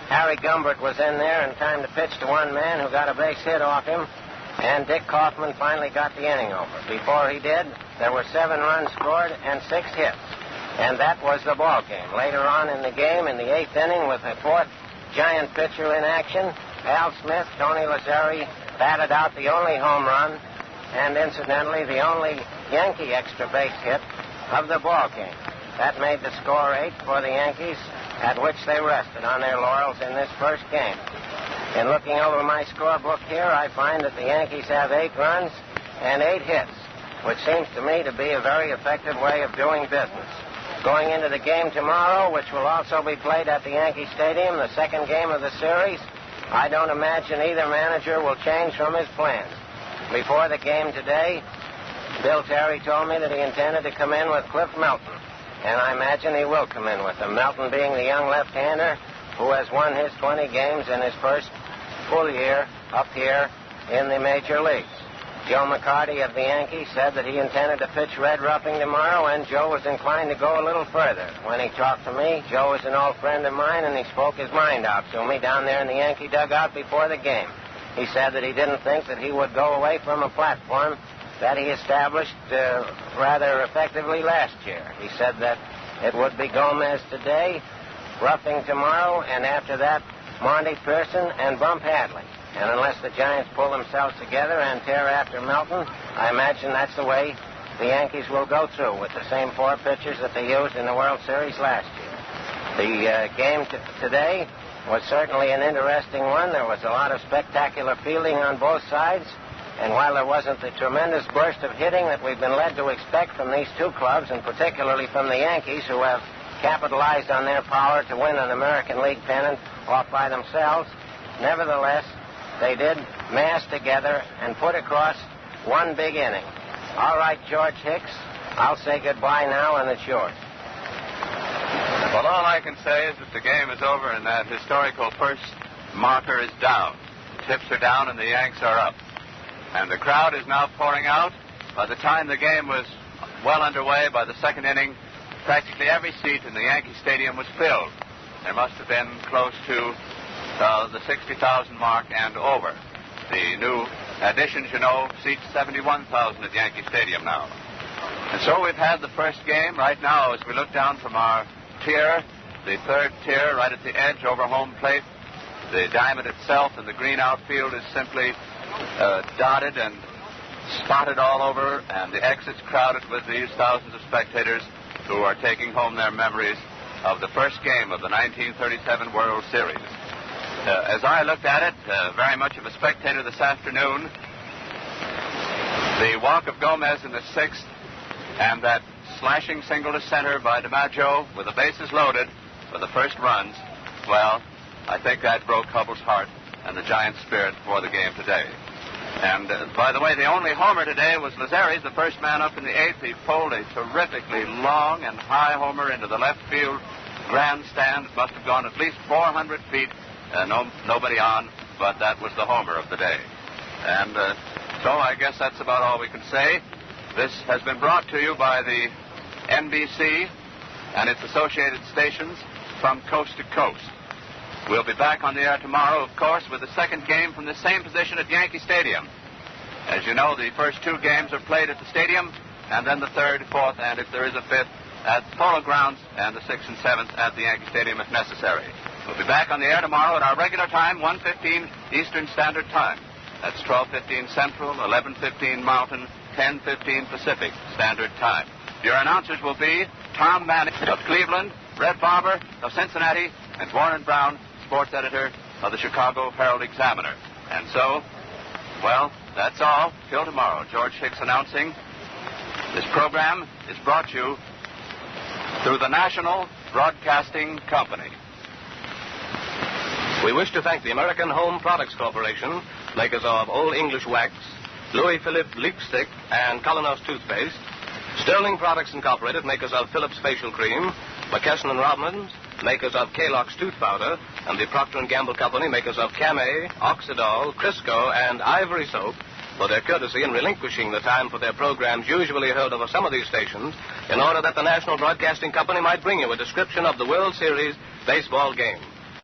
Harry Gumbert was in there in time to pitch to 1 man who got a base hit off him, and Dick Kaufman finally got the inning over. Before he did, there were 7 runs scored and 6 hits. And that was the ball game. Later on in the game, in the 8th inning, with the 4th Giant pitcher in action, Al Smith, Tony Lazzeri batted out the only home run and, incidentally, the only Yankee extra base hit of the ball game. That made the score 8 for the Yankees, at which they rested on their laurels in this first game. In looking over my scorebook here, I find that the Yankees have 8 runs and 8 hits, which seems to me to be a very effective way of doing business. Going into the game tomorrow, which will also be played at the Yankee Stadium, the 2nd game of the series, I don't imagine either manager will change from his plans. Before the game today, Bill Terry told me that he intended to come in with Cliff Melton, and I imagine he will come in with him. Melton being the young left-hander who has won his 20 games in his first full year up here in the major leagues. Joe McCarty of the Yankees said that he intended to pitch Red Ruffing tomorrow, and Joe was inclined to go a little further. When he talked to me, Joe is an old friend of mine, and he spoke his mind out to me down there in the Yankee dugout before the game. He said that he didn't think that he would go away from a platform that he established rather effectively last year. He said that it would be Gomez today, Ruffing tomorrow, and after that, Monty Pearson and Bump Hadley. And unless the Giants pull themselves together and tear after Melton, I imagine that's the way the Yankees will go through, with the same 4 pitchers that they used in the World Series last year. The game today was certainly an interesting one. There was a lot of spectacular fielding on both sides. And while there wasn't the tremendous burst of hitting that we've been led to expect from these two clubs, and particularly from the Yankees, who have capitalized on their power to win an American League pennant off by themselves, nevertheless, they did mass together and put across one big inning. All right, George Hicks, I'll say goodbye now, and it's yours. Well, all I can say is that the game is over and that historical first marker is down. Chips are down and the Yanks are up. And the crowd is now pouring out. By the time the game was well underway, by the second inning, practically every seat in the Yankee Stadium was filled. There must have been close to the 60,000 mark and over. The new additions, seats 71,000 at Yankee Stadium now. And so we've had the first game. Right now, as we look down from our tier, the third tier right at the edge over home plate, the diamond itself and the green outfield is simply dotted and spotted all over, and the exits crowded with these thousands of spectators who are taking home their memories of the first game of the 1937 World Series. As I looked at it, very much of a spectator this afternoon, the walk of Gomez in the sixth and that slashing single to center by DiMaggio with the bases loaded for the first runs, well, I think that broke Hubble's heart and the Giants' spirit for the game today. And, by the way, the only homer today was Lazzeri's, the first man up in the eighth. He pulled a terrifically long and high homer into the left field grandstand. It must have gone at least 400 feet. Nobody on, but that was the homer of the day. And so I guess that's about all we can say. This has been brought to you by the NBC and its associated stations from coast to coast. We'll be back on the air tomorrow, of course, with the second game from the same position at Yankee Stadium. As you know, the first 2 games are played at the stadium, and then the third, fourth, and if there is a fifth, at Polo Grounds, and the 6th and 7th at the Yankee Stadium if necessary. We'll be back on the air tomorrow at our regular time, 1:15 Eastern Standard Time. That's 12:15 Central, 11:15 Mountain, 10:15 Pacific Standard Time. Your announcers will be Tom Manning of Cleveland, Red Barber of Cincinnati, and Warren Brown, sports editor of the Chicago Herald-Examiner. And so, well, that's all. Till tomorrow. George Hicks announcing. This program is brought you through the National Broadcasting Company. We wish to thank the American Home Products Corporation, makers of Old English Wax, Louis Philippe Lipstick, and Colonos Toothpaste, Sterling Products Incorporated, makers of Phillips Facial Cream, McKesson & Robbins, makers of Kalox Tooth Powder, and the Procter & Gamble Company, makers of Camay, Oxidol, Crisco, and Ivory Soap, for their courtesy in relinquishing the time for their programs usually heard over some of these stations in order that the National Broadcasting Company might bring you a description of the World Series baseball game.